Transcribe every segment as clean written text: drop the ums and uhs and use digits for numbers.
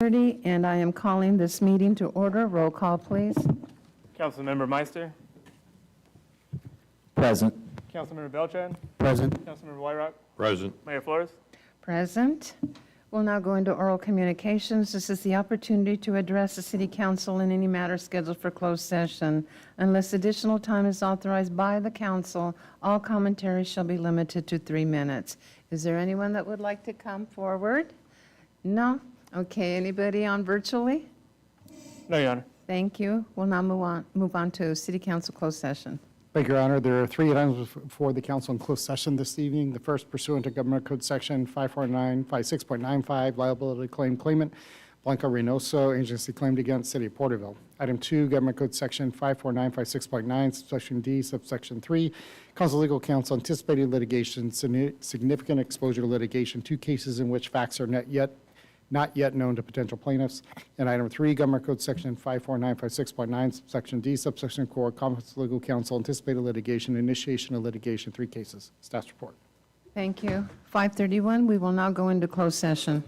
30, and I am calling this meeting to order. Roll call, please. Councilmember Meister, Present. Councilmember Beltran, Present. Councilmember Wyrock, Present. Mayor Flores. Present. We'll now go into oral communications. This is the opportunity to address the City Council in any matter scheduled for closed session. Unless additional time is authorized by the council, all commentary shall be limited to 3 minutes. Is there anyone that would like to come forward? No? Okay, anybody on virtually? No, Your Honor. Thank you. We'll now move on to City Council closed session. Thank you, Your Honor. There are 3 items for the council in closed session this evening. The first, pursuant to Government Code Section 54956.95, liability claim claimant Blanca Reynoso, agency claimed against City of Porterville. Item 2, Government Code Section 54956.9, subsection D, subsection 3, council legal counsel anticipated litigation, significant exposure to litigation, 2 cases in which facts are not yet known to potential plaintiffs. And item 3, Government Code Section 54956.9, subsection D, subsection 4, Conference Legal Counsel, anticipated litigation, initiation of litigation, 3 cases. Staff's report. Thank you. 5:31, we will now go into closed session.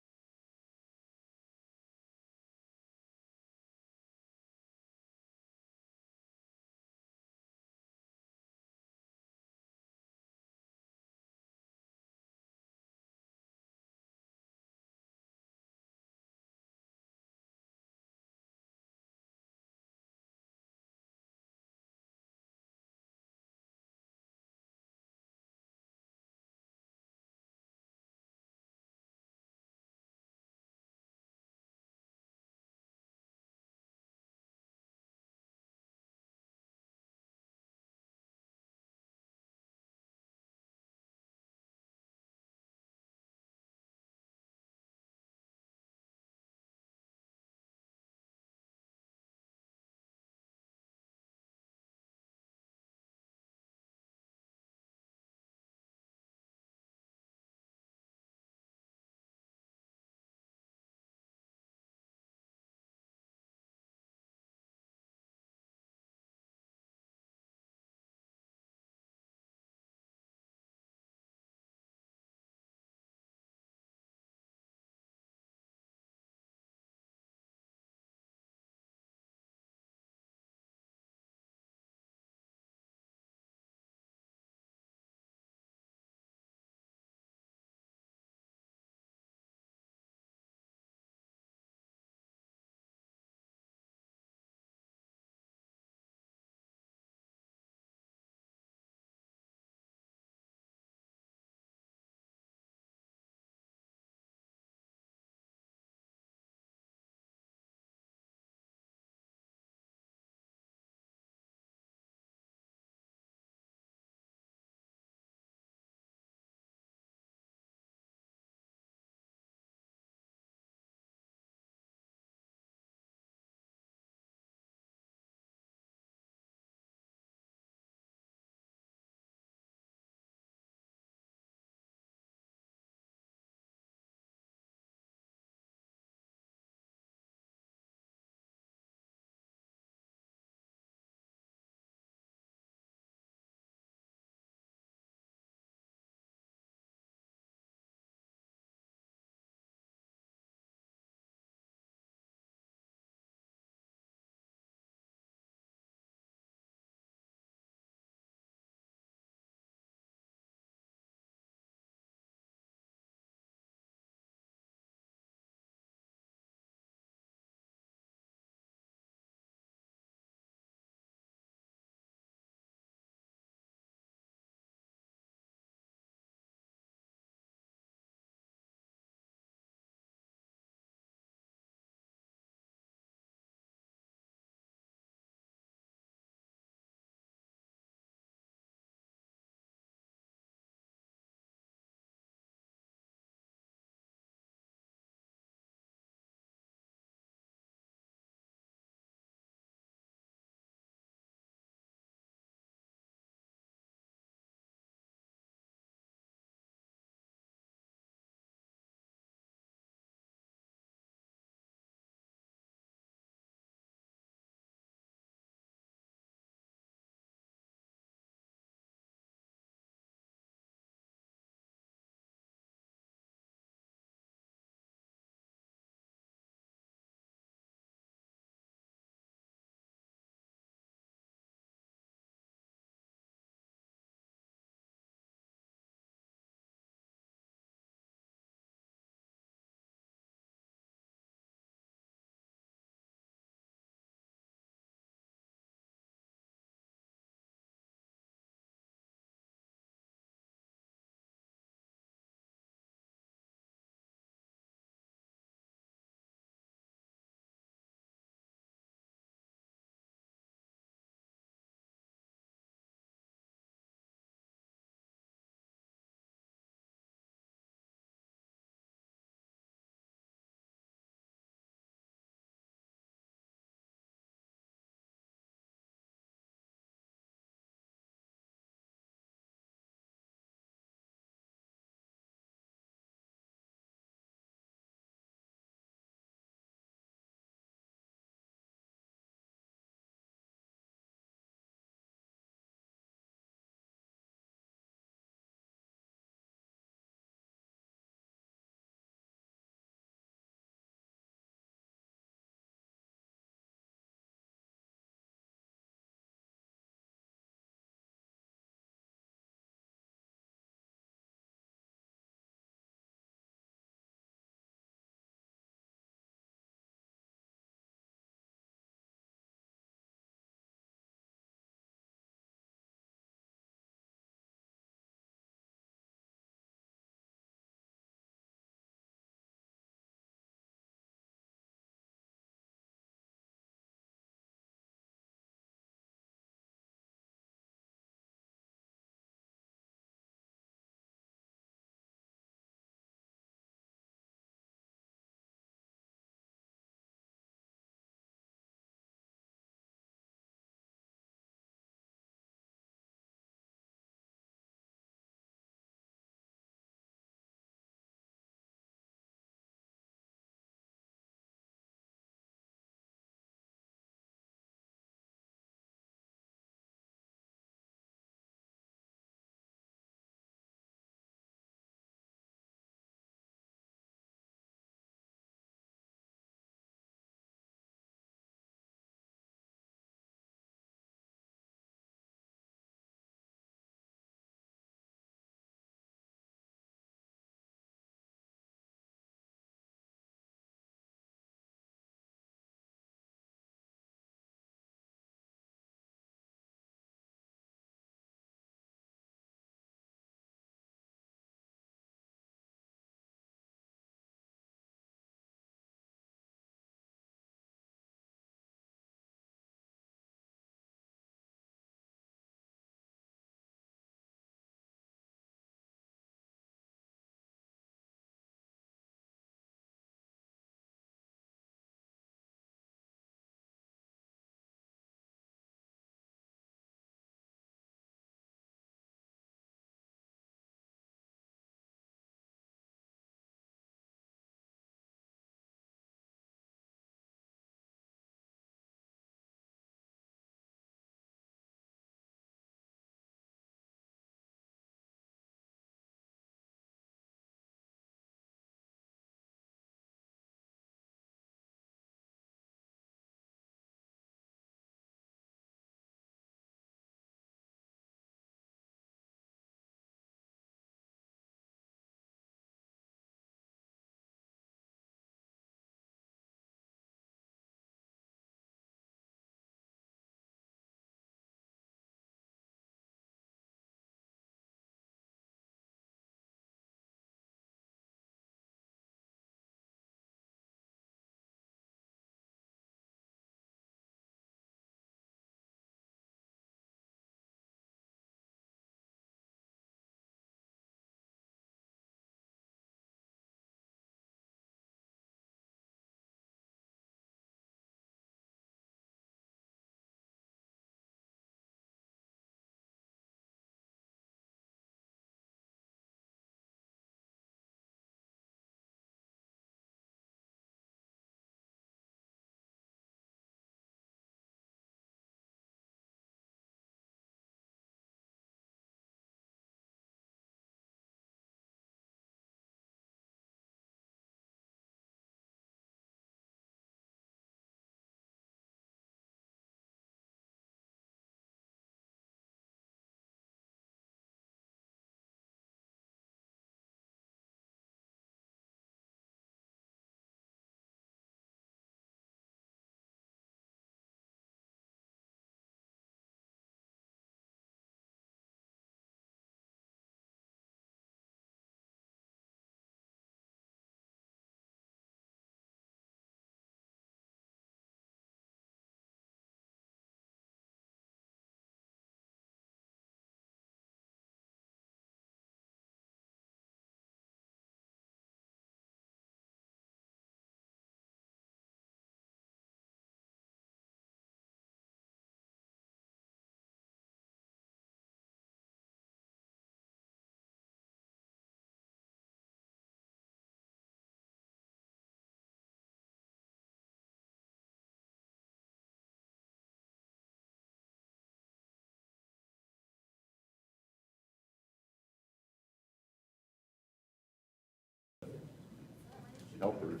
firefighters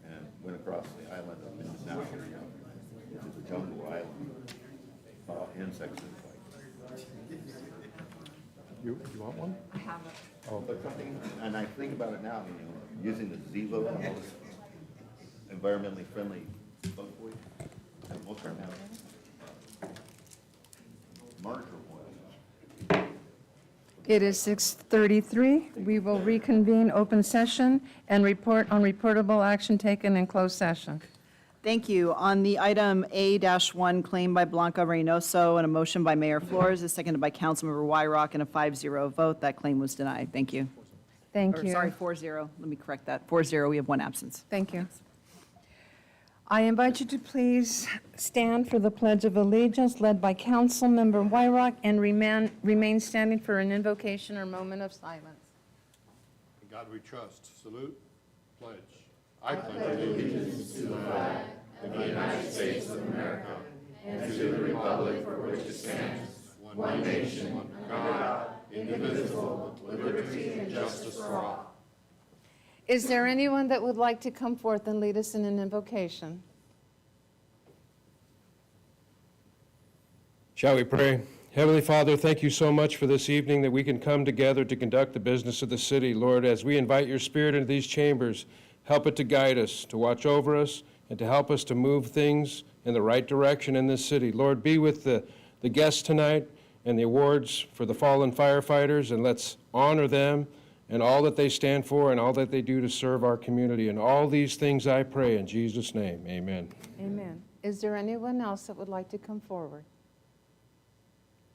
and went across the island of Mindanao, which is a jungle island. Saw insects in flight. You want one? I have it. But something, and I think about it now, using the Zevo and all this environmentally friendly bug boy, and we'll turn out marker oil. It is 6:33. We will reconvene open session and report on reportable action taken in closed session. Thank you. On the item A-1, claim by Blanca Reynoso, and a motion by Mayor Flores, is seconded by Councilmember Wyrock, and a 5-0 vote. That claim was denied. Thank you. Thank Or, you. sorry, 4-0. Let me correct that. 4-0, we have one absence. Thank you. I invite you to please stand for the Pledge of Allegiance led by Councilmember Wyrock and remain standing for an invocation or moment of silence. In God we trust. Salute. Pledge. I pledge allegiance to the flag of the United States of America and to the republic for which it stands, one nation, under God, indivisible, with liberty and justice for all. Is there anyone that would like to come forth and lead us in an invocation? Shall we pray? Heavenly Father, thank you so much for this evening that we can come together to conduct the business of the city. Lord, as we invite your Spirit into these chambers, help it to guide us, to watch over us, and to help us to move things in the right direction in this city. Lord, be with the guests tonight and the awards for the fallen firefighters, and let's honor them and all that they stand for and all that they do to serve our community. And all these things I pray in Jesus' name, amen. Amen. Is there anyone else that would like to come forward?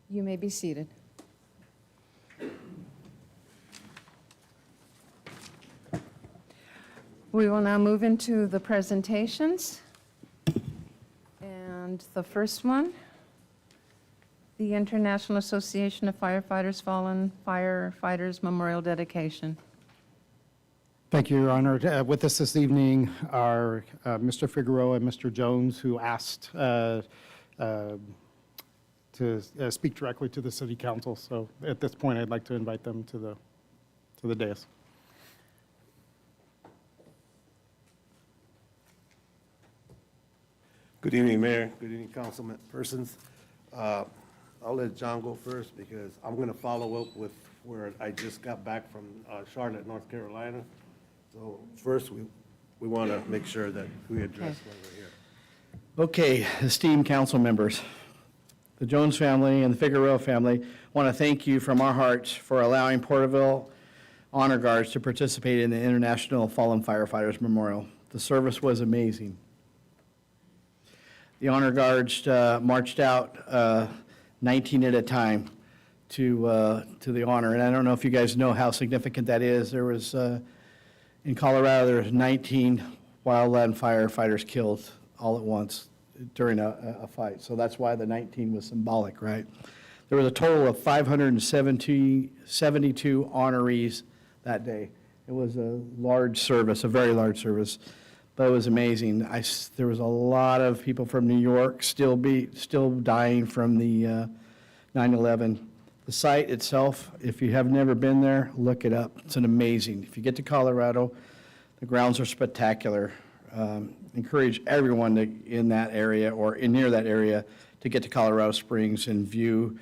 You may be seated. We will now move into the presentations. And the first one, the International Association of Firefighters Fallen Firefighters Memorial Dedication. Thank you, Your Honor. With us this evening are Mr. Figueroa and Mr. Jones, who asked to speak directly to the city council. So at this point, I'd like to invite them to the dais. Good evening, Mayor. Good evening, councilman persons. I'll let John go first because I'm going to follow up with where I just got back from Charlotte, North Carolina. So first, we want to make sure that we address what we're here. Okay, esteemed council members, the Jones family and the Figueroa family want to thank you from our hearts for allowing Porterville Honor Guards to participate in the International Fallen Firefighters Memorial. The service was amazing. The Honor Guards marched out 19 at a time to the honor, and I don't know if you guys know how significant that is. There was, in Colorado, there was 19 wildland firefighters killed all at once during a fight. So that's why the 19 was symbolic, right? There was a total of 572 honorees that day. It was a large service, a very large service, but it was amazing. There was a lot of people from New York still dying from the 9/11. The site itself, if you have never been there, look it up. It's an amazing. If you get to Colorado, the grounds are spectacular. Encourage everyone in that area or near that area to get to Colorado Springs and view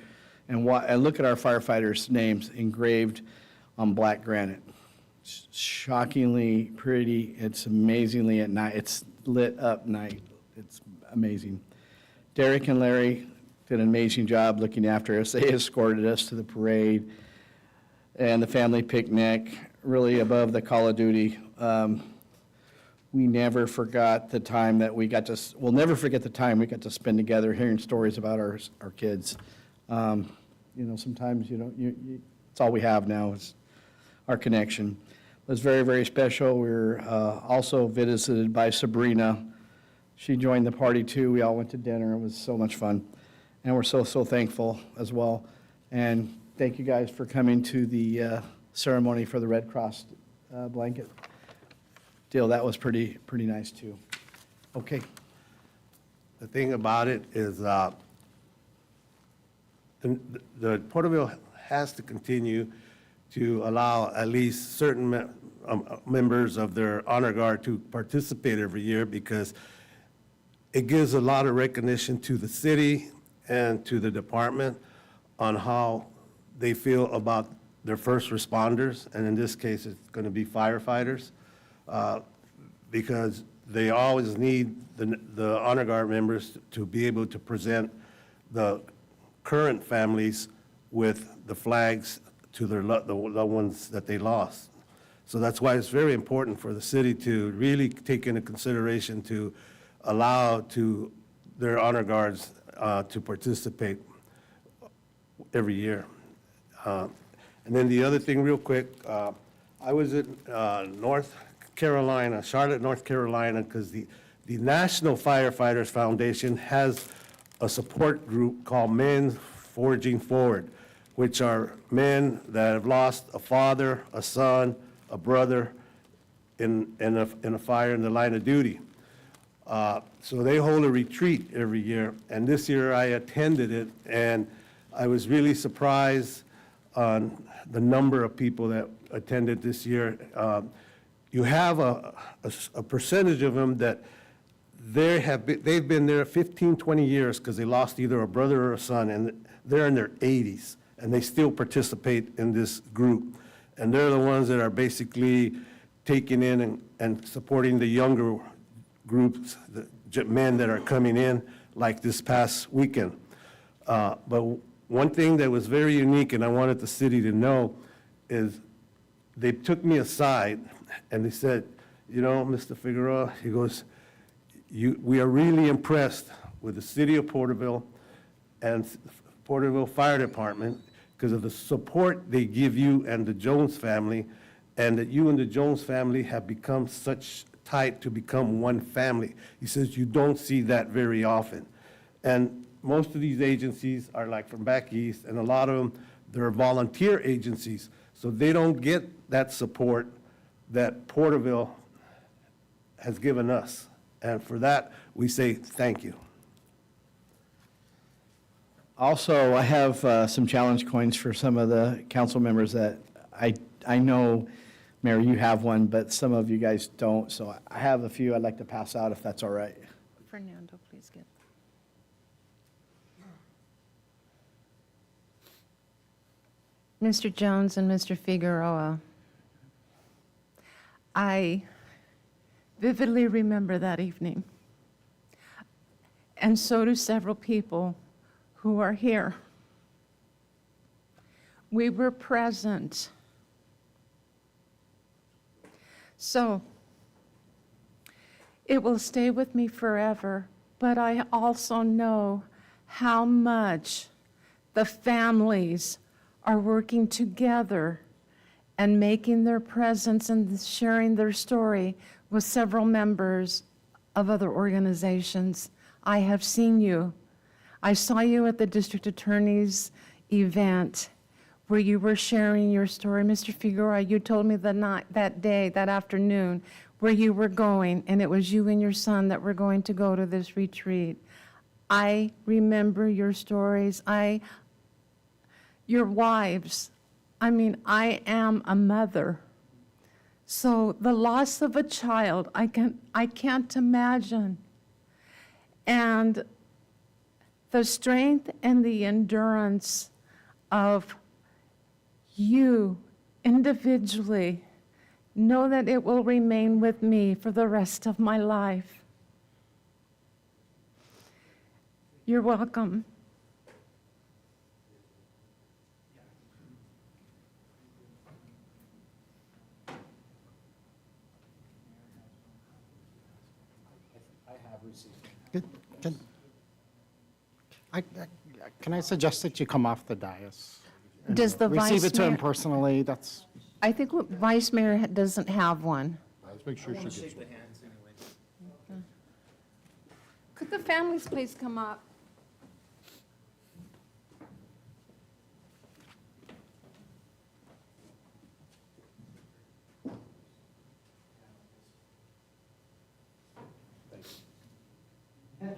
and look at our firefighters' names engraved on black granite. It's shockingly pretty. It's amazingly at night. It's lit up night. It's amazing. Derek and Larry did an amazing job looking after us. They escorted us to the parade and the family picnic, really above the Call of Duty. We never forgot the time that we'll never forget the time we got to spend together hearing stories about our kids. Sometimes, it's all we have now is our connection. It was very, very special. We were also visited by Sabrina. She joined the party too. We all went to dinner. It was so much fun. And we're so thankful as well. And thank you guys for coming to the ceremony for the Red Cross blanket deal. That was pretty nice too. Okay. The thing about it is the Porterville has to continue to allow at least certain members of their honor guard to participate every year, because it gives a lot of recognition to the city and to the department on how they feel about their first responders, and in this case, it's going to be firefighters, because they always need the honor guard members to be able to present the current families with the flags to the loved ones that they lost. So that's why it's very important for the city to really take into consideration to allow to their honor guards to participate every year. And then the other thing, real quick, I was in North Carolina, Charlotte, North Carolina, because the National Firefighters Foundation has a support group called Men Forging Forward, which are men that have lost a father, a son, a brother in a fire in the line of duty. So they hold a retreat every year, and this year I attended it, and I was really surprised on the number of people that attended this year. You have a percentage of them that they've been there 15, 20 years because they lost either a brother or a son, and they're in their 80s, and they still participate in this group. And they're the ones that are basically taking in and supporting the younger groups, the men that are coming in, like this past weekend. But one thing that was very unique, and I wanted the city to know, is they took me aside and they said, you know, Mr. Figueroa, he goes, we are really impressed with the city of Porterville and Porterville Fire Department because of the support they give you and the Jones family, and that you and the Jones family have become such tight to become one family. He says you don't see that very often. And most of these agencies are like from back east, and a lot of them, they're volunteer agencies, so they don't get that support that Porterville has given us. And for that, we say thank you. Also, I have some challenge coins for some of the council members that I know, Mayor, you have one, but some of you guys don't. So I have a few I'd like to pass out if that's all right. Fernando, please get. Mr. Jones and Mr. Figueroa, I vividly remember that evening, and so do several people who are here. We were present. So it will stay with me forever, but I also know how much the families are working together and making their presence and sharing their story with several members of other organizations. I have seen you. I saw you at the district attorney's event where you were sharing your story. Mr. Figueroa, you told me that afternoon, where you were going, and it was you and your son that were going to go to this retreat. I remember your stories. Your wives. I mean, I am a mother. So the loss of a child, I can't imagine. And the strength and the endurance of you individually, know that it will remain with me for the rest of my life. You're welcome. Can I suggest that you come off the dais? and Does the Receive vice it to him mayor- personally, that's, I think Vice Mayor doesn't have one. Let's make sure she gets one. Could the families please come up? Thank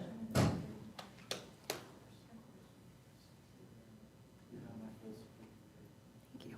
you.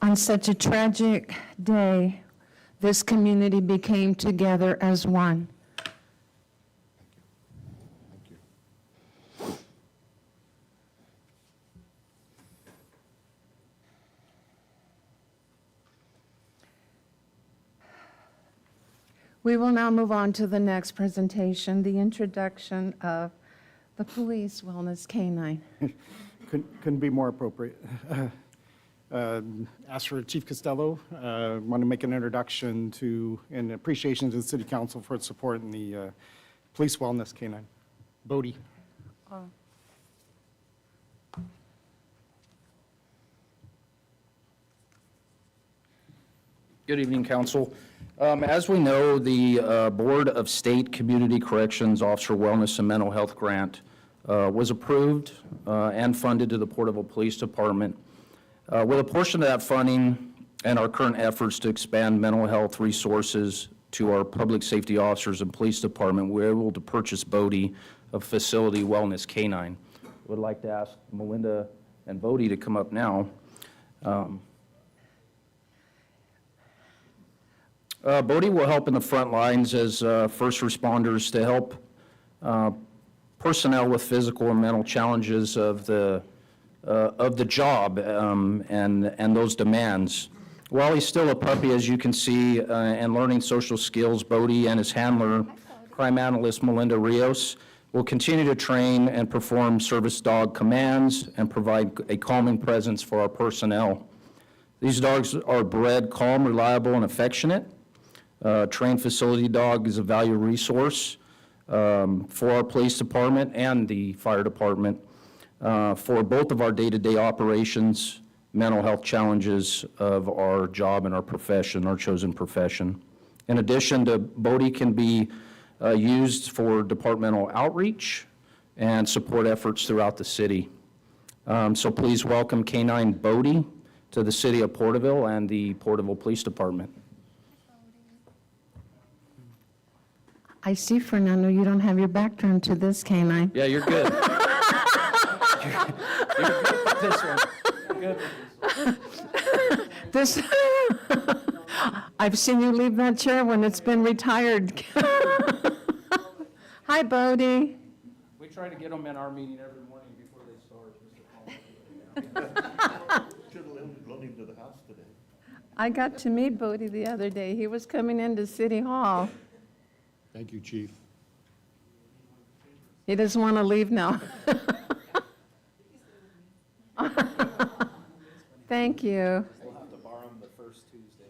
On such a tragic day, this community became together as one. We will now move on to the next presentation, the introduction of the Police Wellness Canine. Couldn't be more appropriate. Ask for Chief Costello. Want to make an introduction to and appreciation to the City Council for its support in the Police Wellness Canine. Bodie. Good evening, Council. As we know, the Board of State Community Corrections Officer Wellness and Mental Health Grant was approved and funded to the Porterville Police Department. With a portion of that funding and our current efforts to expand mental health resources to our public safety officers and police department, we're able to purchase Bodie, a facility wellness canine. I would like to ask Melinda and Bodie to come up now. Bodie will help in the front lines as first responders to help personnel with physical and mental challenges of the job and those demands. While he's still a puppy, as you can see, and learning social skills, Bodie and his handler, crime analyst Melinda Rios, will continue to train and perform service dog commands and provide a calming presence for our personnel. These dogs are bred calm, reliable, and affectionate. Trained facility dog is a valuable resource for our police department and the fire department for both of our day-to-day operations, mental health challenges of our job and our profession, our chosen profession. In addition, Bodie can be used for departmental outreach and support efforts throughout the city. So please welcome Canine Bodie to the city of Porterville and the Porterville Police Department. I see, Fernando, you don't have your back turned to this canine. Yeah, you're good. You're good with this one. You're good with This, I've seen you leave that chair when it's been retired. Hi, Bodie. We try to get them in our meeting every morning before they start. Should have loaned him to the house today. I got to meet Bodie the other day. He was coming into City Hall. Thank you, Chief. He doesn't want to leave now. Thank you. We'll have to borrow them the first Tuesday.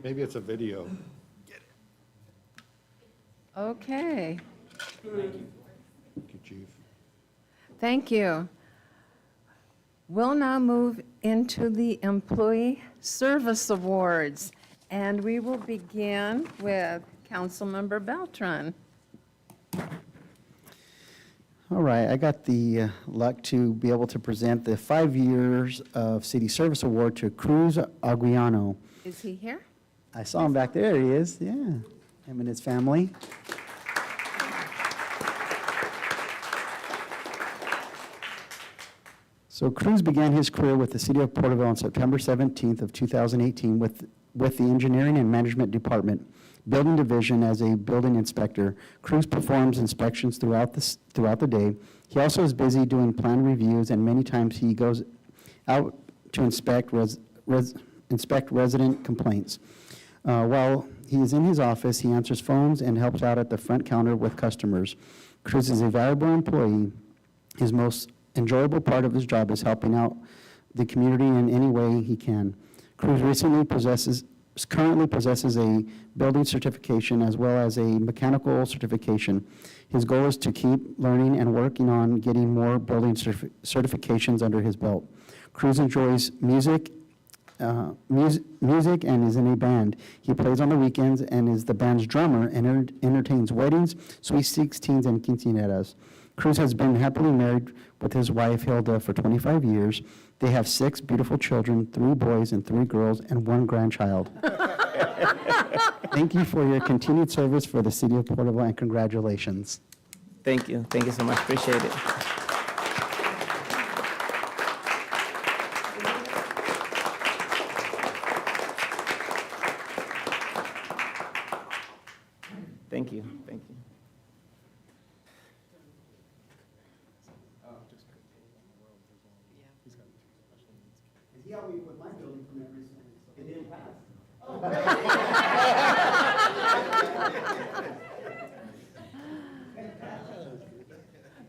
Maybe it's a video. Okay. Thank you, Chief. Thank you. We'll now move into the Employee Service Awards, and we will begin with Councilmember Beltran. All right, I got the luck to be able to present the 5 years of City Service Award to Cruz Aguiano. Is he here? I saw him back there, he is, yeah, him and his family. So Cruz began his career with the City of Porterville on September 17th of 2018 with the Engineering and Management Department, Building Division as a building inspector. Cruz performs inspections throughout the day. He also is busy doing plan reviews, and many times he goes out to inspect resident complaints. While he is in his office, he answers phones and helps out at the front counter with customers. Cruz is a valuable employee. His most enjoyable part of his job is helping out the community in any way he can. Cruz currently possesses a building certification as well as a mechanical certification. His goal is to keep learning and working on getting more building certifications under his belt. Cruz enjoys music and is in a band. He plays on the weekends and is the band's drummer and entertains weddings, sweet 16s, and quinceañeras. Cruz has been happily married with his wife Hilda for 25 years. They have 6 beautiful children, 3 boys and 3 girls, and 1 grandchild. Thank you for your continued service for the city of Porterville, and congratulations. Thank you. Thank you so much. Appreciate it. Thank you. Thank you. He helped me with my building permit recently. It didn't pass.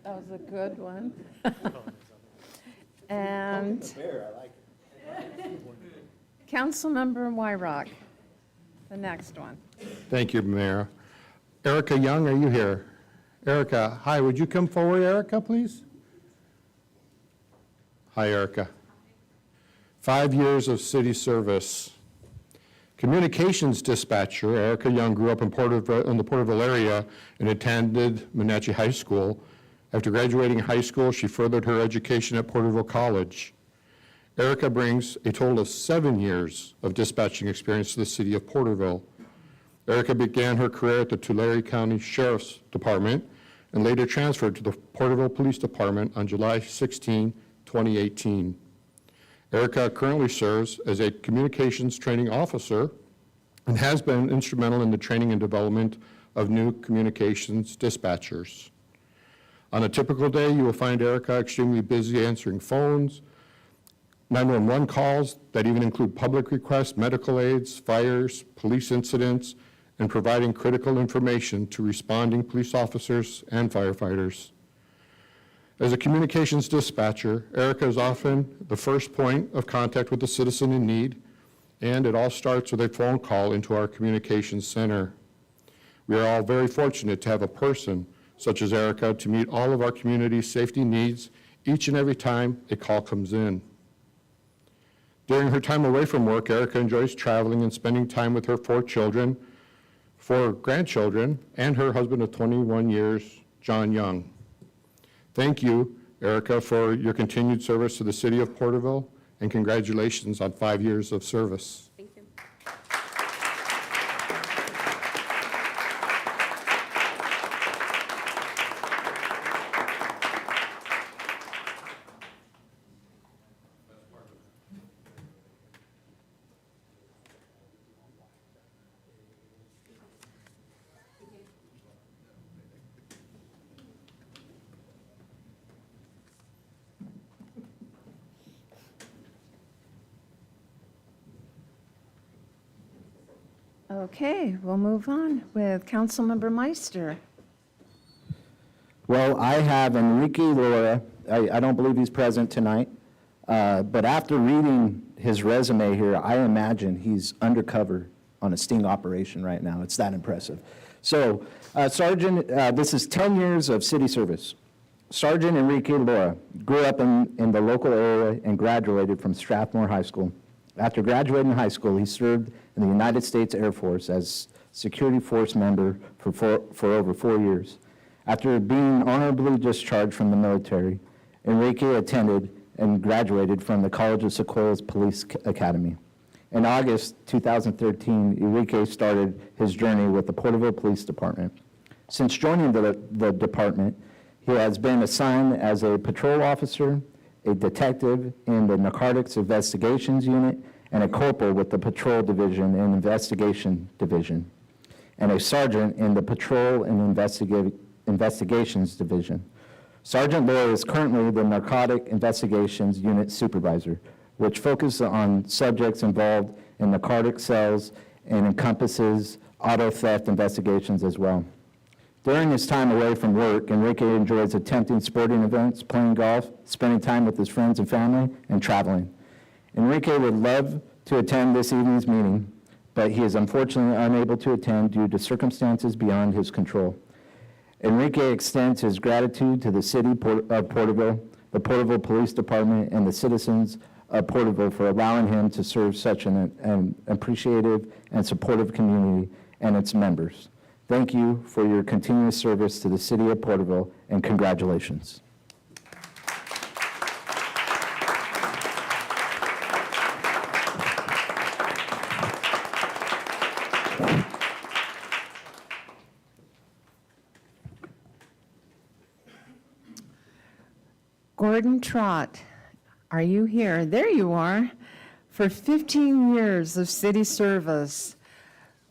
That was a good one. And Councilmember Wyrock, the next one. Thank you, Mayor. Erica Young, are you here? Erica, hi, would you come forward, Erica, please? Hi, Erica. 5 years of city service. Communications dispatcher, Erica Young grew up in the Porterville area and attended Wenatchee High School. After graduating high school, she furthered her education at Porterville College. Erica brings a total of 7 years of dispatching experience to the city of Porterville. Erica began her career at the Tulare County Sheriff's Department and later transferred to the Porterville Police Department on July 16, 2018. Erica currently serves as a communications training officer and has been instrumental in the training and development of new communications dispatchers. On a typical day, you will find Erica extremely busy answering phones, 911 calls that even include public requests, medical aids, fires, police incidents, and providing critical information to responding police officers and firefighters. As a communications dispatcher, Erica is often the first point of contact with a citizen in need, and it all starts with a phone call into our communications center. We are all very fortunate to have a person such as Erica to meet all of our community's safety needs each and every time a call comes in. During her time away from work, Erica enjoys traveling and spending time with her 4 grandchildren, and her husband of 21 years, John Young. Thank you, Erica, for your continued service to the city of Porterville, and congratulations on 5 years of service. Thank you. Okay, we'll move on with Councilmember Meister. Well, I have Enrique Laura. I don't believe he's present tonight, but after reading his resume here, I imagine he's undercover on a sting operation right now. It's that impressive. So, Sergeant, this is 10 years of city service. Sergeant Enrique Laura grew up in the local area and graduated from Strathmore High School. After graduating high school, he served in the United States Air Force as security force member for over 4 years. After being honorably discharged from the military, Enrique attended and graduated from the College of Sequoia's Police Academy. In August 2013, Enrique started his journey with the Porterville Police Department. Since joining the department, he has been assigned as a patrol officer, a detective in the Narcotics Investigations Unit, and a corporal with the Patrol Division and Investigation Division, and a sergeant in the Patrol and Investigations Division. Sergeant Laura is currently the Narcotic Investigations Unit Supervisor, which focuses on subjects involved in narcotic cells and encompasses auto theft investigations as well. During his time away from work, Enrique enjoys attending sporting events, playing golf, spending time with his friends and family, and traveling. Enrique would love to attend this evening's meeting, but he is unfortunately unable to attend due to circumstances beyond his control. Enrique extends his gratitude to the city of Porterville, the Porterville Police Department, and the citizens of Porterville for allowing him to serve such an appreciative and supportive community and its members. Thank you for your continuous service to the city of Porterville, and congratulations. Gordon Trott, are you here? There you are. For 15 years of city service.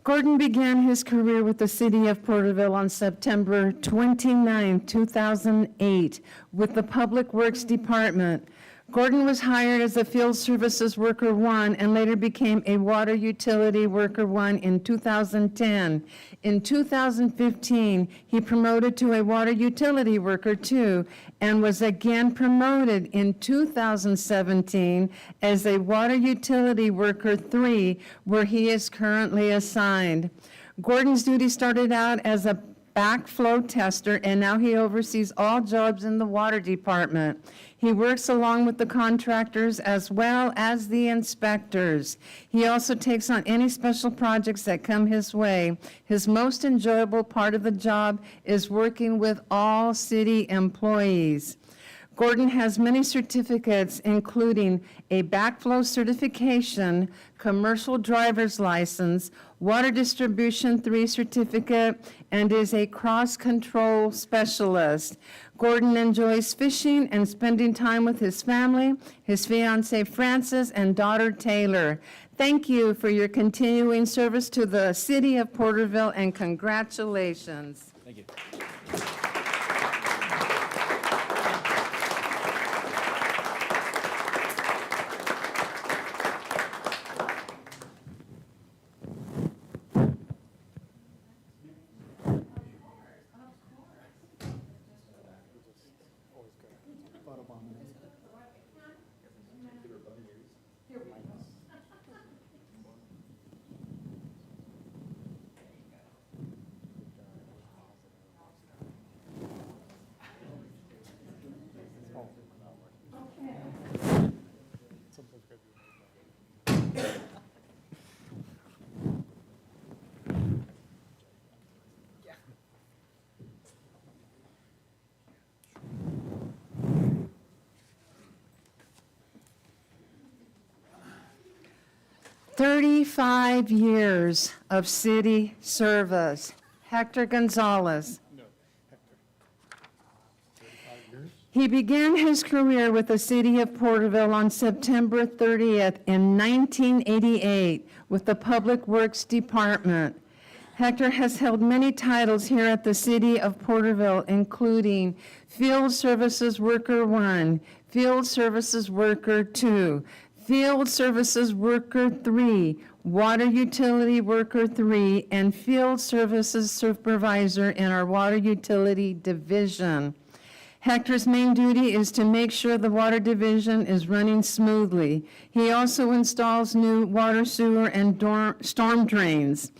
Gordon began his career with the city of Porterville on September 29, 2008, with the Public Works Department. Gordon was hired as a Field Services Worker 1 and later became a Water Utility Worker 1 in 2010. In 2015, he promoted to a Water Utility Worker 2 and was again promoted in 2017 as a Water Utility Worker 3, where he is currently assigned. Gordon's duty started out as a backflow tester, and now he oversees all jobs in the water department. He works along with the contractors as well as the inspectors. He also takes on any special projects that come his way. His most enjoyable part of the job is working with all city employees. Gordon has many certificates, including a backflow certification, commercial driver's license, water distribution 3 certificate, and is a cross-control specialist. Gordon enjoys fishing and spending time with his family, his fiancée Frances, and daughter Taylor. Thank you for your continuing service to the city of Porterville, and congratulations. Thank you. 35 years of city service. Hector Gonzalez. He began his career with the city of Porterville on September 30th in 1988 with the Public Works Department. Hector has held many titles here at the city of Porterville, including Field Services Worker 1, Field Services Worker 2, Field Services Worker 3, Water Utility Worker 3, and Field Services Supervisor in our Water Utility Division. Hector's main duty is to make sure the water division is running smoothly. He also installs new water, sewer, and storm drains.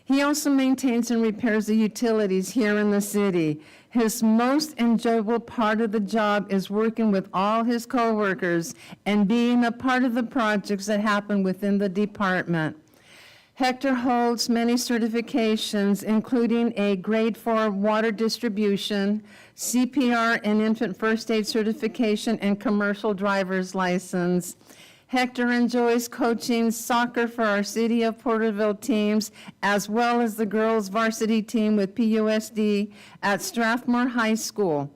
He also maintains and repairs the utilities here in the city. His most enjoyable part of the job is working with all his coworkers and being a part of the projects that happen within the department. Hector holds many certifications, including a grade 4 water distribution, CPR and infant first aid certification, and commercial driver's license. Hector enjoys coaching soccer for our City of Porterville teams, as well as the girls' varsity team with PUSD at Strathmore High School.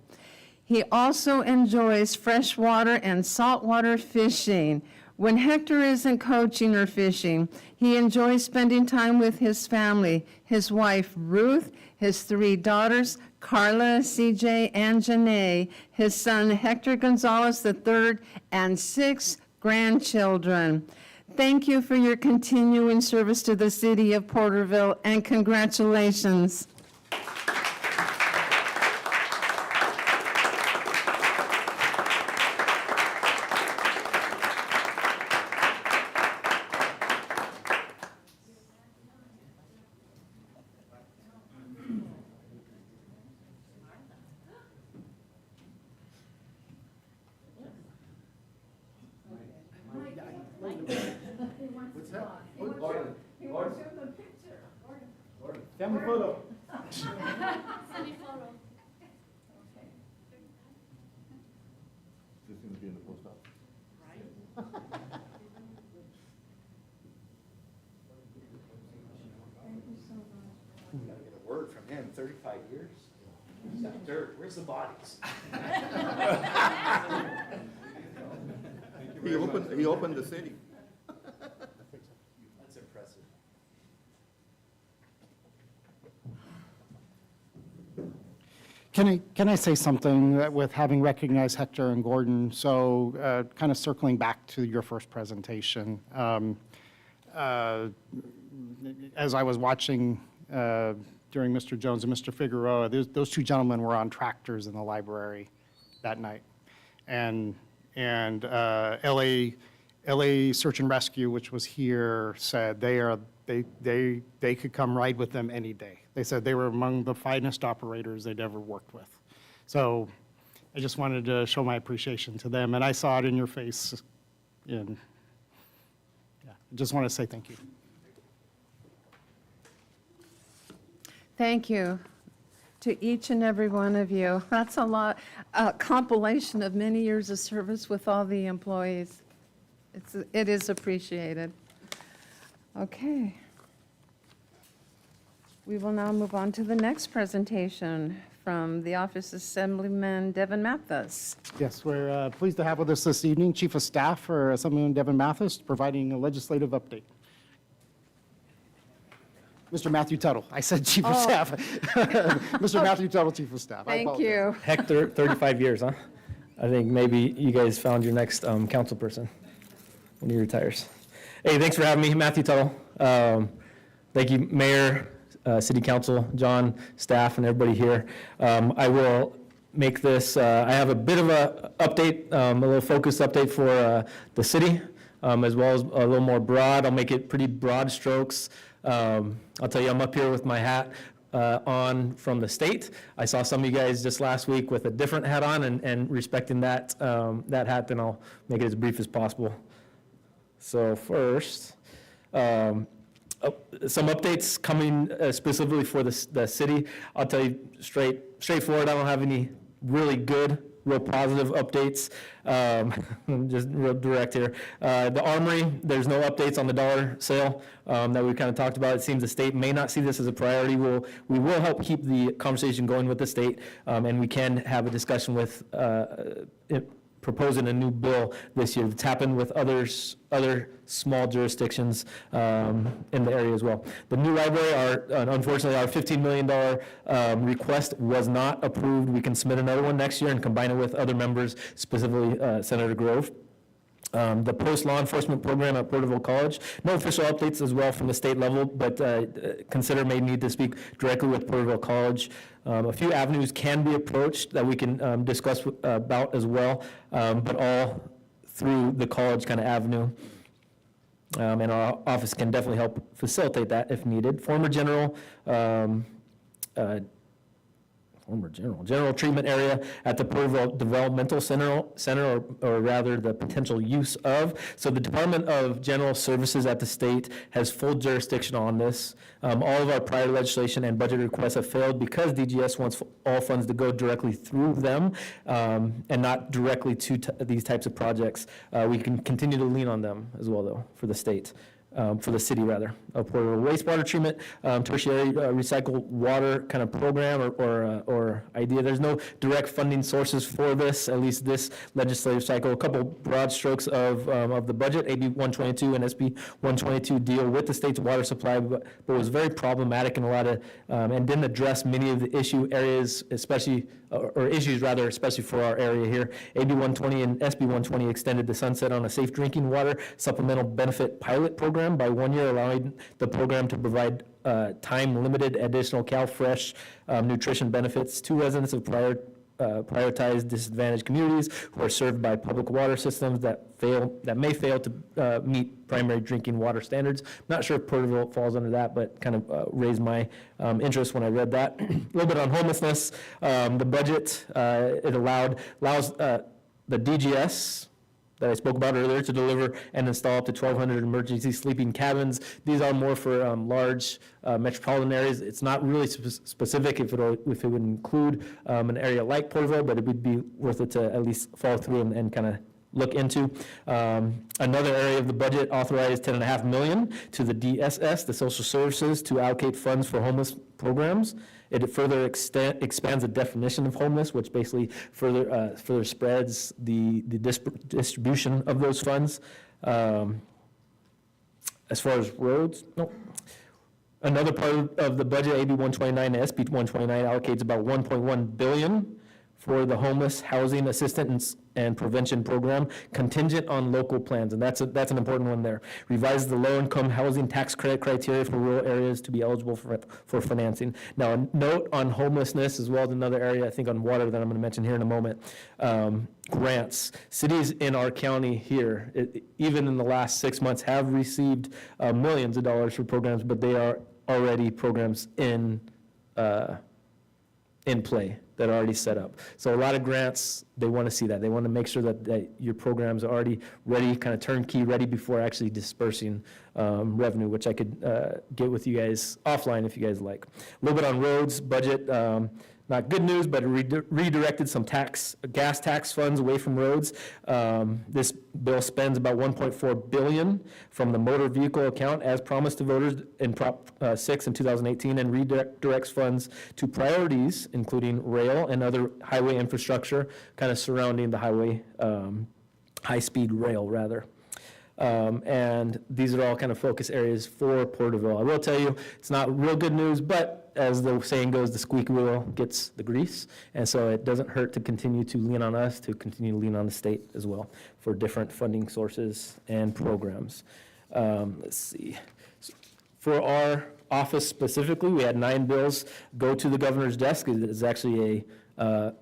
He also enjoys freshwater and saltwater fishing. When Hector isn't coaching or fishing, he enjoys spending time with his family, his wife Ruth, his 3 daughters, Carla, CJ, and Janae, his son Hector Gonzalez III, and 6 grandchildren. Thank you for your continuing service to the city of Porterville, and congratulations. Family photo. post office. Get a word from him, 35 years? Dirt, where's the bodies? He opened the city. That's impressive. Can I say something with having recognized Hector and Gordon? So kind of circling back to your first presentation. As I was watching during Mr. Jones and Mr. Figueroa, those two gentlemen were on tractors in the library that night. And LA Search and Rescue, which was here, said they could come ride with them any day. They said they were among the finest operators they'd ever worked with. So I just wanted to show my appreciation to them, and I saw it in your face. And yeah, I just want to say thank you. Thank you to each and every one of you. That's a lot, a compilation of many years of service with all the employees. It is appreciated. Okay. We will now move on to the next presentation from the Office of Assemblyman Devin Mathis. Yes, we're pleased to have with us this evening Chief of Staff for Assemblyman Devin Mathis, providing a legislative update. Mr. Matthew Tuttle. I said Chief of Staff. Mr. Matthew Tuttle, Chief of Staff. I Thank apologize. you. Hector, 35 years, huh? I think maybe you guys found your next council person when he retires. Hey, thanks for having me, Matthew Tuttle. Thank you, Mayor, City Council, John, staff, and everybody here. I will make this, I have a bit of a update, a little focused update for the city, as well as a little more broad. I'll make it pretty broad strokes. I'll tell you, I'm up here with my hat on from the state. I saw some of you guys just last week with a different hat on, and respecting that, that hat, then I'll make it as brief as possible. So first, some updates coming specifically for the city. I'll tell you straightforward, I don't have any really good, real positive updates. Just real direct here. The Armory, there's no updates on the dollar sale that we kind of talked about. It seems the state may not see this as a priority. We will help keep the conversation going with the state, and we can have a discussion with proposing a new bill this year. It's happened with other small jurisdictions in the area as well. The new library, unfortunately, our $15 million request was not approved. We can submit another one next year and combine it with other members, specifically Senator Grove. The post-law enforcement program at Porterville College, no official updates as well from the state level, but consider may need to speak directly with Porterville College. A few avenues can be approached that we can discuss about as well, but all through the college kind of avenue. And our office can definitely help facilitate that if needed. Former general treatment area at the Porterville Developmental Center, or rather the potential use of. So the Department of General Services at the state has full jurisdiction on this. All of our prior legislation and budget requests have failed because DGS wants all funds to go directly through them and not directly to these types of projects. We can continue to lean on them as well, though, for the state. For the city, rather, of Porterville wastewater treatment, tertiary recycled water kind of program or idea. There's no direct funding sources for this, at least this legislative cycle. A couple broad strokes of the budget. AB 122 and SB 122 deal with the state's water supply, but was very problematic in a lot of, and didn't address many of the issue areas, especially, or issues rather, especially for our area here. AB 120 and SB 120 extended the sunset on a safe drinking water supplemental benefit pilot program by 1 year, allowing the program to provide time-limited additional CalFresh nutrition benefits to residents of prioritized disadvantaged communities who are served by public water systems that may fail to meet primary drinking water standards. Not sure if Porterville falls under that, but kind of raised my interest when I read that. A little bit on homelessness. The budget, it allows the DGS that I spoke about earlier to deliver and install up to 1,200 emergency sleeping cabins. These are more for large metropolitan areas. It's not really specific if it would include an area like Porterville, but it would be worth it to at least follow through and kind of look into. Another area of the budget authorized $10.5 million to the DSS, the Social Services, to allocate funds for homeless programs. It further expands the definition of homeless, which basically further spreads the distribution of those funds. As far as roads, no. Another part of the budget, AB 129 and SB 129, allocates about $1.1 billion for the homeless housing assistance and prevention program, contingent on local plans, and that's an important one there. Revise the low-income housing tax credit criteria for rural areas to be eligible for financing. Now, a note on homelessness, as well as another area, I think on water, that I'm going to mention here in a moment. Grants. Cities in our county here, even in the last 6 months, have received millions of dollars for programs, but they are already programs in play that are already set up. So a lot of grants, they want to see that. They want to make sure that your programs are already ready, kind of turnkey, ready before actually dispersing revenue, which I could get with you guys offline if you guys like. A little bit on roads, budget. Not good news, but redirected some gas tax funds away from roads. This bill spends about $1.4 billion from the motor vehicle account as promised to voters in Prop 6 in 2018, and redirects funds to priorities, including rail and other highway infrastructure, kind of surrounding the highway, high-speed rail, rather. And these are all kind of focus areas for Porterville. I will tell you, it's not real good news, but as the saying goes, the squeaky wheel gets the grease. And so it doesn't hurt to continue to lean on us, to continue to lean on the state as well for different funding sources and programs. Let's see. For our office specifically, we had 9 bills go to the governor's desk. It's actually a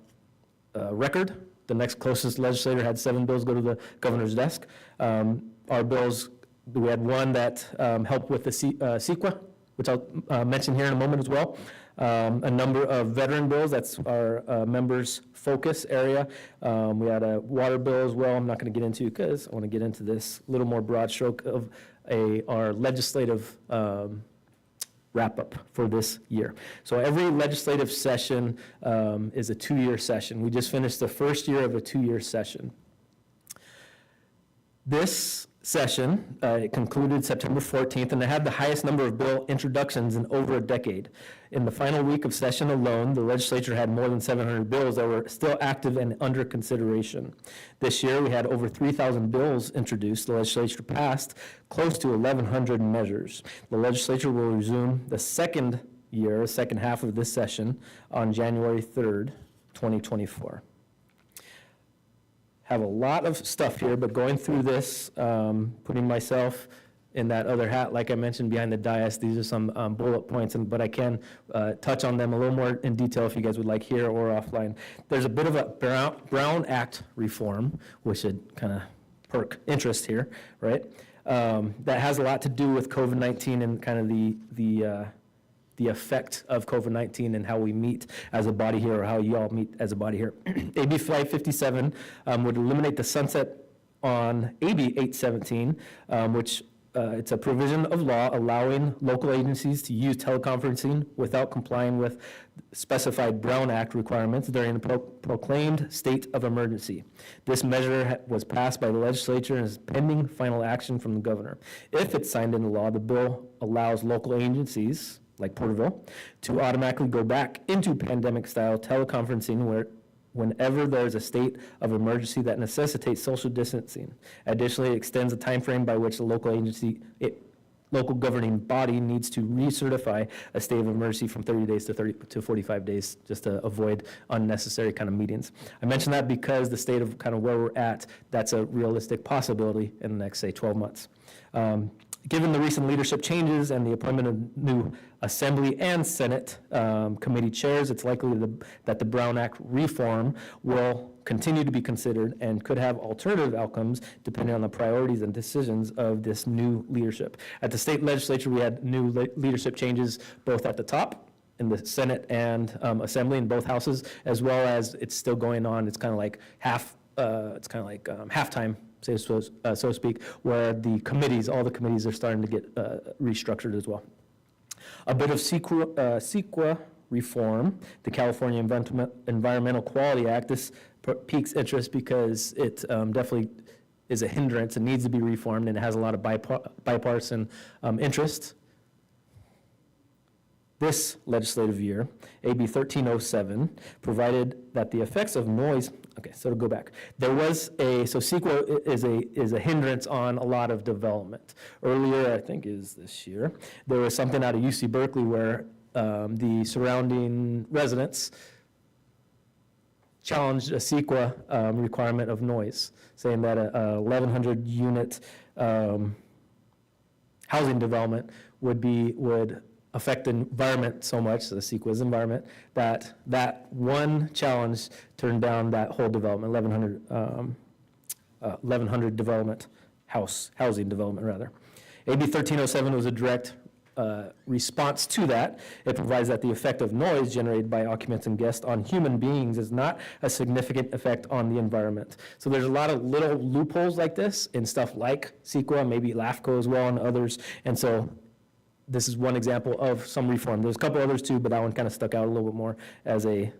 record. The next closest legislator had 7 bills go to the governor's desk. Our bills, we had one that helped with the CEQA, which I'll mention here in a moment as well. A number of veteran bills, that's our members' focus area. We had a water bill as well, I'm not going to get into because I want to get into this a little more broad stroke of our legislative wrap-up for this year. So every legislative session is a 2-year session. We just finished the first year of a 2-year session. This session, it concluded September 14th, and it had the highest number of bill introductions in over a decade. In the final week of session alone, the legislature had more than 700 bills that were still active and under consideration. This year, we had over 3,000 bills introduced. The legislature passed close to 1,100 measures. The legislature will resume the second half of this session on January 3rd, 2024. Have a lot of stuff here, but going through this, putting myself in that other hat, like I mentioned behind the dais, these are some bullet points, but I can touch on them a little more in detail if you guys would like here or offline. There's a bit of a Brown Act reform, which should kind of perk interest here, right? That has a lot to do with COVID-19 and kind of the effect of COVID-19 and how we meet as a body here, or how you all meet as a body here. AB 557 would eliminate the sunset on AB 817, which it's a provision of law allowing local agencies to use teleconferencing without complying with specified Brown Act requirements during the proclaimed state of emergency. This measure was passed by the legislature and is pending final action from the governor. If it's signed into law, the bill allows local agencies, like Porterville, to automatically go back into pandemic-style teleconferencing whenever there's a state of emergency that necessitates social distancing. Additionally, it extends the time frame by which the local governing body needs to recertify a state of emergency from 30 days to 45 days, just to avoid unnecessary kind of meetings. I mention that because the state of kind of where we're at, that's a realistic possibility in the next, say, 12 months. Given the recent leadership changes and the appointment of new Assembly and Senate committee chairs, it's likely that the Brown Act reform will continue to be considered and could have alternative outcomes depending on the priorities and decisions of this new leadership. At the state legislature, we had new leadership changes both at the top in the Senate and Assembly in both houses, as well as it's still going on. It's kind of like halftime, so to speak, where the committees, all the committees are starting to get restructured as well. A bit of CEQA reform, the California Environmental Quality Act. This piques interest because it definitely is a hindrance and needs to be reformed, and it has a lot of bipartisan interest. This legislative year, AB 1307 provided that the effects of noise, okay, so to go back, there was so CEQA is a hindrance on a lot of development. Earlier, I think is this year, there was something out of UC Berkeley where the surrounding residents challenged a CEQA requirement of noise, saying that a 1,100 unit housing development would affect the environment so much, the CEQA's environment, that one challenge turned down that whole development, 1,100 development, housing development rather. AB 1307 was a direct response to that. It provides that the effect of noise generated by occupants and guests on human beings is not a significant effect on the environment. So there's a lot of little loopholes like this in stuff like CEQA, maybe LAFCO as well, and others. And so this is one example of some reform. There's a couple others too, but that one kind of stuck out a little bit more as a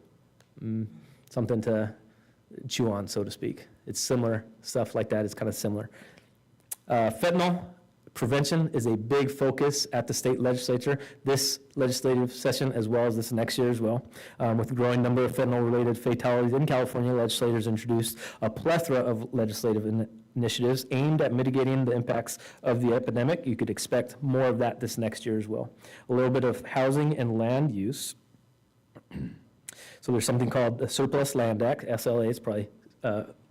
something to chew on, so to speak. It's similar, stuff like that is kind of similar. Fentanyl prevention is a big focus at the state legislature this legislative session as well as this next year as well. With a growing number of fentanyl-related fatalities in California, legislators introduced a plethora of legislative initiatives aimed at mitigating the impacts of the epidemic. You could expect more of that this next year as well. A little bit of housing and land use. So there's something called the Surplus Land Act, SLA, is probably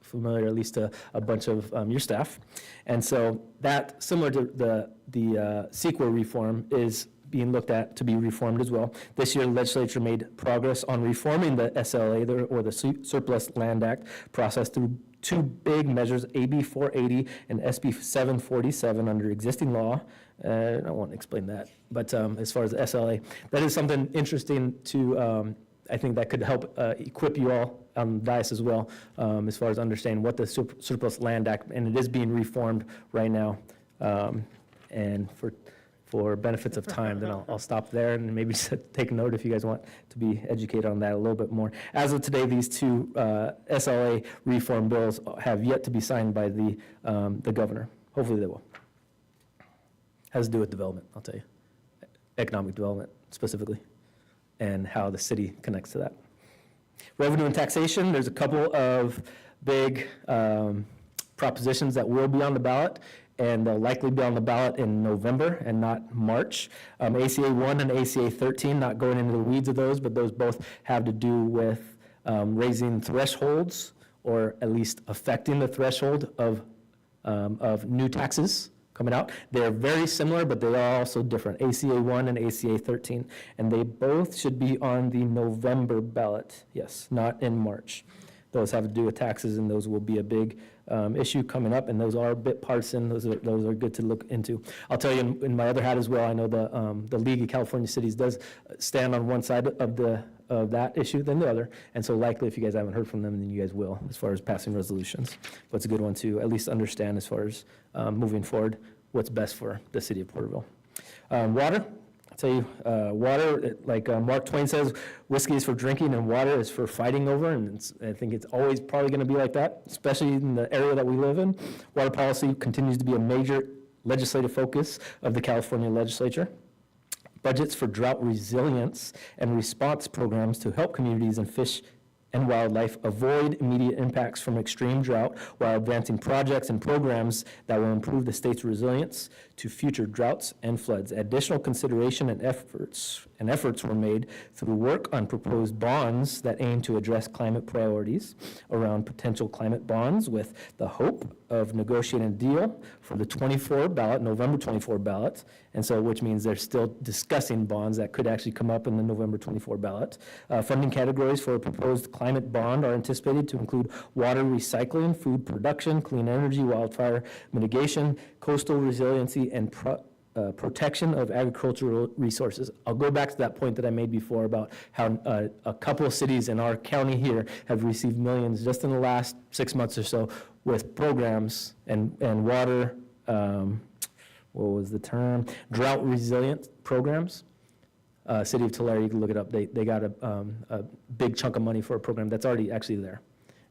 familiar at least to a bunch of your staff. And so that, similar to the CEQA reform, is being looked at to be reformed as well. This year, the legislature made progress on reforming the SLA, or the Surplus Land Act process, through two big measures, AB 480 and SB 747 under existing law. I won't explain that, but as far as the SLA, that is something interesting to, I think that could help equip you all on the dais as well, as far as understanding what the Surplus Land Act, and it is being reformed right now. And for benefits of time, then I'll stop there and maybe just take a note if you guys want to be educated on that a little bit more. As of today, these two SLA reform bills have yet to be signed by the governor. Hopefully they will. Has to do with development, I'll tell you. Economic development specifically, and how the city connects to that. Revenue and taxation, there's a couple of big propositions that will be on the ballot, and they'll likely be on the ballot in November and not March. ACA 1 and ACA 13, not going into the weeds of those, but those both have to do with raising thresholds, or at least affecting the threshold of new taxes coming out. They're very similar, but they are also different, ACA 1 and ACA 13. And they both should be on the November ballot, yes, not in March. Those have to do with taxes, and those will be a big issue coming up, and those are a bit partisan. Those are good to look into. I'll tell you in my other hat as well, I know the League of California Cities does stand on one side of that issue than the other, and so likely if you guys haven't heard from them, then you guys will as far as passing resolutions. But it's a good one to at least understand as far as moving forward what's best for the city of Porterville. Water. I'll tell you, water, like Mark Twain says, whiskey is for drinking and water is for fighting over, and I think it's always probably going to be like that, especially in the area that we live in. Water policy continues to be a major legislative focus of the California legislature. Budgets for drought resilience and response programs to help communities and fish and wildlife avoid immediate impacts from extreme drought, while advancing projects and programs that will improve the state's resilience to future droughts and floods. Additional consideration and efforts were made through work on proposed bonds that aim to address climate priorities around potential climate bonds, with the hope of negotiating a deal for the 24 ballot, November 24 ballot, and so which means they're still discussing bonds that could actually come up in the November 24 ballot. Funding categories for a proposed climate bond are anticipated to include water recycling, food production, clean energy, wildfire mitigation, coastal resiliency, and protection of agricultural resources. I'll go back to that point that I made before about how a couple of cities in our county here have received millions just in the last 6 months or so with programs and water, what was the term? Drought resilient programs. City of Tulare, you can look it up, they got a big chunk of money for a program that's already actually there.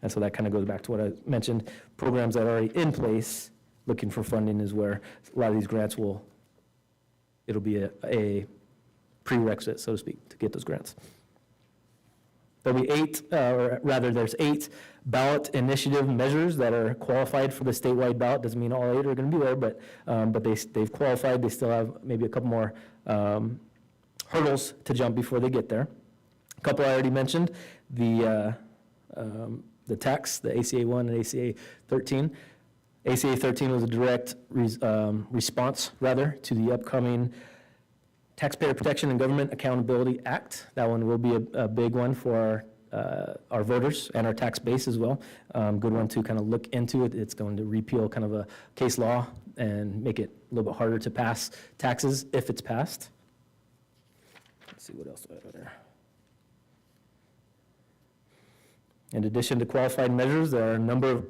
And so that kind of goes back to what I mentioned, programs that are already in place, looking for funding is where a lot of these grants it'll be a prerequisite, so to speak, to get those grants. There'll be there's 8 ballot initiative measures that are qualified for the statewide ballot. Doesn't mean all 8 are going to be there, but they've qualified. They still have maybe a couple more hurdles to jump before they get there. A couple I already mentioned, the tax, the ACA 1 and ACA 13. ACA 13 was a direct response, rather, to the upcoming Taxpayer Protection and Government Accountability Act. That one will be a big one for our voters and our tax base as well. Good one to kind of look into it. It's going to repeal kind of a case law and make it a little bit harder to pass taxes if it's passed. Let's see what else do I have there. In addition to qualified measures, there are a number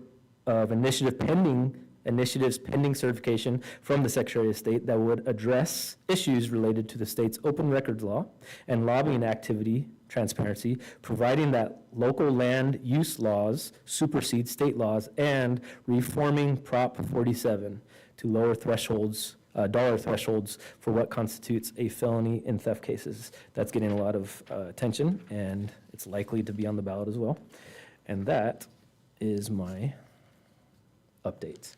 of initiatives pending certification from the Secretary of State that would address issues related to the state's open records law and lobbying activity transparency, providing that local land use laws supersede state laws, and reforming Prop 47 to lower thresholds, dollar thresholds for what constitutes a felony in theft cases. That's getting a lot of attention, and it's likely to be on the ballot as well. And that is my update.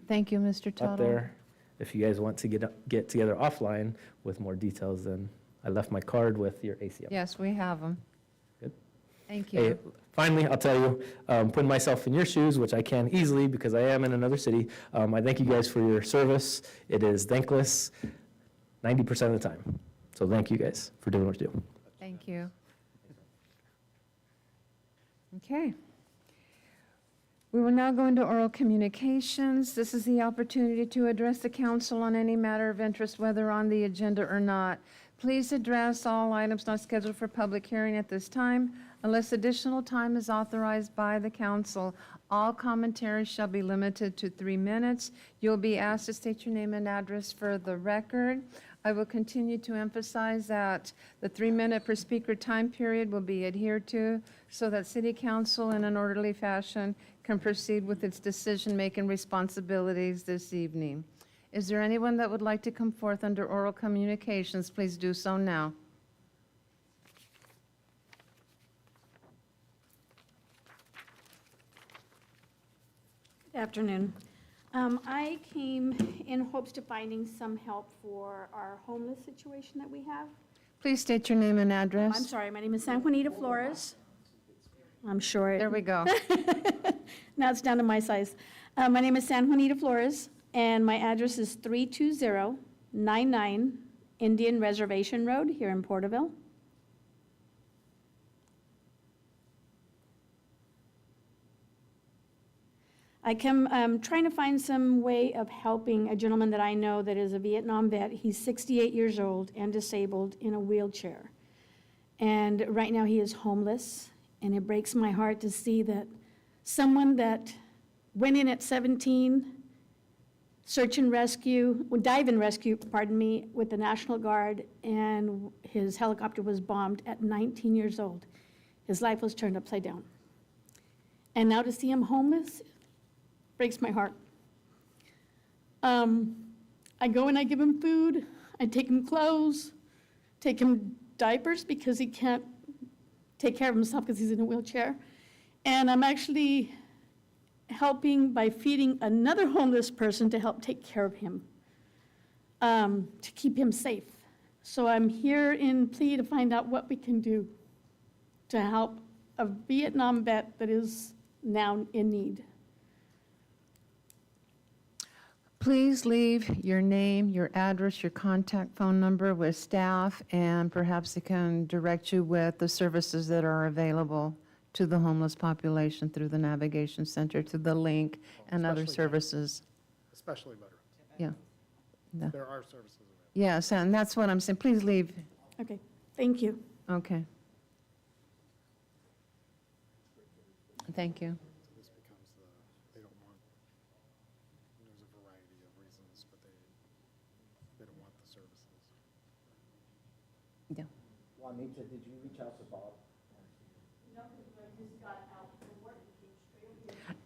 Thank you, Mr. Tuttle. Up there, if you guys want to get together offline with more details, then I left my card with your ACM. Yes, we have them. Good. Thank Hey, you. finally, I'll tell you, putting myself in your shoes, which I can easily because I am in another city, I thank you guys for your service. It is thankless 90% of the time. So thank you guys for doing what you do. Thank you. Okay. We will now go into oral communications. This is the opportunity to address the council on any matter of interest, whether on the agenda or not. Please address all items not scheduled for public hearing at this time unless additional time is authorized by the council. All commentary shall be limited to 3 minutes. You'll be asked to state your name and address for the record. I will continue to emphasize that the 3-minute per speaker time period will be adhered to so that City Council in an orderly fashion can proceed with its decision-making responsibilities this evening. Is there anyone that would like to come forth under oral communications? Please do so now. Good afternoon. I came in hopes to finding some help for our homeless situation that we have. Please state your name and I'm address. sorry, my name is San Juanita Flores. I'm sure. There we go. Now it's down to my size. My name is San Juanita Flores, and my address is 32099 Indian Reservation Road here in Porterville. I'm trying to find some way of helping a gentleman that I know that is a Vietnam vet. He's 68 years old and disabled in a wheelchair. And right now he is homeless, and it breaks my heart to see that someone that went in at 17, dive and rescue, with the National Guard, and his helicopter was bombed at 19 years old. His life was turned upside down. And now to see him homeless breaks my heart. I go and I give him food, I take him clothes, take him diapers because he can't take care of himself because he's in a wheelchair. And I'm actually helping by feeding another homeless person to help take care of him, to keep him safe. So I'm here in plea to find out what we can do to help a Vietnam vet that is now in need. Please leave your name, your address, your contact phone number with staff, and perhaps they can direct you with the services that are available to the homeless population through the Navigation Center, to the link and other Especially services. Especially veterans. Yeah. Yeah. There are services available. Yes, and that's what I'm saying. Please leave. Okay, thank you. Okay. Thank you. This becomes they don't want, there's a variety of reasons, but they don't want the services. Juanita, did you reach out to Bob?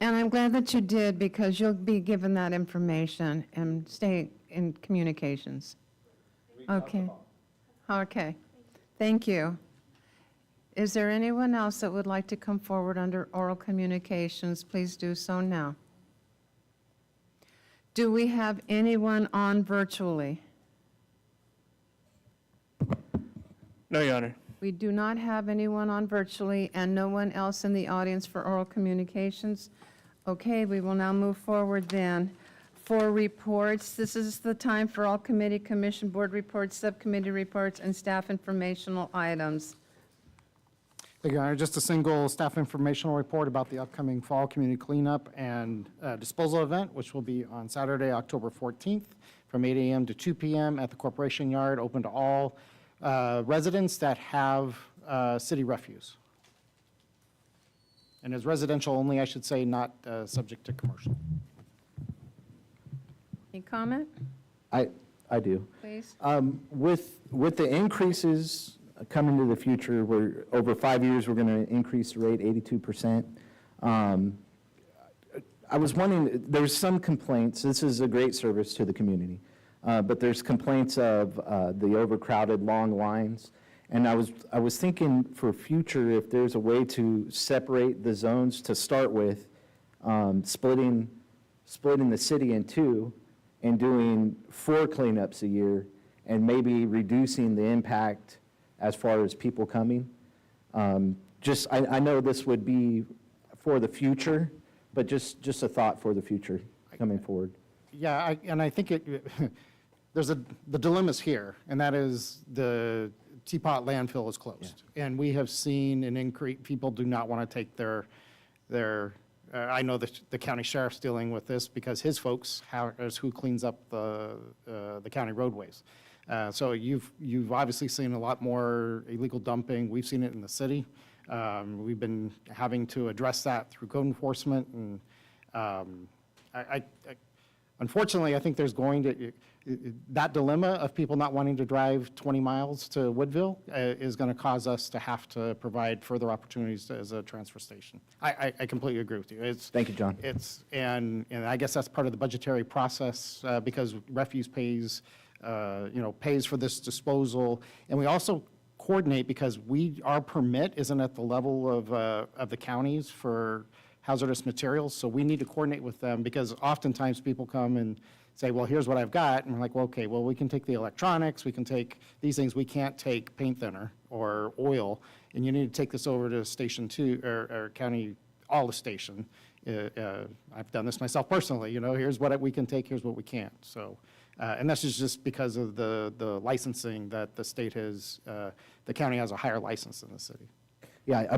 And I'm glad that you did, because you'll be given that information, and stay in communications. Okay. Okay. Thank you. Is there anyone else that would like to come forward under oral communications? Please do so now. Do we have anyone on virtually? No, Your Honor. We do not have anyone on virtually, and no one else in the audience for oral communications. Okay, we will now move forward then. For reports, this is the time for all committee, commission, board reports, subcommittee reports, and staff informational items. Thank you, Your Honor. Just a single staff informational report about the upcoming fall community cleanup and disposal event, which will be on Saturday, October 14th, from 8 a.m. to 2 p.m. at the Corporation Yard, open to all residents that have city refuse. And is residential only, I should say, not subject to commercial. Any comment, I do. please? With the increases coming to the future, we're, over 5 years, we're going to increase the rate 82%. I was wondering, there's some complaints, this is a great service to the community, but there's complaints of the overcrowded long lines. And I was thinking for future, if there's a way to separate the zones to start with, splitting the city in two and doing 4 cleanups a year, and maybe reducing the impact as far as people coming. I know this would be for the future, but just a thought for the future coming forward. Yeah, and I think the dilemma's here, and that is the Teapot landfill is closed. Yeah. And we have seen an increase, people do not want to take their I know the county sheriff's dealing with this because his folks is who cleans up the county roadways. So you've obviously seen a lot more illegal dumping. We've seen it in the city. We've been having to address that through code enforcement, and unfortunately, I think there's going to, that dilemma of people not wanting to drive 20 miles to Woodville is going to cause us to have to provide further opportunities as a transfer station. I completely agree with you. Thank you, John. And I guess that's part of the budgetary process because refuse pays for this disposal. And we also coordinate because our permit isn't at the level of the counties for hazardous materials, so we need to coordinate with them because oftentimes people come and say, well, here's what I've got, and we're like, well, okay, well, we can take the electronics, we can take these things, we can't take paint thinner or oil, and you need to take this over to Station 2, or County, all the station. I've done this myself personally, here's what we can take, here's what we can't, so. And that's just because of the licensing that the state has, the county has a higher license than the city. Yeah,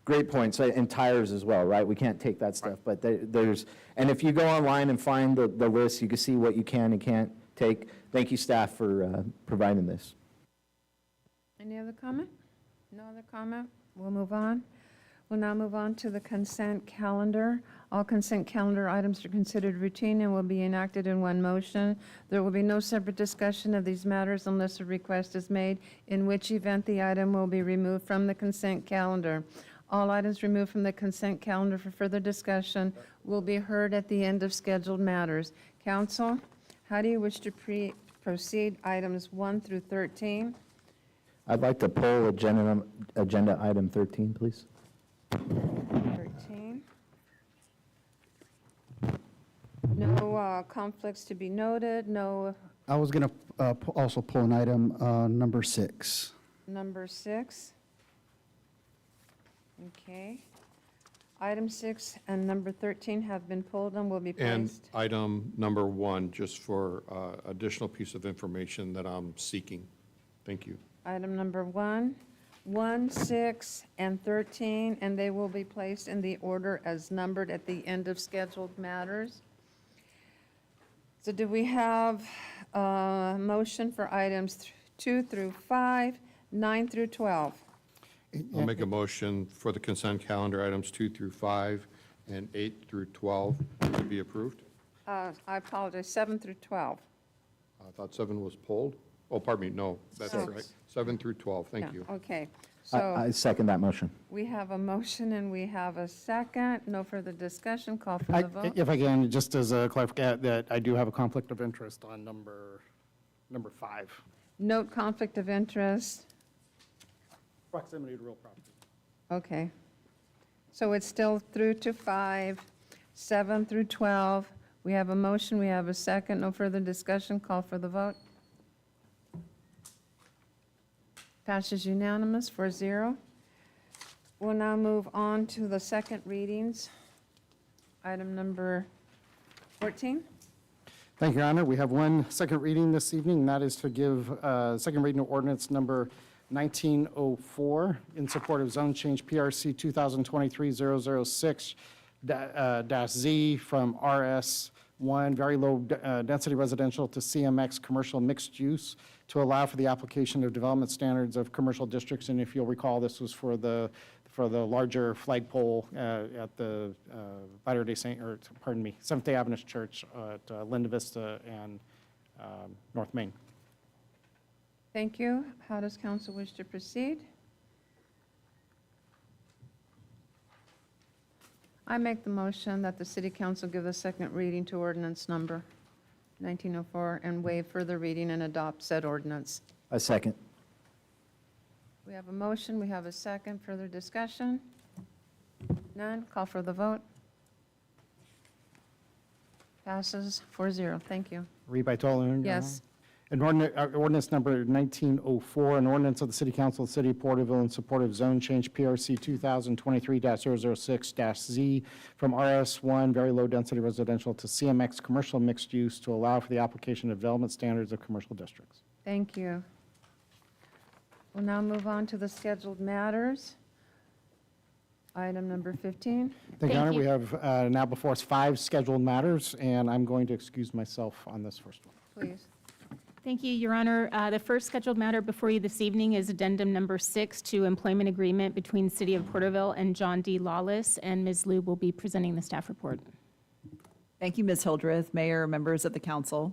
great points, and tires as well, right? We can't take that stuff, but there's, and if you go online and find the list, you can see what you can and can't take. Thank you, staff, for providing this. Any other comment? No other comment? We'll move on. We'll now move on to the consent calendar. All consent calendar items are considered routine and will be enacted in one motion. There will be no separate discussion of these matters unless a request is made, in which event the item will be removed from the consent calendar. All items removed from the consent calendar for further discussion will be heard at the end of scheduled matters. Council, how do you wish to proceed items 1 through 13? I'd like to pull agenda item 13, please. 13. No conflicts to be noted, no. I was going to also pull an item, number 6. Number 6. Okay. Item 6 and number 13 have been pulled and will be And placed. item number 1, just for additional piece of information that I'm seeking. Thank you. Item number 1, 6, and 13, and they will be placed in the order as numbered at the end of scheduled matters. So do we have a motion for items 2 through 5, 9 through 12? I'll make a motion for the consent calendar items 2 through 5 and 8 through 12 to be approved. I apologize, 7 through 12. I thought 7 was pulled. Oh, pardon me, no, that's Six. right. 7 through 12, Yeah, thank you. Okay, I so second that motion. we have a motion and we have a second. No further discussion. Call for the vote. If I can, just as a clarification, that I do have a conflict of interest on number 5. Note conflict of interest. Proximity to real property. Okay. So it's still through to 5, 7 through 12. We have a motion, we have a second. No further discussion. Call for the vote. Passes unanimous 4-0. We'll now move on to the second readings. Item number 14. Thank you, Your Honor. We have one second reading this evening, and that is to give second reading of ordinance number 1904 in support of zone change PRC 2023-006-Z from RS1, very low density residential, to CMX commercial mixed use, to allow for the application of development standards of commercial districts. And if you'll recall, this was for the larger flagpole at the Seventh-day Adventist Church at Linda Vista and North Main. Thank you. How does council wish to proceed? I make the motion that the city council give the second reading to ordinance number 1904 and waive further reading and adopt said ordinance. I second. We have a motion, we have a second. Further discussion? None. Call for the vote. Passes 4-0. Thank you. Read by title only, Your Yes. Honor. An ordinance number 1904, an ordinance of the City Council of the City of Porterville in support of zone change PRC 2023-006-Z from RS1, very low density residential, to CMX commercial mixed use, to allow for the application of development standards of commercial districts. Thank you. We'll now move on to the scheduled matters. Item number 15. Thank you, Your Honor. We have now before us 5 scheduled matters, and I'm going to excuse myself on this first one. Please. Thank you, Your Honor. The first scheduled matter before you this evening is addendum number 6 to employment agreement between City of Porterville and John D. Lawless, and Ms. Liu will be presenting the staff report. Thank you, Ms. Hildreth, Mayor, members of the council.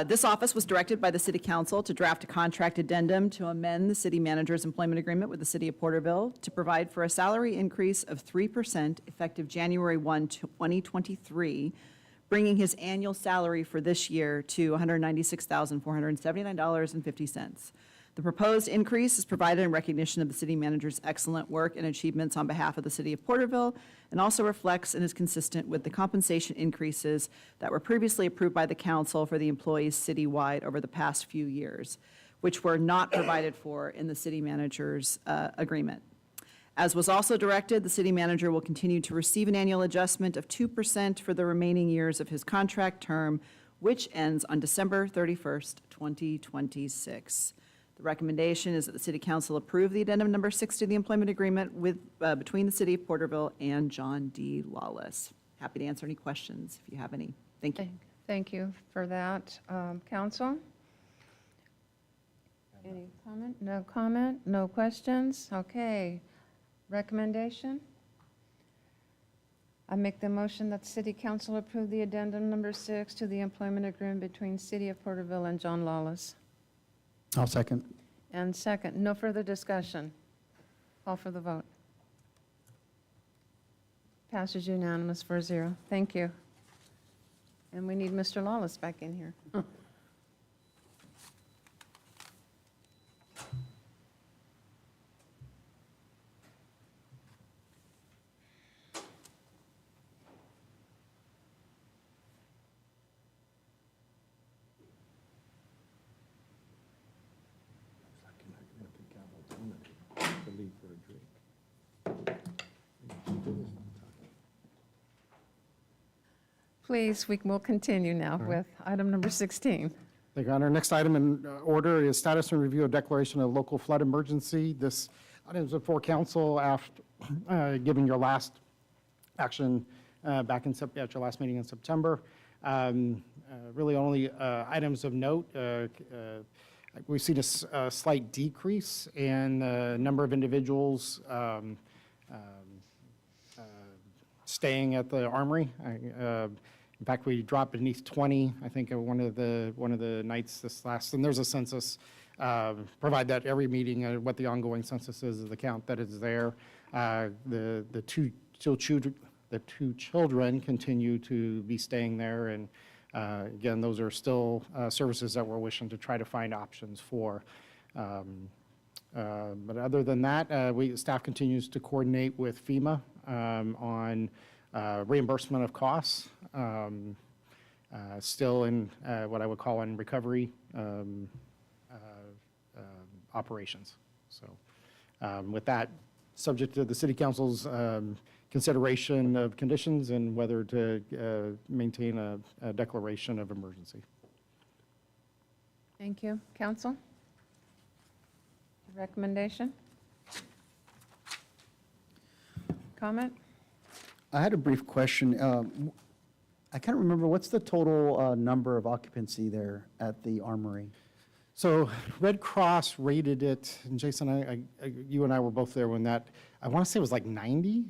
This office was directed by the City Council to draft a contract addendum to amend the city manager's employment agreement with the City of Porterville to provide for a salary increase of 3% effective January 1, 2023, bringing his annual salary for this year to $196,479.50. The proposed increase is provided in recognition of the city manager's excellent work and achievements on behalf of the City of Porterville, and also reflects and is consistent with the compensation increases that were previously approved by the council for the employees citywide over the past few years, which were not provided for in the city manager's agreement. As was also directed, the city manager will continue to receive an annual adjustment of 2% for the remaining years of his contract term, which ends on December 31st, 2026. The recommendation is that the city council approve the addendum number 6 to the employment agreement between the City of Porterville and John D. Lawless. Happy to answer any questions if you have any. Thank you. Thank you for that. Council? Any comment? No comment? No questions? Okay. Recommendation? I make the motion that City Council approve the addendum number 6 to the employment agreement between City of Porterville and John Lawless. I'll second. And second, no further discussion. Call for the vote. Passes unanimous 4-0. Thank you. And we need Mr. Lawless back in here. Please, we will continue now with item number 16. Thank you, Your Honor. Next item in order is status and review of declaration of local flood emergency. This item is before council after giving your last action back in at your last meeting in September. Really only items of note. We've seen a slight decrease in the number of individuals staying at the Armory. In fact, we dropped beneath 20, I think, one of the nights this last, and there's a census, provide that every meeting, what the ongoing census is of the count that is there. The two children continue to be staying there, and again, those are still services that we're wishing to try to find options for. But other than that, staff continues to coordinate with FEMA on reimbursement of costs, still in what I would call in recovery operations. So with that, subject to the city council's consideration of conditions and whether to maintain a declaration of emergency. Thank you. Council? Recommendation? Comment? I had a brief question. I can't remember, what's the total number of occupancy there at the Armory? So Red Cross rated it, and Jason, you and I were both there when that, I want to say it was like 90?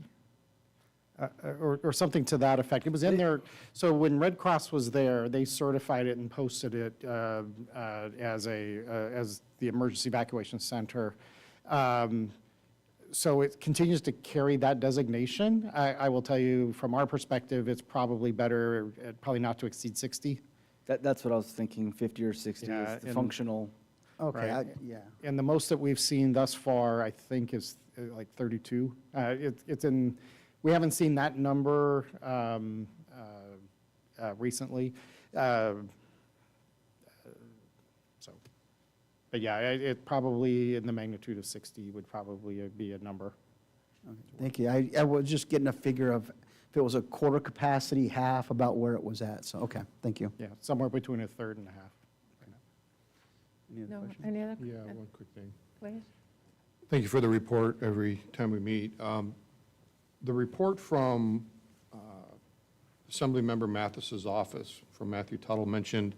Or something to that effect. It was in there, so when Red Cross was there, they certified it and posted it as the emergency evacuation center. So it continues to carry that designation. I will tell you, from our perspective, it's probably better, probably not to exceed 60. That's what I was thinking, 50 or 60 Yeah, is the and- functional. Okay, Right. yeah. And the most that we've seen thus far, I think, is like 32. It's in, we haven't seen that number recently. But yeah, it probably in the magnitude of 60 would probably be a number. Okay, thank you. I was just getting a figure of if it was a quarter capacity, half, about where it was at. So, okay, thank you. Yeah, somewhere between a third and a half. Any other No, questions? any other? Yeah, one quick thing. Please. Thank you for the report every time we meet. The report from Assemblymember Mathis's office, from Matthew Tuttle, mentioned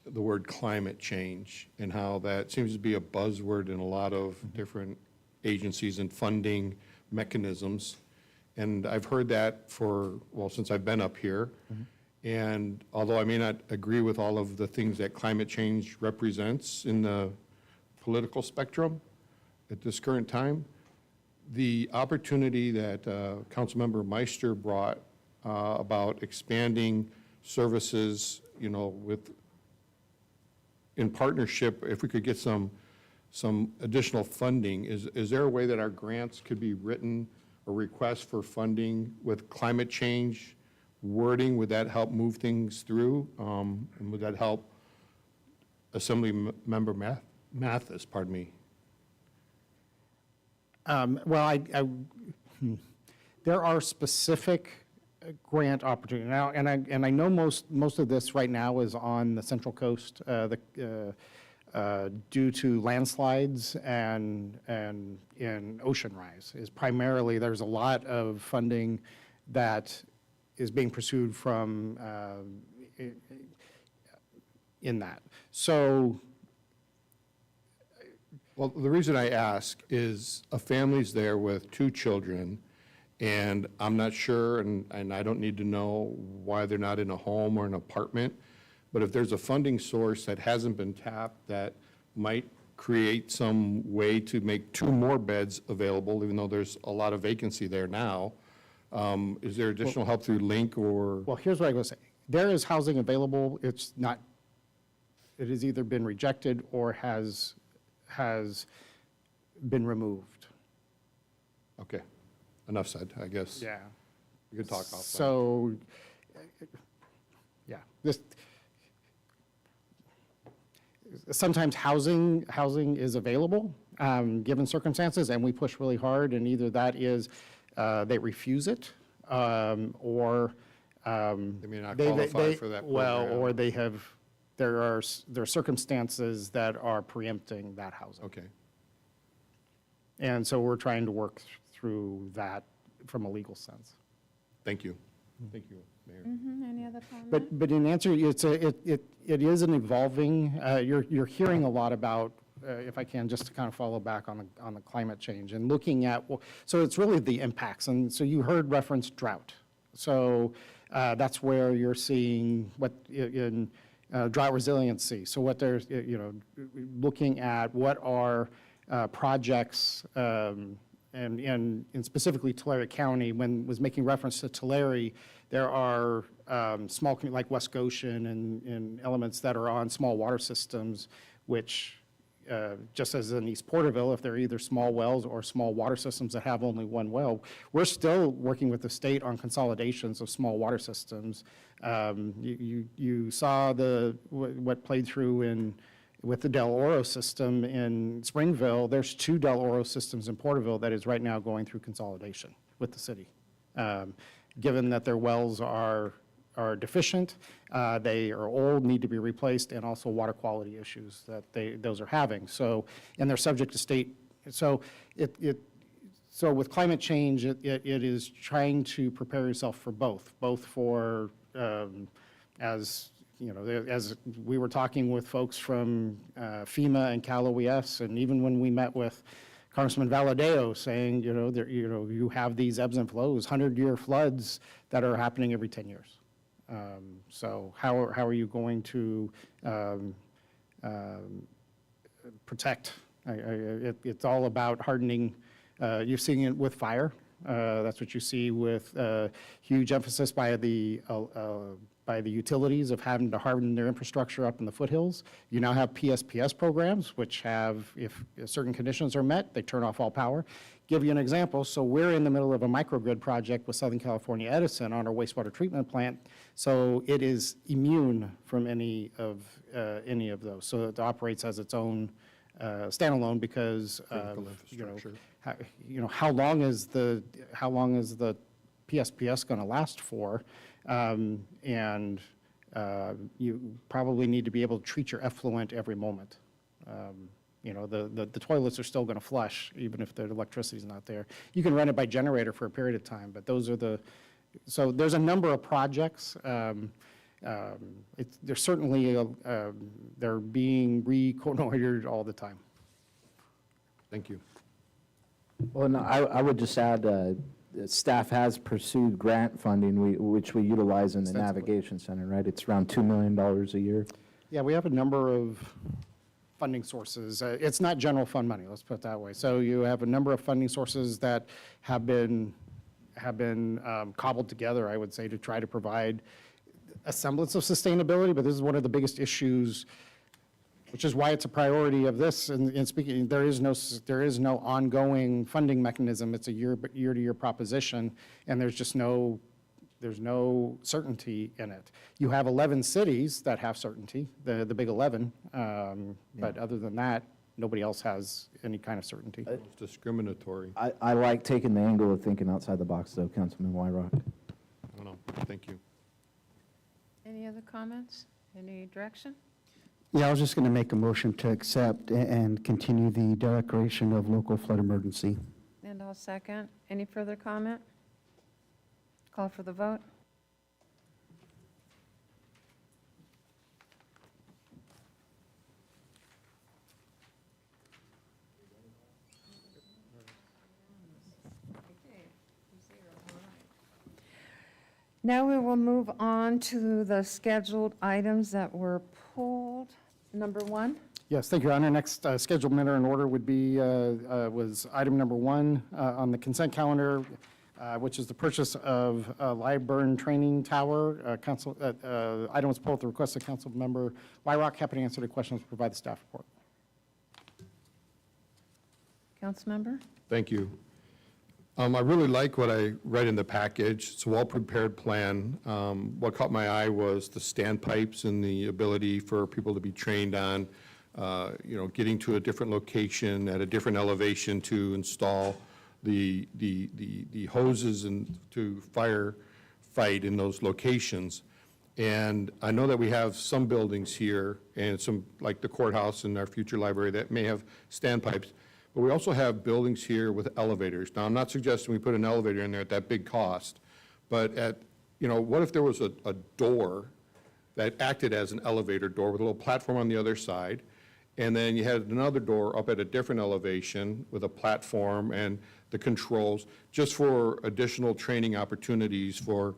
the word climate change and how that seems to be a buzzword in a lot of different agencies and funding mechanisms. And I've heard that since I've been up here. And although I may not agree with all of the things that climate change represents in the political spectrum at this current time, the opportunity that Councilmember Meister brought about expanding services, in partnership, if we could get some additional funding, is there a way that our grants could be written, a request for funding with climate change wording? Would that help move things through? And would that help Assemblymember Mathis, pardon me? Well, there are specific grant opportunities now, and I know most of this right now is on the Central Coast, due to landslides and in ocean rise. Is primarily, there's a lot of funding that is being pursued from in that. So. Well, the reason I ask is a family's there with 2 children, and I'm not sure, and I don't need to know why they're not in a home or an apartment, but if there's a funding source that hasn't been tapped that might create some way to make 2 more beds available, even though there's a lot of vacancy there now, is there additional help through LINK or? Well, here's what I was saying. There is housing available. It has either been rejected or has been removed. Okay, enough said, I guess. Yeah. We could talk offline. So, yeah, sometimes housing is available, given circumstances, and we push really hard, and either that is they refuse it, or They may not qualify for that well, program. or there are circumstances that are preempting that housing. Okay. And so we're trying to work through that from a legal sense. Thank you. Thank you, Mayor. Any other comment? But in answer, it is an evolving, you're hearing a lot about, if I can, just to kind of follow back on the climate change and looking at, so it's really the impacts. And so you heard reference drought. So That's where you're seeing what in drought resiliency. So what there's, looking at what are projects, and specifically Tulare County, when was making reference to Tulare, there are small, like West Goshen and elements that are on small water systems, which, just as in East Porterville, if they're either small wells or small water systems that have only one well, we're still working with the state on consolidations of small water systems. You saw what played through with the Del Oro system in Springville. There's 2 Del Oro systems in Porterville that is right now going through consolidation with the city. Given that their wells are deficient, they are old, need to be replaced, and also water quality issues that those are having. So, and they're subject to state. So so with climate change, it is trying to prepare yourself for both for as we were talking with folks from FEMA and Cal OES, and even when we met with Congressman Valadeo saying, you have these ebbs and flows, 100-year floods that are happening every 10 years. So how are you going to protect? It's all about hardening. You're seeing it with fire. That's what you see with huge emphasis by the utilities of having to harden their infrastructure up in the foothills. You now have PSPS programs, which have, if certain conditions are met, they turn off all power. Give you an example. So we're in the middle of a microgrid project with Southern California Edison on our wastewater treatment plant. So it is immune from any of those. So it operates as its own standalone because how long is the PSPS going to last for? And you probably need to be able to treat your effluent every moment. The toilets are still going to flush even if the electricity is not there. You can run it by generator for a period of time, but those are so there's a number of projects. There's certainly, they're being reconnoitered all the time. Thank you. Well, no, I would just add, staff has pursued grant funding, which we utilize in the Navigation Center, right? It's around $2 million a year. Yeah, we have a number of funding sources. It's not general fund money, let's put it that way. So you have a number of funding sources that have been cobbled together, I would say, to try to provide a semblance of sustainability, but this is one of the biggest issues, which is why it's a priority of this. And speaking, there is no ongoing funding mechanism. It's a year-to-year proposition, and there's no certainty in it. You have 11 cities that have certainty, the big 11, but other than that, nobody else has any kind of certainty. It's discriminatory. I like taking the angle of thinking outside the box, though, Councilman Wyrock. I don't know. Thank you. Any other comments? Any direction? Yeah, I was just going to make a motion to accept and continue the declaration of local flood emergency. And I'll second. Any further comment? Call for the vote. Now we will move on to the scheduled items that were pulled. Number 1. Yes, thank you, Your Honor. Next scheduled matter in order would be, was item number 1 on the consent calendar, which is the purchase of a Liburn Training Tower. Item was pulled at the request of Council Member Wyrock. Happy to answer the questions, provide the staff report. Councilmember? Thank you. I really like what I read in the package. It's a well-prepared plan. What caught my eye was the standpipes and the ability for people to be trained on, getting to a different location at a different elevation to install the hoses and to firefight in those locations. And I know that we have some buildings here and some, like the courthouse and our future library, that may have standpipes. But we also have buildings here with elevators. Now, I'm not suggesting we put an elevator in there at that big cost, but what if there was a door that acted as an elevator door with a little platform on the other side, and then you had another door up at a different elevation with a platform and the controls, just for additional training opportunities for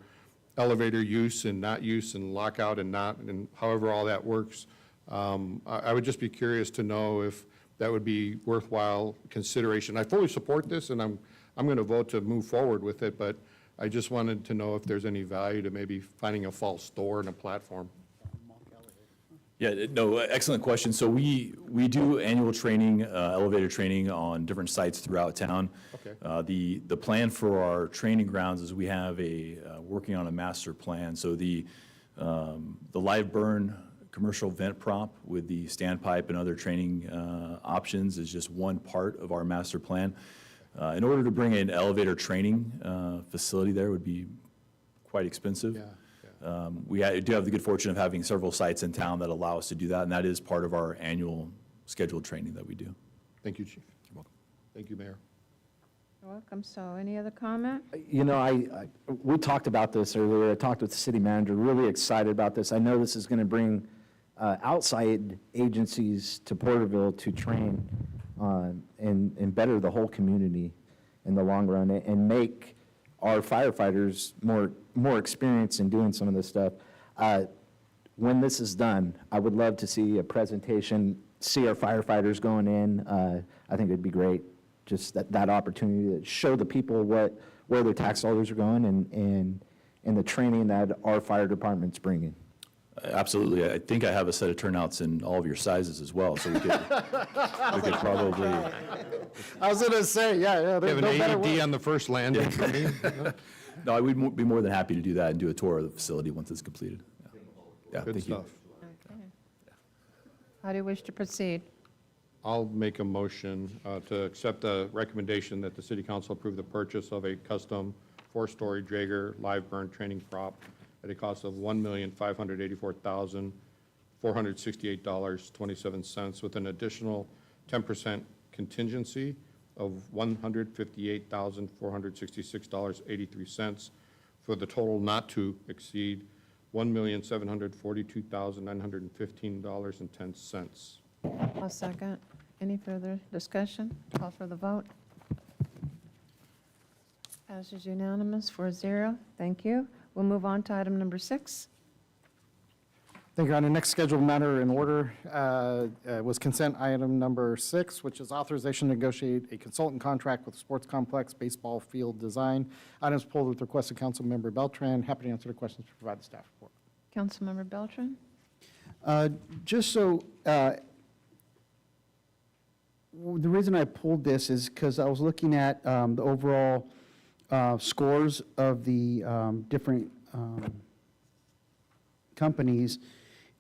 elevator use and not use and lockout and not, and however all that works. I would just be curious to know if that would be worthwhile consideration. I fully support this, and I'm going to vote to move forward with it, but I just wanted to know if there's any value to maybe finding a false door and a platform. Yeah, no, excellent question. So we do annual training, elevator training on different sites throughout town. Okay. The plan for our training grounds is we have working on a master plan. So the live burn commercial vent prop with the standpipe and other training options is just one part of our master plan. In order to bring an elevator training facility there would be quite expensive. Yeah. We do have the good fortune of having several sites in town that allow us to do that, and that is part of our annual scheduled training that we do. Thank you, Chief. You're welcome. Thank you, Mayor. You're welcome. So any other comment? You know, we talked about this earlier. I talked with the city manager, really excited about this. I know this is going to bring outside agencies to Porterville to train and better the whole community in the long run and make our firefighters more experienced in doing some of this stuff. When this is done, I would love to see a presentation, see our firefighters going in. I think it'd be great, just that opportunity to show the people where their tax dollars are going and the training that our fire department's bringing. Absolutely. I think I have a set of turnouts in all of your sizes as well, so we could probably. I was going to say, yeah. You have an no better AED way. on the first landing for me? No, I would be more than happy to do that and do a tour of the facility once it's completed. Yeah, Good thank you. stuff. Okay. How do you wish to proceed? I'll make a motion to accept the recommendation that the city council approve the purchase of a custom 4-story Draeger live burn training prop at a cost of $1,584,468.27 with an additional 10% contingency of $158,466.83 for the total not to exceed $1,742,915.10. I'll second. Any further discussion? Call for the vote. Passes unanimous 4-0. Thank you. We'll move on to item number 6. Thank you, Your Honor. Next scheduled matter in order was consent item number 6, which is authorization to negotiate a consultant contract with Sports Complex Baseball Field Design. Items pulled with request of Councilmember Beltran. Happy to answer the questions to provide the staff report. Councilmember Beltran? Just so, the reason I pulled this is because I was looking at the overall scores of the different companies,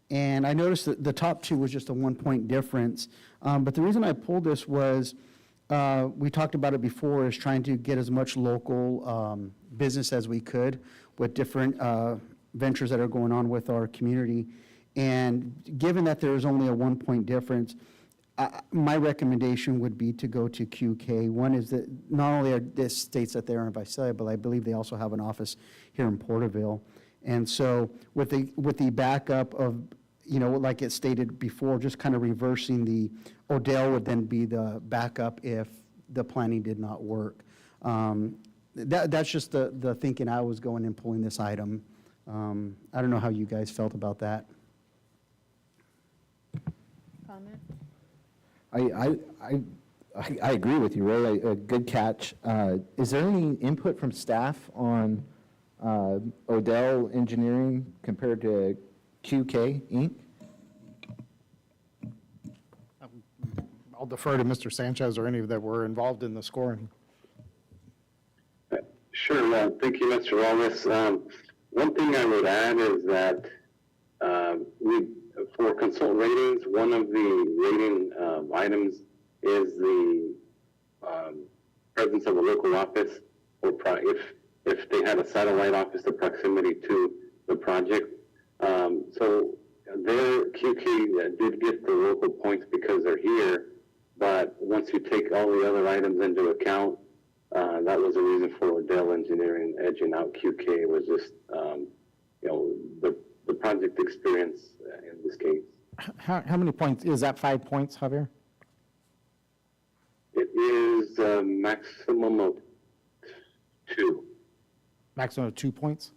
and I noticed that the top 2 was just a 1-point difference. But the reason I pulled this was, we talked about it before, is trying to get as much local business as we could with different ventures that are going on with our community. And given that there is only a 1-point difference, my recommendation would be to go to QK. One is that not only are this states that they're in Visalia, but I believe they also have an office here in Porterville. And so with the backup of, like it stated before, just kind of reversing the, Odell would then be the backup if the planning did not work. That's just the thinking I was going in pulling this item. I don't know how you guys felt about that. Comment? I agree with you, Ray. A good catch. Is there any input from staff on Odell Engineering compared to QK Inc.? I'll defer to Mr. Sanchez or any that were involved in the scoring. Sure. Thank you, Mr. Wallace. One thing I would add is that for consultant ratings, one of the rating items is the presence of a local office, or if they had a satellite office, the proximity to the project. So their QK did get the local points because they're here, but once you take all the other items into account, that was a reason for Odell Engineering edging out QK, was just the project experience in this case. How many points? Is that 5 points, Javier? It is a maximum of 2. Maximum of 2 points?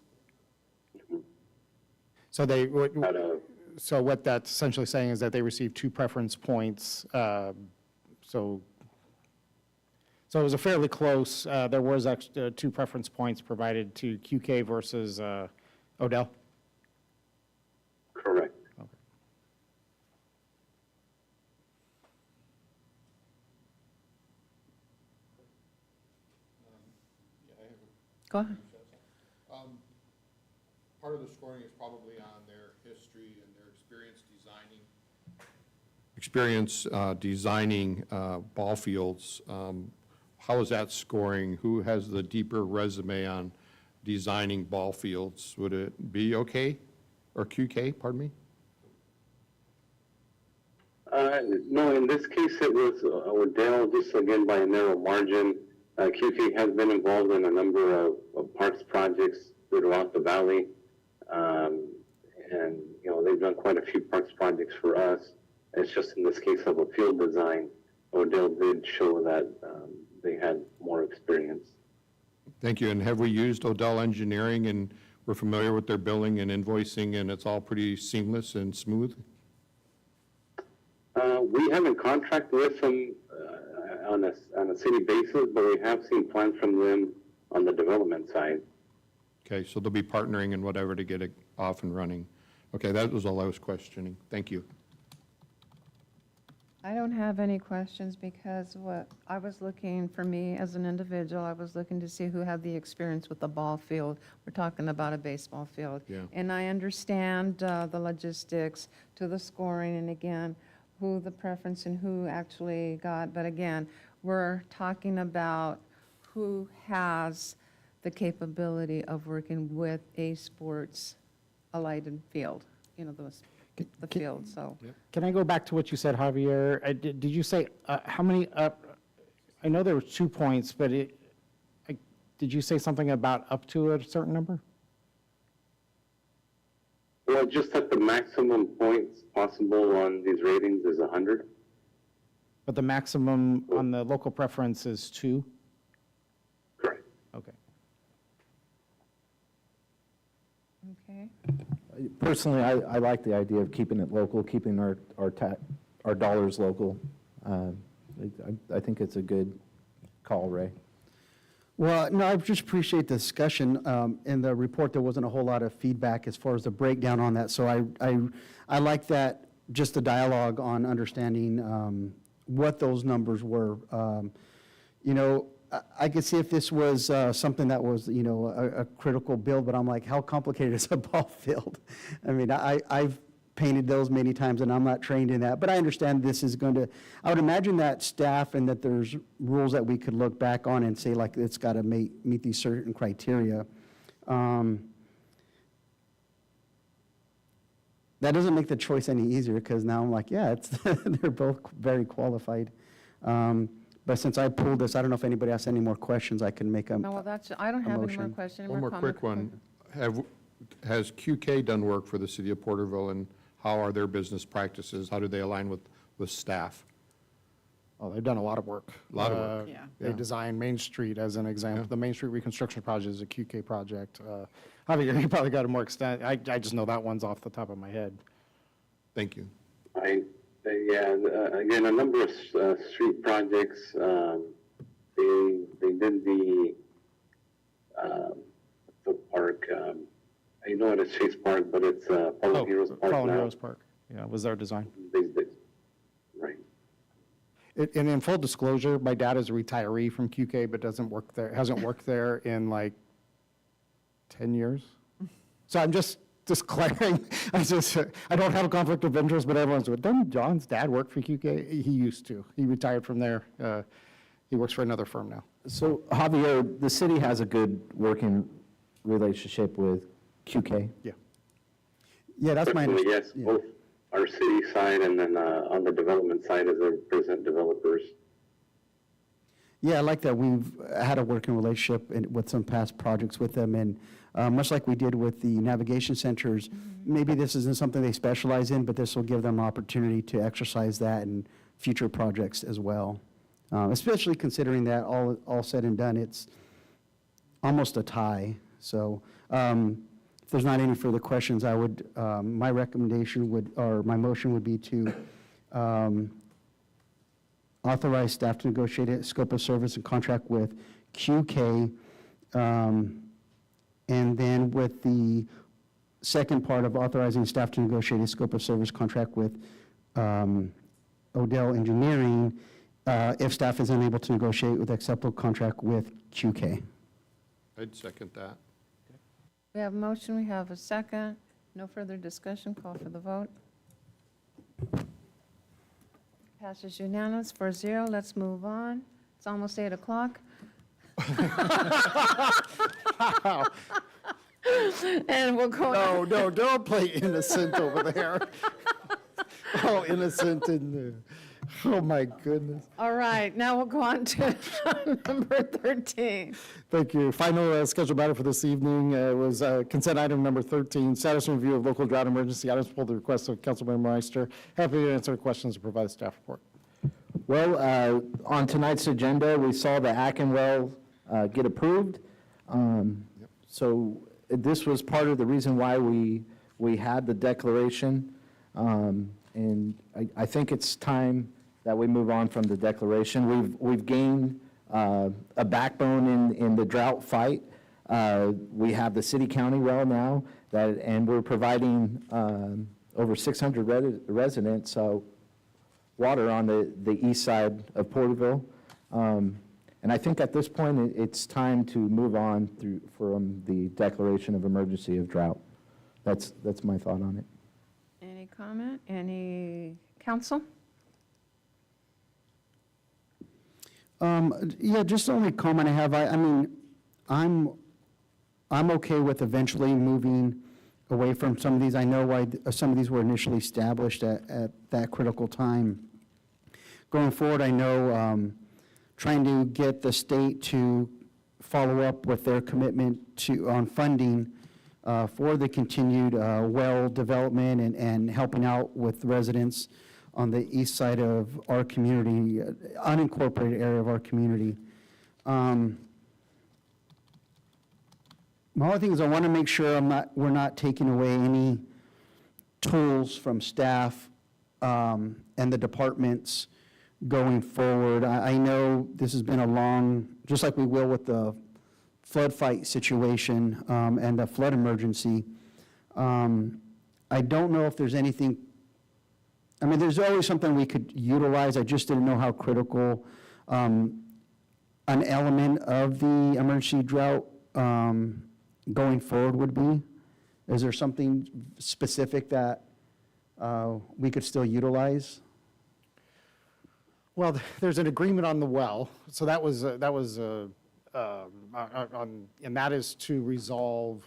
So they, how to, so what that's essentially saying is that they received 2 preference points. So it was a fairly close, there was extra 2 preference points provided to QK versus Odell. correct. Go ahead. Part of the scoring is probably on their history and their experience designing ball fields. How is that scoring? Who has the deeper resume on designing ball fields? Would it be OK or QK, pardon me? No, in this case, it was Odell, just again by a narrow margin. QK has been involved in a number of parks projects throughout the valley. And, you know, they've done quite a few parks projects for us. It's just in this case of a field design, Odell did show that they had more experience. Thank you. And have we used Odell Engineering, and we're familiar with their billing and invoicing, and it's all pretty seamless and smooth? We haven't contracted with them on a city basis, but we have seen plans from them on the development side. Okay, so they'll be partnering and whatever to get it off and running. Okay, that was all I was questioning. Thank you. I don't have any questions because what I was looking, for me as an individual, I was looking to see who had the experience with the ball field. We're talking about a baseball field. Yeah. And I understand the logistics to the scoring and again, who the preference and who actually got. But again, we're talking about who has the capability of working with a sports alighted field, you know, the field, so. Can I go back to what you said, Javier? Did you say how many I know there were 2 points, but did you say something about up to a certain number? Well, just that the maximum points possible on these ratings is 100. But the maximum on the local preference is 2? Correct. Okay. Okay. Personally, I like the idea of keeping it local, keeping our dollars local. I think it's a good call, Ray. Well, no, I just appreciate the discussion. In the report, there wasn't a whole lot of feedback as far as the breakdown on that. So I like that, just the dialogue on understanding what those numbers were. You know, I could see if this was something that was, you know, a critical build, but I'm like, how complicated is a ball field? I mean, I've painted those many times, and I'm not trained in that, but I understand this is going to, I would imagine that staff and that there's rules that we could look back on and say, like, it's got to meet these certain criteria. That doesn't make the choice any easier, because now I'm like, yeah, they're both very qualified. But since I pulled this, I don't know if anybody has any more questions. I can make a No, well, I don't have any more motion. questions. One more quick one. Has QK done work for the city of Porterville, and how are their business practices? How do they align with staff? Oh, they've done a lot of work. A lot of work. Yeah. They designed Main Street as an example. The Main Street reconstruction project is a QK project. Javier, you probably got a more extent. I just know that one's off the top of my head. Thank you. Again, a number of street projects. They did the park. I know it is Chase Park, but it's Fallen Heroes Park Fallen now. Heroes Park, yeah, was their design. Right. And in full disclosure, my dad is a retiree from QK, but doesn't work there, hasn't worked there in like 10 years. So I'm just declaring, I don't have a conflict of interest, but everyone's, doesn't John's dad work for QK? He used to. He retired from there. He works for another firm now. So Javier, the city has a good working relationship with QK? Yeah, that's my Certainly, understanding. yes, both our city side and then on the development side as they represent developers. Yeah, I like that. We've had a working relationship with some past projects with them, and much like we did with the navigation centers, maybe this isn't something they specialize in, but this will give them opportunity to exercise that in future projects as well. Especially considering that all said and done, it's almost a tie. So if there's not any further questions, I would, my recommendation would, or my motion would be to authorize staff to negotiate a scope of service and contract with QK. And then with the second part of authorizing staff to negotiate a scope of service contract with Odell Engineering, if staff is unable to negotiate with acceptable contract with QK. I'd second that. We have a motion, we have a second. No further discussion, call for the vote. Passes unanimous 4-0. Let's move on. It's almost 8 o'clock. And we'll go. No, don't play innocent over there. Oh, innocent in there. Oh, my goodness. All right, now we'll go on to number 13. Thank you. Final scheduled matter for this evening was consent item number 13, status and review of local drought emergency items per the request of Councilmember Meister. Happy to answer questions and provide a staff report. Well, on tonight's agenda, we saw the Acken well get approved. So this was part of the reason why we had the declaration. And I think it's time that we move on from the declaration. We've gained a backbone in the drought fight. We have the city-county well now, and we're providing over 600 residents water on the east side of Porterville. And I think at this point, it's time to move on from the declaration of emergency of drought. That's my thought on it. Any comment? Any counsel? Yeah, just the only comment I have, I mean, I'm okay with eventually moving away from some of these. I know why some of these were initially established at that critical time. Going forward, I know trying to get the state to follow up with their commitment on funding for the continued well development and helping out with residents on the east side of our community, unincorporated area of our community. My only thing is I want to make sure we're not taking away any tools from staff and the departments going forward. I know this has been a long, just like we will with the flood fight situation and the flood emergency. I don't know if there's anything, I mean, there's always something we could utilize. I just didn't know how critical an element of the emergency drought going forward would be. Is there something specific that we could still utilize? Well, there's an agreement on the well, so that was and that is to resolve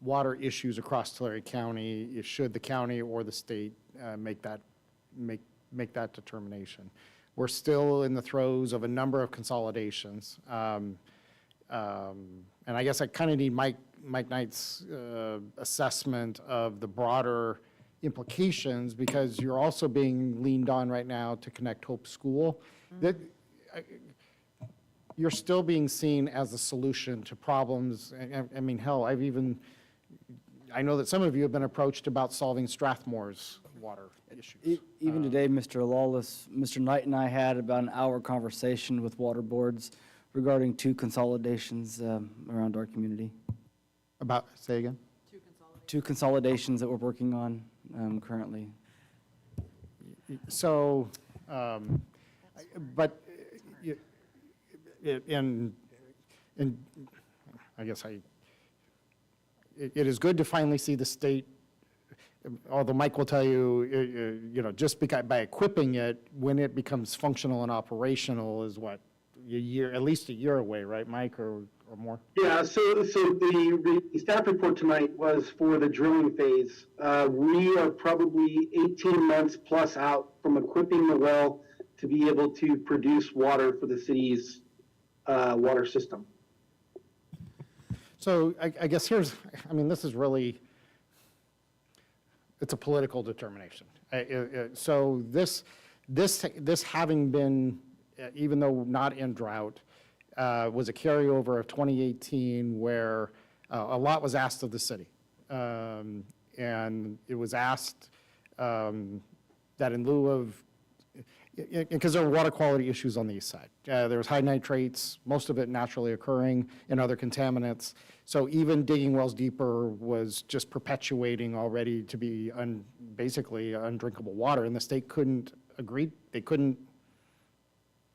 water issues across Tulare County, should the county or the state make that determination. We're still in the throes of a number of consolidations. And I guess I kind of need Mike Knight's assessment of the broader implications, because you're also being leaned on right now to connect Hope School. That you're still being seen as a solution to problems. I mean, hell, I know that some of you have been approached about solving Strathmore's water issues. Even today, Mr. Lawless, Mr. Knight and I had about an hour conversation with water boards regarding 2 consolidations around our community. Say again? 2 consolidations that we're working on currently. So, but in I guess it is good to finally see the state, although Mike will tell you, just by equipping it, when it becomes functional and operational is what, at least a year away, right, Mike, or more? Yeah, so the staff report tonight was for the drilling phase. We are probably 18 months plus out from equipping the well to be able to produce water for the city's water system. So I guess this is really, it's a political determination. So this having been, even though not in drought, was a carryover of 2018 where a lot was asked of the city. And it was asked that in lieu of, because there were water quality issues on the east side. There was high nitrates, most of it naturally occurring, and other contaminants. So even digging wells deeper was just perpetuating already to be basically undrinkable water, and the state couldn't agree, they couldn't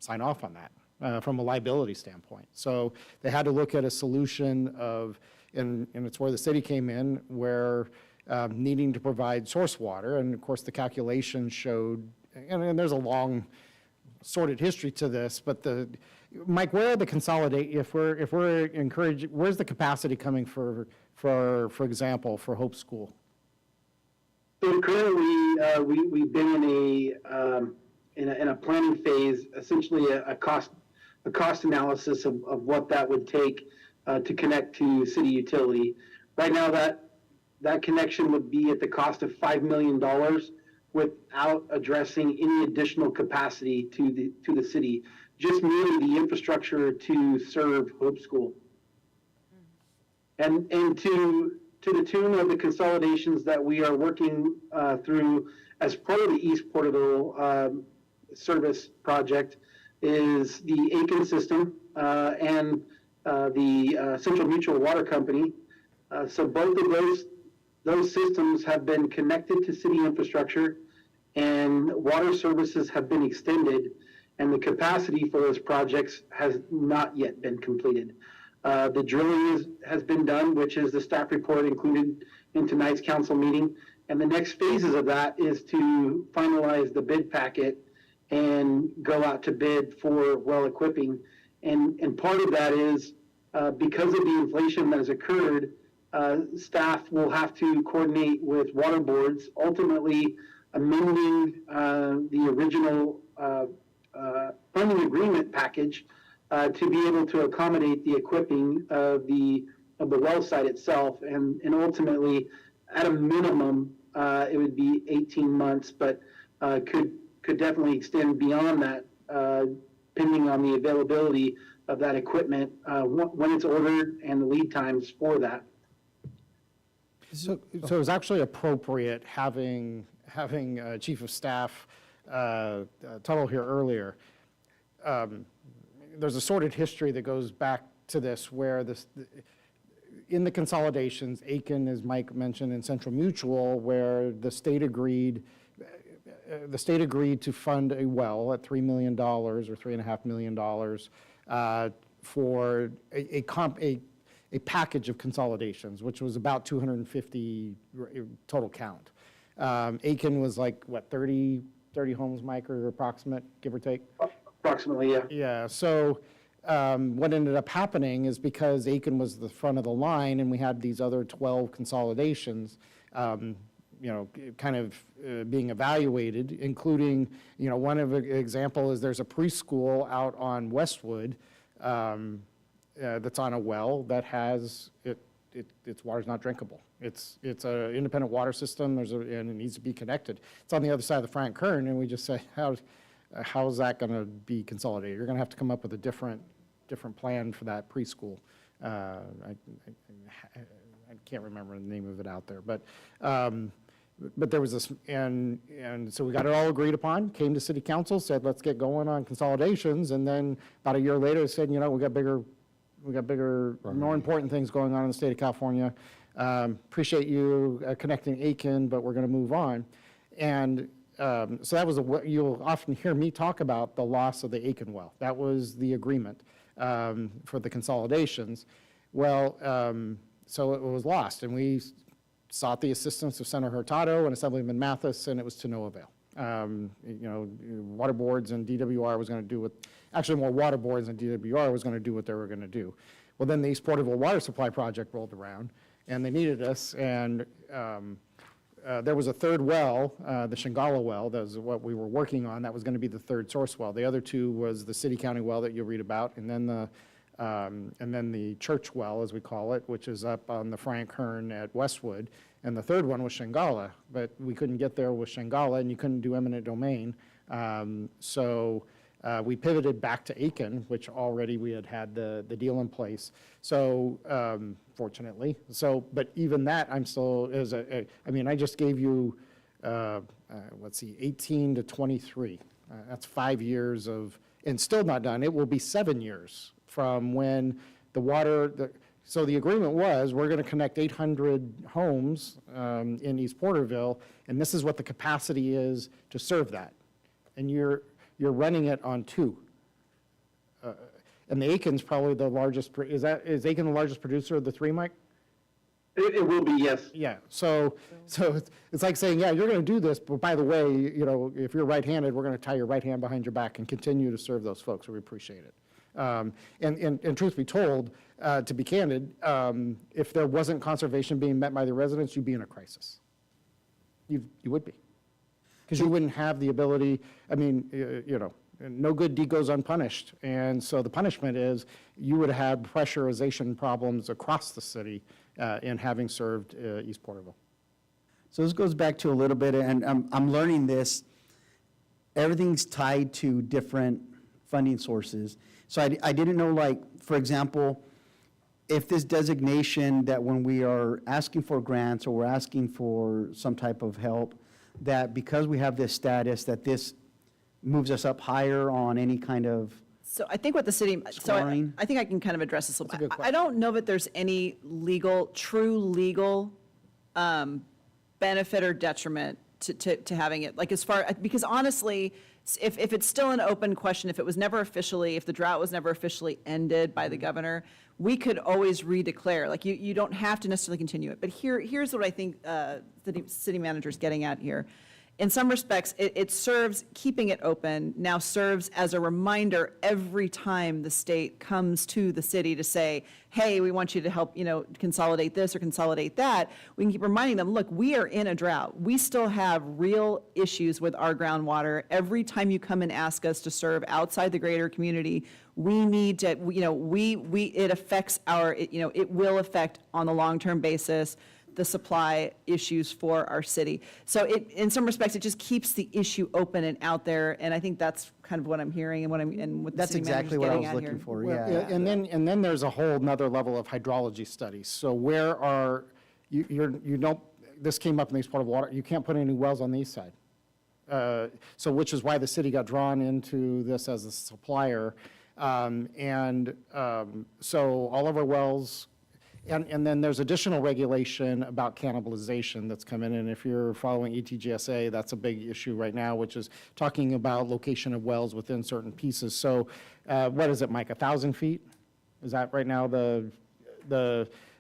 sign off on that from a liability standpoint. So they had to look at a solution of, and it's where the city came in, where needing to provide source water, and of course the calculations showed, and there's a long sordid history to this, but Mike, where are the if we're encouraging, where's the capacity coming for example, for Hope School? So currently, we've been in a planning phase, essentially a cost analysis of what that would take to connect to city utility. Right now, that connection would be at the cost of $5 million without addressing any additional capacity to the city, just merely the infrastructure to serve Hope School. And to the tune of the consolidations that we are working through as part of the East Porterville service project is the Aiken system and the Central Mutual Water Company. So both of those systems have been connected to city infrastructure, and water services have been extended, and the capacity for those projects has not yet been completed. The drilling has been done, which is the staff report included in tonight's council meeting, and the next phases of that is to finalize the bid packet and go out to bid for well equipping. And part of that is because of the inflation that has occurred, staff will have to coordinate with water boards, ultimately amending the original funding agreement package to be able to accommodate the equipping of the well site itself. And ultimately, at a minimum, it would be 18 months, but could definitely extend beyond that, depending on the availability of that equipment when it's ordered and the lead times for that. So it was actually appropriate having Chief of Staff Tuttle here earlier. There's a sordid history that goes back to this, where in the consolidations, Aiken, as Mike mentioned, and Central Mutual, where the state agreed to fund a well at $3 million or $3.5 million for a package of consolidations, which was about 250 total count. Aiken was like, what, 30 homes, Mike, or approximate, give or take? Approximately, yeah. Yeah, so what ended up happening is because Aiken was the front of the line and we had these other 12 consolidations, kind of being evaluated, including, one of the example is there's a preschool out on Westwood that's on a well that has, its water's not drinkable. It's an independent water system, and it needs to be connected. It's on the other side of the Frank Kern, and we just say, how is that going to be consolidated? You're going to have to come up with a different plan for that preschool. I can't remember the name of it out there, but there was this, and so we got it all agreed upon, came to city council, said, let's get going on consolidations, and then about a year later said, we got bigger, more important things going on in the state of California. Appreciate you connecting Aiken, but we're going to move on. And so that was you'll often hear me talk about the loss of the Aiken well. That was the agreement for the consolidations. Well, so it was lost, and we sought the assistance of Senator Hurtado and Assemblyman Mathis, and it was to no avail. Water boards and DWR was going to do what, actually more water boards and DWR was going to do what they were going to do. Well, then the East Porterville Water Supply Project rolled around, and they needed us, and there was a third well, the Shingala well, that was what we were working on. That was going to be the third source well. The other two was the city county well that you'll read about, and then the church well, as we call it, which is up on the Frank Kern at Westwood. And the third one was Shingala, but we couldn't get there with Shingala, and you couldn't do eminent domain. So we pivoted back to Aiken, which already we had the deal in place. So fortunately. So, but even that, I'm still, I mean, I just gave you, let's see, 18 to 23. That's 5 years of, and still not done. It will be 7 years from when the water, so the agreement was, we're going to connect 800 homes in East Porterville, and this is what the capacity is to serve that. And you're running it on 2. And the Aiken's probably the largest, is Aiken the largest producer of the 3, Mike? It will be, yes. Yeah, so it's like saying, yeah, you're going to do this, but by the way, you know, if you're right-handed, we're going to tie your right hand behind your back and continue to serve those folks, so we appreciate it. And truth be told, to be candid, if there wasn't conservation being met by the residents, you'd be in a crisis. You would be. Because you wouldn't have the ability, I mean, you know, no good deed goes unpunished. And so the punishment is you would have pressurization problems across the city in having served East Porterville. So this goes back to a little bit, and I'm learning this, everything's tied to different funding sources. So I didn't know, like, for example, if this designation that when we are asking for grants or we're asking for some type of help, that because we have this status, that this moves us up higher on any kind of So I think what the city, scoring? I think I can kind of address this a That's a little good bit. I don't know that there's any true legal benefit or detriment to having it, like because honestly, if it's still an open question, if the drought was never officially ended by the governor, we could always redeclare, like you don't have to necessarily continue it. But here's what I think the city manager's getting at here. In some respects, it serves, keeping it open now serves as a reminder every time the state comes to the city to say, hey, we want you to help, consolidate this or consolidate that. We can keep reminding them, look, we are in a drought. We still have real issues with our groundwater. Every time you come and ask us to serve outside the greater community, we need to, it affects it will affect on the long-term basis the supply issues for our city. So in some respects, it just keeps the issue open and out there, and I think that's kind of what I'm hearing and what the That's city manager's exactly what I getting was at looking here. for, Well, yeah. And then there's a whole nother level of hydrology studies. So where are, you don't, this came up in these part of water, you can't put any wells on the east side. So which is why the city got drawn into this as a supplier. So all of our wells, and then there's additional regulation about cannibalization that's come in, and if you're following ETGSA, that's a big issue right now, which is talking about location of wells within certain pieces. So what is it, Mike, 1,000 feet? Is that right now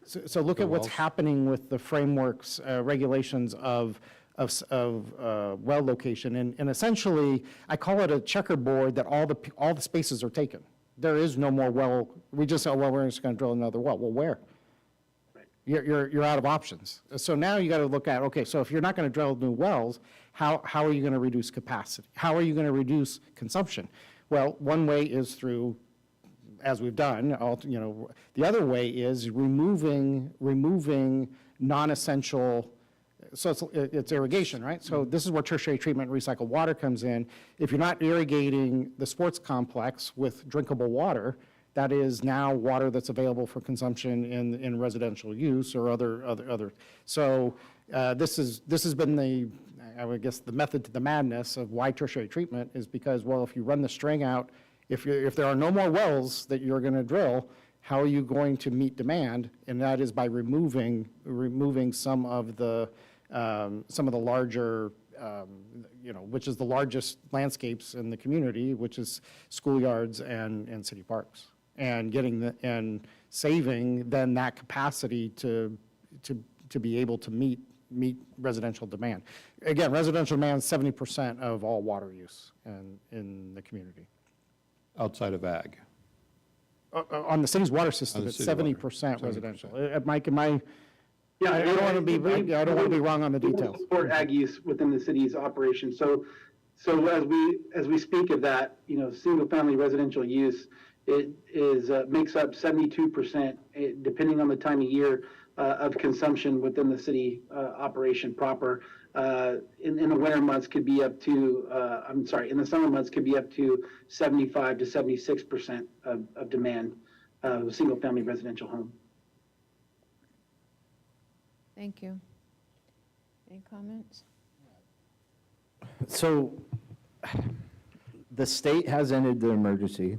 so look at what's happening with the frameworks, regulations of well location, and essentially, I call it a checkerboard that all the spaces are taken. There is no more well, we just say, well, we're just gonna drill another well. Well, where? You're out of options. So now you got to look at, okay, so if you're not going to drill new wells, how are you going to reduce capacity? How are you going to reduce consumption? Well, one way is through, as we've done, the other way is removing non-essential, so it's irrigation, right? So this is where tertiary treatment and recycled water comes in. If you're not irrigating the sports complex with drinkable water, that is now water that's available for consumption in residential use or other. So this has been I would guess the method to the madness of why tertiary treatment is because, well, if you run the string out, if there are no more wells that you're going to drill, how are you going to meet demand? And that is by removing some of the larger, which is the largest landscapes in the community, which is schoolyards and city parks. And and saving then that capacity to be able to meet residential demand. Again, residential demand is 70% of all water use in the community. Outside of ag. On the city's water system, the it's city 70% water, residential. Mike, am I? Yeah, I don't want to be wrong on the details. We support ag use within the city's operation. So as we speak of that, single-family residential use, it makes up 72%, depending on the time of year, of consumption within the city operation proper. In the winter months could be up to, in the summer months could be up to 75 to 76% of demand of a single-family residential home. Thank you. Any comments? So the state has ended the emergency.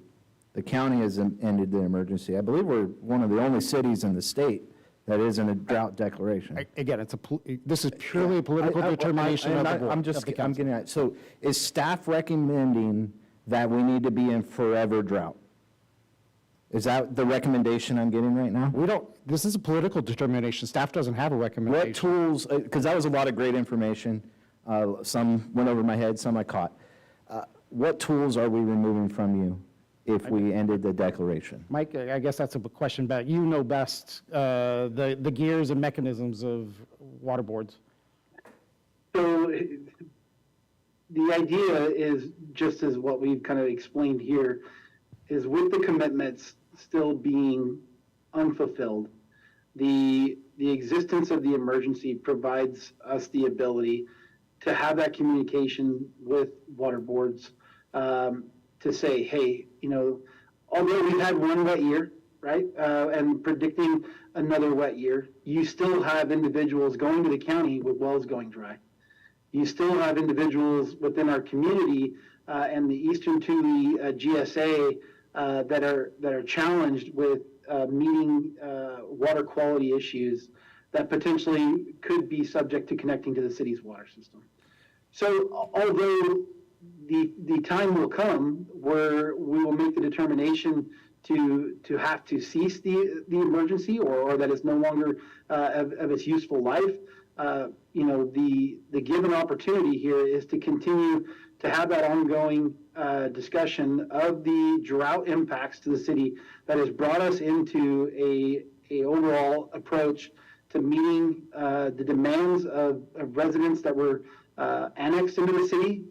The county has ended the emergency. I believe we're one of the only cities in the state that is in a drought declaration. Again, this is purely a political determination of the board. I'm getting at, so is staff recommending that we need to be in forever drought? Is that the recommendation I'm getting right now? This is a political determination. Staff doesn't have a recommendation. What tools, because that was a lot of great information. Some went over my head, some I caught. What tools are we removing from you if we ended the declaration? Mike, I guess that's a question about, you know best, the gears and mechanisms of water boards. So the idea is, just as what we've kind of explained here, is with the commitments still being unfulfilled, the existence of the emergency provides us the ability to have that communication with water boards, to say, hey, although we've had one wet year, right, and predicting another wet year, you still have individuals going to the county with wells going dry. You still have individuals within our community and the Eastern Tule GSA that are challenged with meeting water quality issues that potentially could be subject to connecting to the city's water system. So although the time will come where we will make the determination to have to cease the emergency or that it's no longer of its useful life, the given opportunity here is to continue to have that ongoing discussion of the drought impacts to the city that has brought us into a overall approach to meeting the demands of residents that were annexed into the city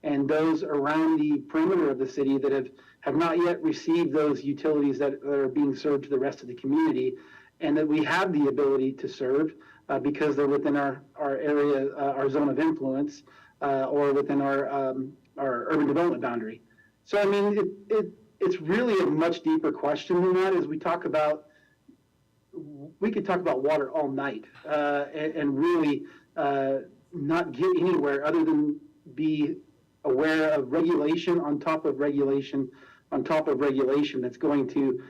and those around the perimeter of the city that have not yet received those utilities that are being served to the rest of the community, and that we have the ability to serve because they're within our area, our zone of influence, or within our urban development boundary. So, I mean, it's really a much deeper question than that. As we could talk about water all night and really not get anywhere other than be aware of regulation on top of regulation on top of regulation that's going to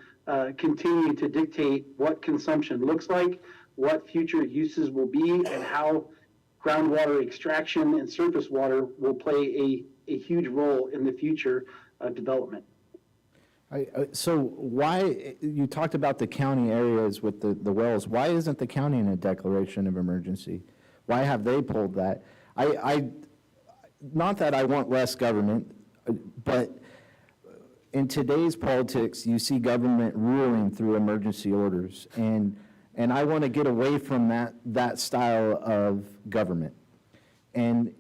continue to dictate what consumption looks like, what future uses will be, and how groundwater extraction and surface water will play a huge role in the future of development. So why, you talked about the county areas with the wells. Why isn't the county in a declaration of emergency? Why have they pulled that? Not that I want less government, but in today's politics, you see government ruling through emergency orders, and I want to get away from that style of government. And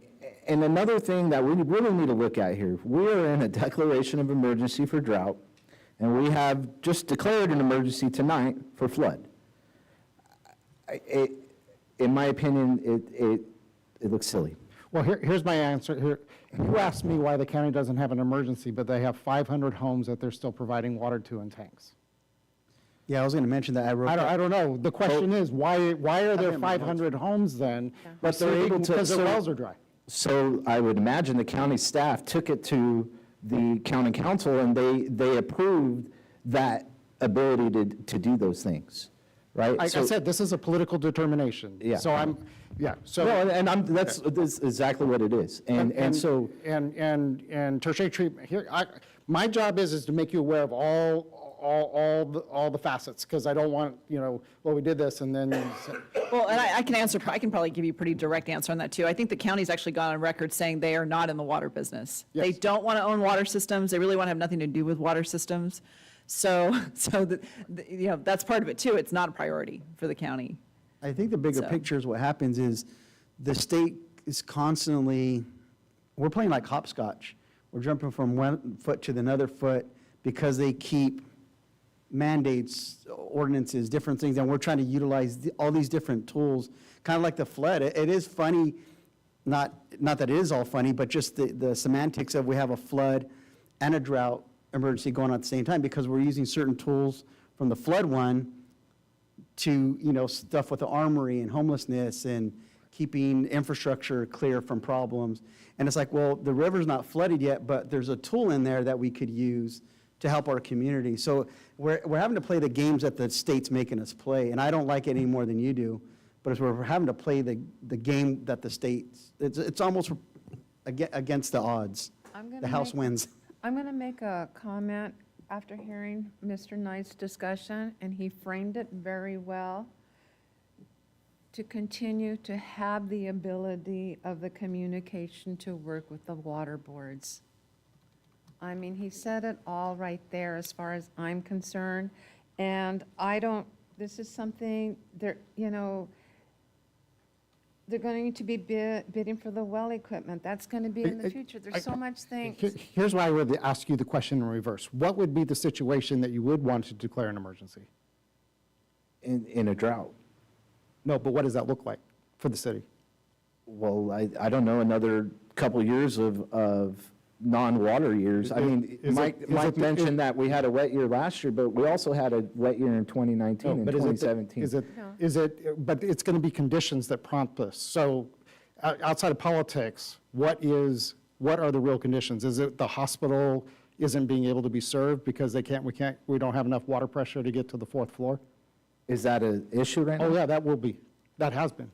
another thing that we really need to look at here, we are in a declaration of emergency for drought, and we have just declared an emergency tonight for flood. In my opinion, it looks silly. Well, here's my answer. Here, you asked me why the county doesn't have an emergency, but they have 500 homes that they're still providing water to in tanks. Yeah, I was going to mention that. I don't know. The question is, why are there 500 homes then? But they're able to, because their wells are dry. So I would imagine the county staff took it to the county council, and they approved that ability to do those things, right? I said, this is a political determination. Yeah. So so. No, and that's exactly what it is. And so. And tertiary treatment, here, my job is to make you aware of all the facets, because I don't want, well, we did this and then. Well, and I can probably give you a pretty direct answer on that too. I think the county's actually gone on record saying they are not in the water business. Yes. They don't want to own water systems. They really want to have nothing to do with water systems. So that's part of it too. It's not a priority for the county. I think the bigger picture is what happens is the state is constantly, we're playing like hopscotch. We're jumping from one foot to another foot because they keep mandates, ordinances, different things, and we're trying to utilize all these different tools, kind of like the flood. It is funny, not that it is all funny, but just the semantics of we have a flood and a drought emergency going on at the same time because we're using certain tools from the flood one to, stuff with the armory and homelessness and keeping infrastructure clear from problems. And it's like, well, the river's not flooded yet, but there's a tool in there that we could use to help our community. So we're having to play the games that the state's making us play, and I don't like it any more than you do, but it's we're having to play the game that the state's, it's almost against the odds. The House wins. I'm going to make a comment after hearing Mr. Knight's discussion, and he framed it very well, to continue to have the ability of the communication to work with the water boards. I mean, he said it all right there as far as I'm concerned, and this is something, they're going to be bidding for the well equipment. That's going to be in the future. There's so much things. Here's why I would ask you the question in reverse. What would be the situation that you would want to declare an emergency? In a drought. No, but what does that look like for the city? Well, I don't know, another couple years of non-water years. I mean, Mike mentioned that we had a wet year last year, but we also had a wet year in 2019 and 2017. But it's going to be conditions that prompt this. So outside of politics, what are the real conditions? Is it the hospital isn't being able to be served because we don't have enough water pressure to get to the 4th floor? Is that an issue right now? Oh, yeah, that will be. That has been.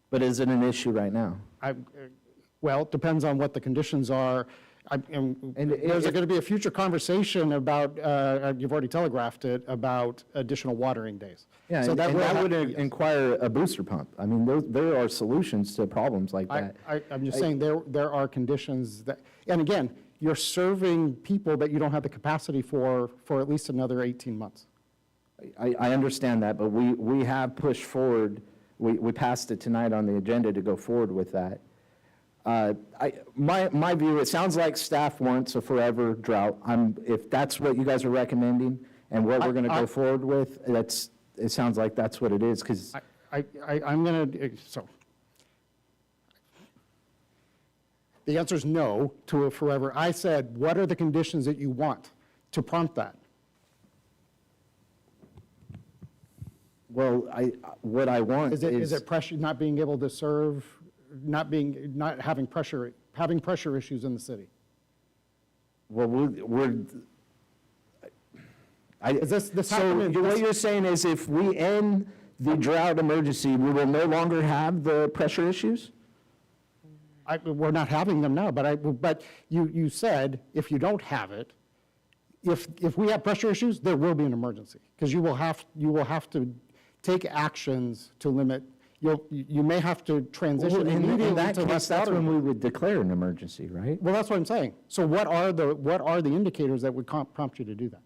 But is it an issue right now? Well, it depends on what the conditions are. There's going to be a future conversation about, you've already telegraphed it, about additional watering days. Yeah, so that would inquire a booster pump. I mean, there are solutions to problems like that. I'm just saying there are conditions that, and again, you're serving people that you don't have the capacity for at least another 18 months. I understand that, but we have pushed forward. We passed it tonight on the agenda to go forward with that. My view, it sounds like staff wants a forever drought. If that's what you guys are recommending and what we're going to go forward with, it sounds like that's what it is, because I'm going to, so. The answer is no to a forever. I said, what are the conditions that you want to prompt that? Well, what I want is it pressure, not being able to serve, not having pressure issues in the city? Well, so what you're saying is if we end the drought emergency, we will no longer have the pressure issues? We're not having them now, but you said if you don't have it, if we have pressure issues, there will be an emergency, because you will have to take actions to limit. You may have to transition immediately in that to case, that's when we would declare an emergency, right? Well, that's what I'm saying. So what are the indicators that would prompt you to do that?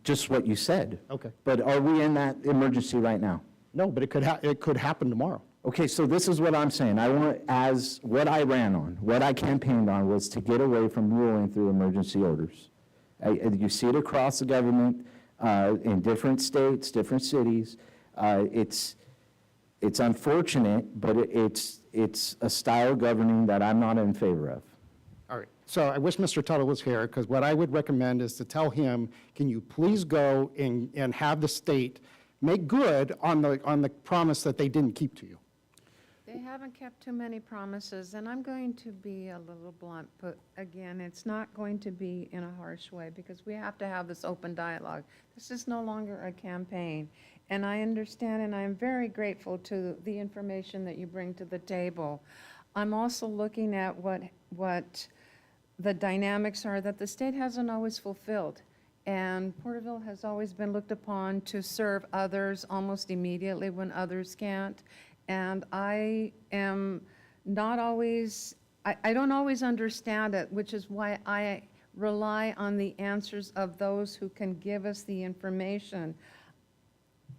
Just what you said. Okay. But are we in that emergency right now? No, but it could happen tomorrow. Okay, so this is what I'm saying. What I ran on, what I campaigned on was to get away from ruling through emergency orders. You see it across the government, in different states, different cities. It's unfortunate, but it's a style of governing that I'm not in favor of. All right. So I wish Mr. Tuttle was here, because what I would recommend is to tell him, can you please go and have the state make good on the promise that they didn't keep to you? They haven't kept too many promises, and I'm going to be a little blunt, but again, it's not going to be in a harsh way, because we have to have this open dialogue. This is no longer a campaign, and I understand, and I'm very grateful to the information that you bring to the table. I'm also looking at what the dynamics are that the state hasn't always fulfilled, and Porterville has always been looked upon to serve others almost immediately when others can't. And I am not always, I don't always understand it, which is why I rely on the answers of those who can give us the information.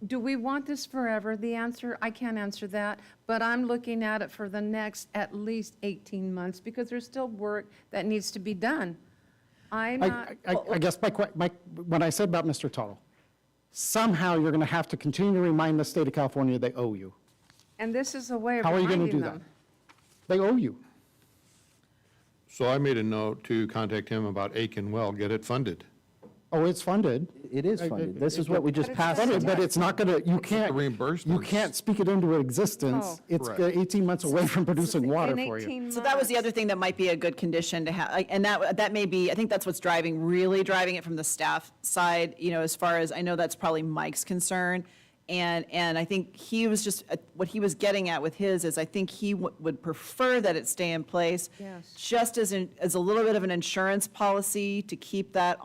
Do we want this forever? The answer, I can't answer that, but I'm looking at it for the next at least 18 months, because there's still work that needs to be done. I guess when I said about Mr. Tuttle, somehow you're going to have to continue to remind the state of California they owe you. And this is a way of How are you going to reminding do them. that? They owe you. So I made a note to contact him about Aiken Well, get it funded. Oh, it's funded. It is funded. This is what we just passed. Funded, but it's not gonna, you can't, reimbursement. you can't speak it into existence. Oh. It's Correct. 18 months away from producing water In for you. 18 So that was the months. other thing that might be a good condition to have, and that may be, I think that's what's really driving it from the staff side, as far as, I know that's probably Mike's concern. And I think he was just, what he was getting at with his is, I think he would prefer that it stay in place. Yes. Just as a little bit of an insurance policy to keep that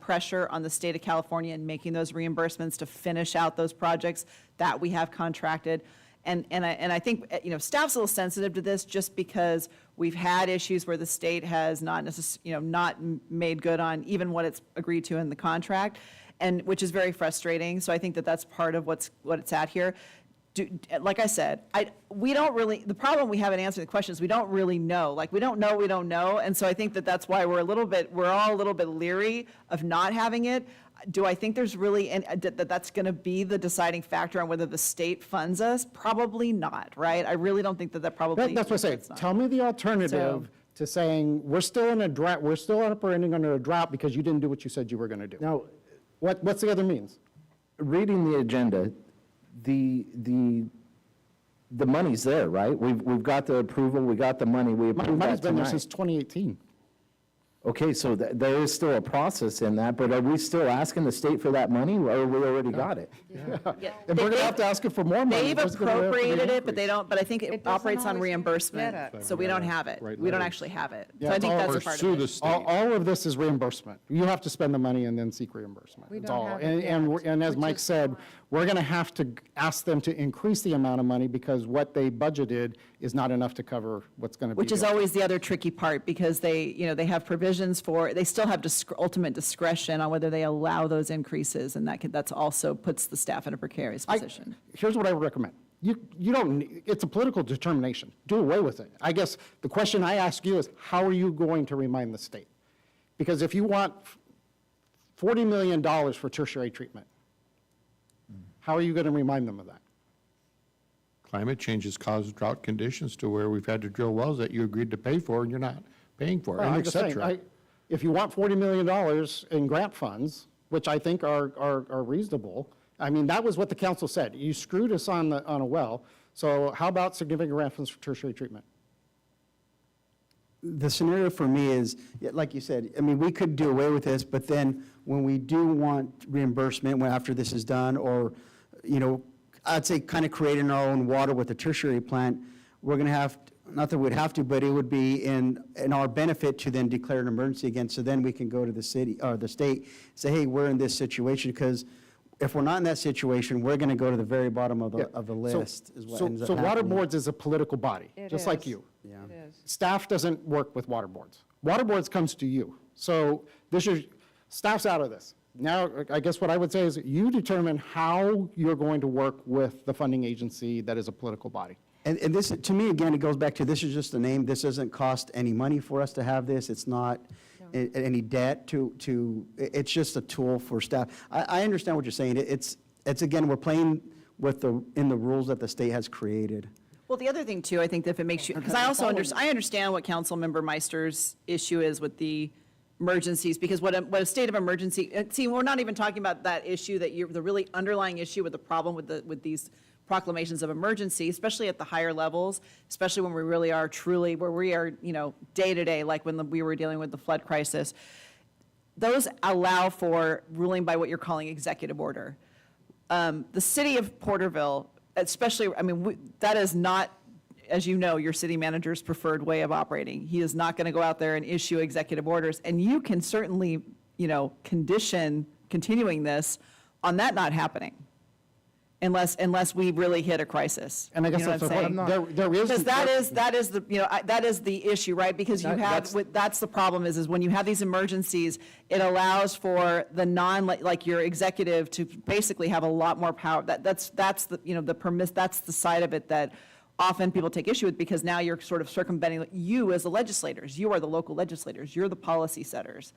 pressure on the state of California and making those reimbursements to finish out those projects that we have contracted. And I think, staff's a little sensitive to this just because we've had issues where the state has not not made good on even what it's agreed to in the contract, and which is very frustrating. So I think that that's part of what it's at here. Like I said, we don't really, the problem we have in answering the question is we don't really know. Like, we don't know. And so I think that that's why we're all a little bit leery of not having it. Do I think there's really, that's going to be the deciding factor on whether the state funds us? Probably not, right? I really don't think that probably. That's what I say. it's not. Tell me the alternative to saying, we're still in a drought, we're still operating under a drought because you didn't do what you said you were gonna do. Now, What's the other means? reading the agenda, the money's there, right? We've got the approval, we got the money, we approved Money's that been there tonight. since 2018. Okay, so there is still a process in that, but are we still asking the state for that money, or we already got it? Yeah. And we're gonna have to ask it for more money. They've What's gonna happen to the appropriated it, but they increase? don't, but I think it doesn't operates on always get reimbursement, it. so we don't have it. Right We don't now. actually have it. Yeah, So I it's think all that's a Or part sue of the it. state. All of this is reimbursement. You have to spend the money and then seek reimbursement. We That's don't all. have it And yet, and as which Mike is said, fine. we're going to have to ask them to increase the amount of money because what they budgeted is not enough to cover what's going to be. Which is there. always the other tricky part, because they have provisions they still have ultimate discretion on whether they allow those increases, and that's also puts the staff in a precarious position. Here's what I would recommend. You don't, it's a political determination. Do away with it. I guess the question I ask you is, how are you going to remind the state? Because if you want $40 million for tertiary treatment, how are you going to remind them of that? Climate change has caused drought conditions to where we've had to drill wells that you agreed to pay for and you're not paying for, I'm and et just saying, cetera. if you want $40 million in grant funds, which I think are reasonable, I mean, that was what the council said. You screwed us on a well, so how about significant grant funds for tertiary treatment? The scenario for me is, like you said, I mean, we could do away with this, but then when we do want reimbursement, after this is done, or, I'd say kind of creating our own water with the tertiary plant, we're going to have, not that we'd have to, but it would be in our benefit to then declare an emergency again, so then we can go to the city, or the state, say, hey, we're in this situation, because if we're not in that situation, we're going to go to the very bottom of the list, is what ends up So water happening. boards is a political body, It just like is. you. Yeah. It is. Staff doesn't work with water boards. Water boards comes to you. So staff's out of this. Now, I guess what I would say is you determine how you're going to work with the funding agency that is a political body. And this, to me, again, it goes back to, this is just a name. This doesn't cost any money for us to have this. It's not any debt it's just a tool for staff. I understand what you're saying. It's again, we're playing in the rules that the state has created. Well, the other thing too, I think that if it makes you, because I also understand what Councilmember Meister's issue is with the emergencies, because what a state of emergency, see, we're not even talking about that issue, the really underlying issue with the problem with these proclamations of emergency, especially at the higher levels, especially when we really are truly, where we are, day to day, like when we were dealing with the flood crisis. Those allow for ruling by what you're calling executive order. The city of Porterville, especially, I mean, that is not, as you know, your city manager's preferred way of operating. He is not going to go out there and issue executive orders. And you can certainly, condition continuing this on that not happening. Unless we really hit a crisis. And I guess You know that's what the I'm point. There is. Because that is the issue, right? Because that's the problem is when you have these emergencies, it allows for the like your executive to basically have a lot more power. That's the side of it that often people take issue with, because now you're sort of circumventing you as the legislators. You are the local legislators. You're the policy setters.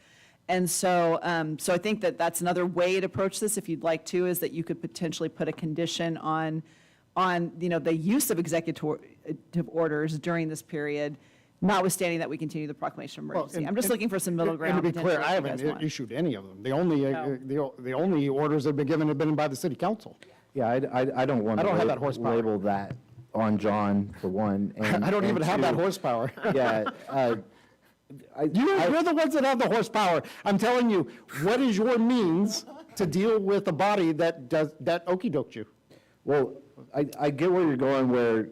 And so, I think that that's another way to approach this, if you'd like to, is that you could potentially put a condition on the use of executive orders during this period, notwithstanding that we continue the proclamation of emergency. I'm just looking for some middle ground. And to be clear, potentially, I if you guys haven't want. issued any of them. The only orders that have been given have been by the city council. Yeah, I don't want I don't to have that horsepower. label that on John, for one. And I don't even have that two, horsepower. Yeah. You're the ones that have the horsepower. I'm telling you, what is your means to deal with a body that okey-doked you? Well, I get where you're going, where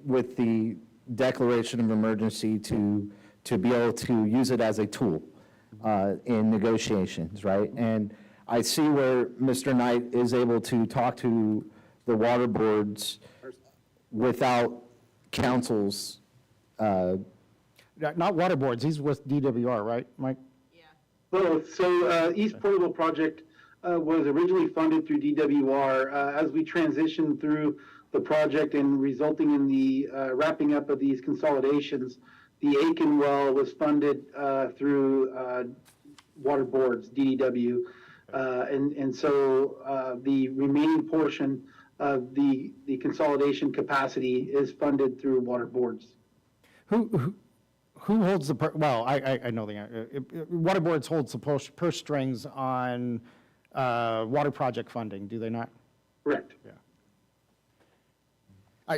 with the declaration of emergency to be able to use it as a tool in negotiations, right? And I see where Mr. Knight is able to talk to the water boards without councils. Not water boards, he's with DWR, right, Mike? Both. So East Porterville project was originally funded through DWR. As we transitioned through the project and resulting in the wrapping up of these consolidations, the Aiken well was funded through water boards, DDW. And so the remaining portion of the consolidation capacity is funded through water boards. Who holds the, well, I know the, water boards holds the purse strings on water project funding, do they not? Correct. Yeah. I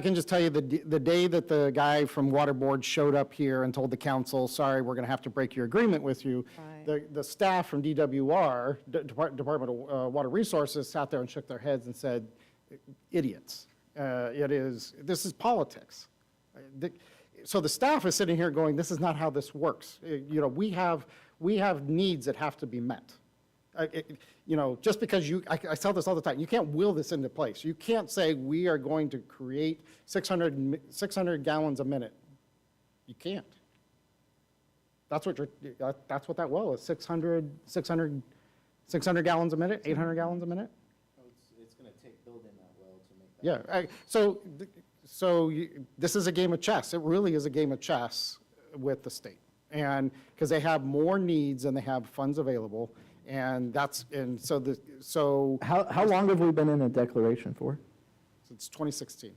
can just tell you the day that the guy from water board showed up here and told the council, sorry, we're going to have to break your agreement with you, the staff from DWR, Department of Water Resources, sat there and shook their heads and said, idiots. This is politics. So the staff is sitting here going, this is not how this works. We have needs that have to be met. Just because I tell this all the time, you can't will this into place. You can't say we are going to create 600 gallons a minute. You can't. That's what that well is, 600 gallons a minute, 800 gallons a minute? It's going to take building that well to make that. Yeah, so this is a game of chess. It really is a game of chess with the state. And because they have more needs than they have funds available. And so How long have we been in a declaration for? Since 2016.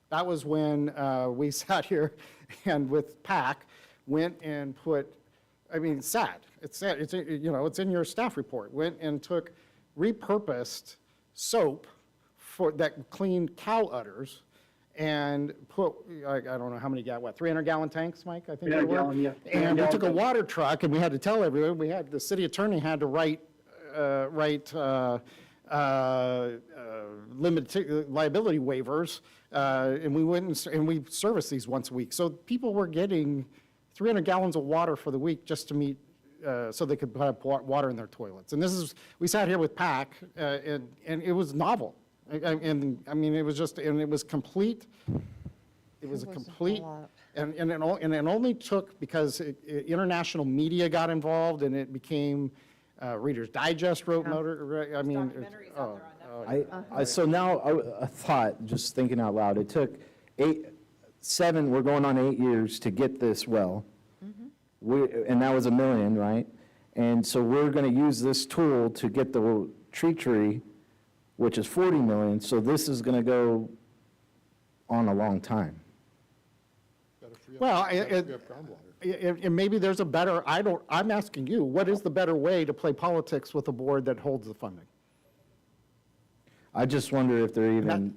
That was when we sat here and with PAC went and put, it's sad. It's sad. It's in your staff report. Went and repurposed soap that cleaned cow udders and put, I don't know how many 300-gallon tanks, Mike, I think they were? 300 gallon, yeah. And we took a water truck, and we had to tell everyone, the city attorney had to write limited liability waivers, and we went and we serviced these once a week. So people were getting 300 gallons of water for the week just to meet, so they could have water in their toilets. And we sat here with PAC, and it was novel. And it was just, and it was complete. It was a complete, and it only took because international media got involved, and it became Reader's Digest wrote motor. So now a thought, just thinking out loud. It took we're going on 8 years to get this well, and that was $1 million, right? And so we're going to use this tool to get the tree, which is $40 million. So this is going to go on a long time. Well, and maybe there's a better, I'm asking you, what is the better way to play politics with a board that holds the funding? I just wonder if they're even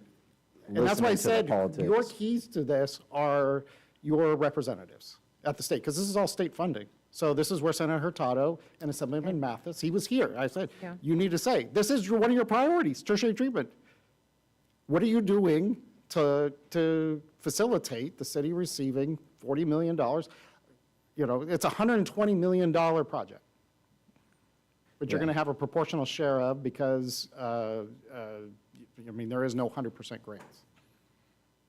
And that's why I listening to the said, politics. your keys to this are your representatives at the state, because this is all state funding. So this is where Senator Hurtado and Assemblyman Mathis, he was here. I said, you need to say, this is one of your priorities, tertiary treatment. What are you doing to facilitate the city receiving $40 million? It's a $120 million project, but you're going to have a proportional share of because, there is no 100% grants.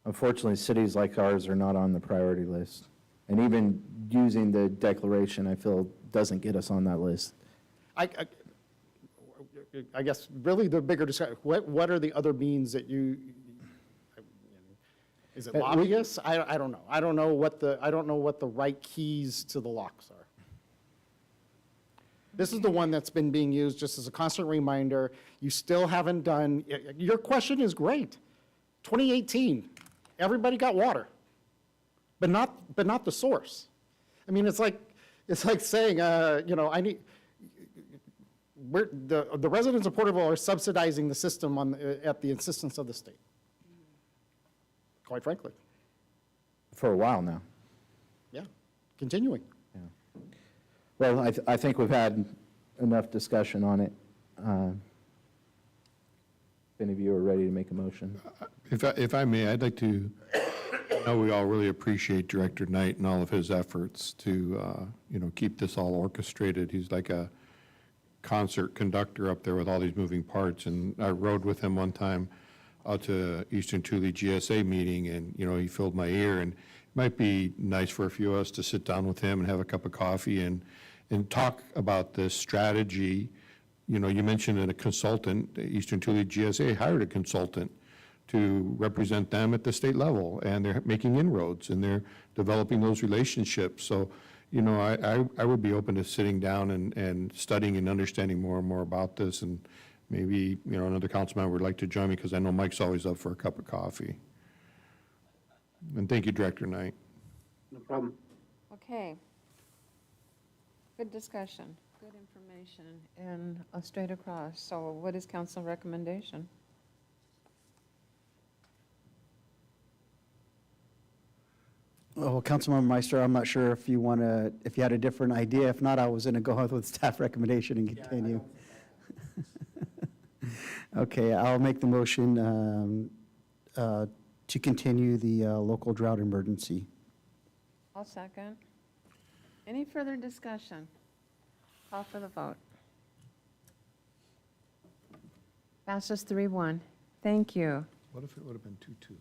Unfortunately, cities like ours are not on the priority list. And even using the declaration, I feel, doesn't get us on that list. I guess really the bigger discussion, what are the other means that is it lobbyists? I don't know. I don't know what the right keys to the locks are. This is the one that's been being used just as a constant reminder. You still haven't done, your question is great. 2018, everybody got water, but not the source. I mean, it's like saying, the residents of Porterville are subsidizing the system at the insistence of the state, quite frankly. For a while now. Yeah, continuing. Well, I think we've had enough discussion on it. If any of you are ready to make a motion. If I may, I'd like to, I know we all really appreciate Director Knight and all of his efforts to, keep this all orchestrated. He's like a concert conductor up there with all these moving parts. And I rode with him one time out to Eastern Thule GSA meeting, and, he filled my ear. And it might be nice for a few of us to sit down with him and have a cup of coffee and talk about this strategy. You mentioned a consultant, Eastern Thule GSA hired a consultant to represent them at the state level, and they're making inroads, and they're developing those relationships. So, I would be open to sitting down and studying and understanding more and more about this, and maybe, another council member would like to join me, because I know Mike's always up for a cup of coffee. And thank you, Director Knight. No problem. Okay. Good discussion, good information, and straight across. So what is council recommendation? Well, Councilmember Meister, I'm not sure if you had a different idea. If not, I was going to go with staff recommendation and continue. Okay, I'll make the motion to continue the local drought emergency. I'll second. Any further discussion? Call for the vote. Passes 3-1. Thank you. What if it would have been 2-2?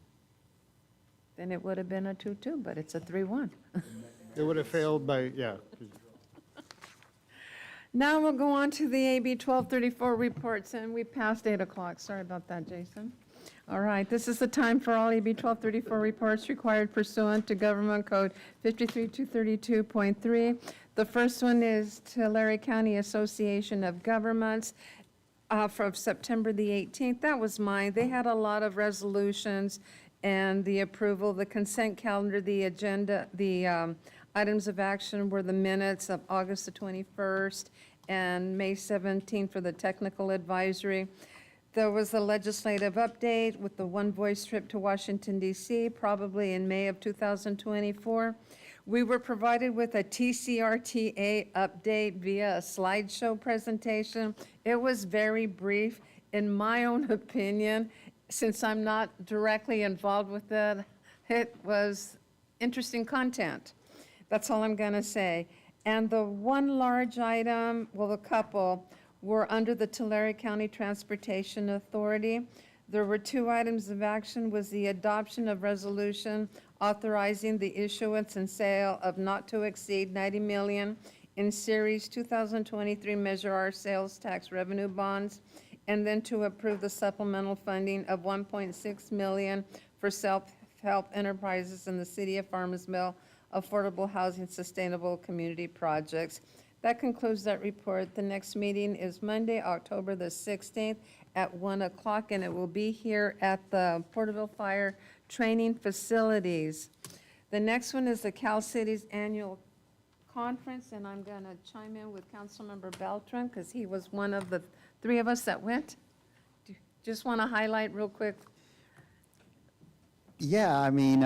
Then it would have been a 2-2, but it's a 3-1. It would have failed by, yeah. Now we'll go on to the AB 1234 reports, and we passed 8 o'clock. Sorry about that, Jason. All right, this is the time for all AB 1234 reports required pursuant to Government Code 53232.3. The first one is Tulare County Association of Governments from September the 18th. That was mine. They had a lot of resolutions and the approval, the consent calendar, the agenda, the items of action were the minutes of August the 21st and May 17th for the technical advisory. There was a legislative update with the One Voice trip to Washington, D.C., probably in May of 2024. We were provided with a TCRTA update via a slideshow presentation. It was very brief. In my own opinion, since I'm not directly involved with it, it was interesting content. That's all I'm going to say. And the one large item, well, a couple, were under the Tulare County Transportation Authority. There were 2 items of action, was the adoption of resolution authorizing the issuance and sale of not to exceed $90 million in Series 2023 Measure R sales tax revenue bonds, and then to approve the supplemental funding of $1.6 million for self-help enterprises in the city of Farmersville, affordable housing, sustainable community projects. That concludes that report. The next meeting is Monday, October the 16th at 1 o'clock, and it will be here at the Porterville Fire Training Facilities. The next one is the Cal Cities Annual Conference, and I'm going to chime in with Councilmember Beltran because he was one of the 3 of us that went. Just want to highlight real quick. Yeah, I mean,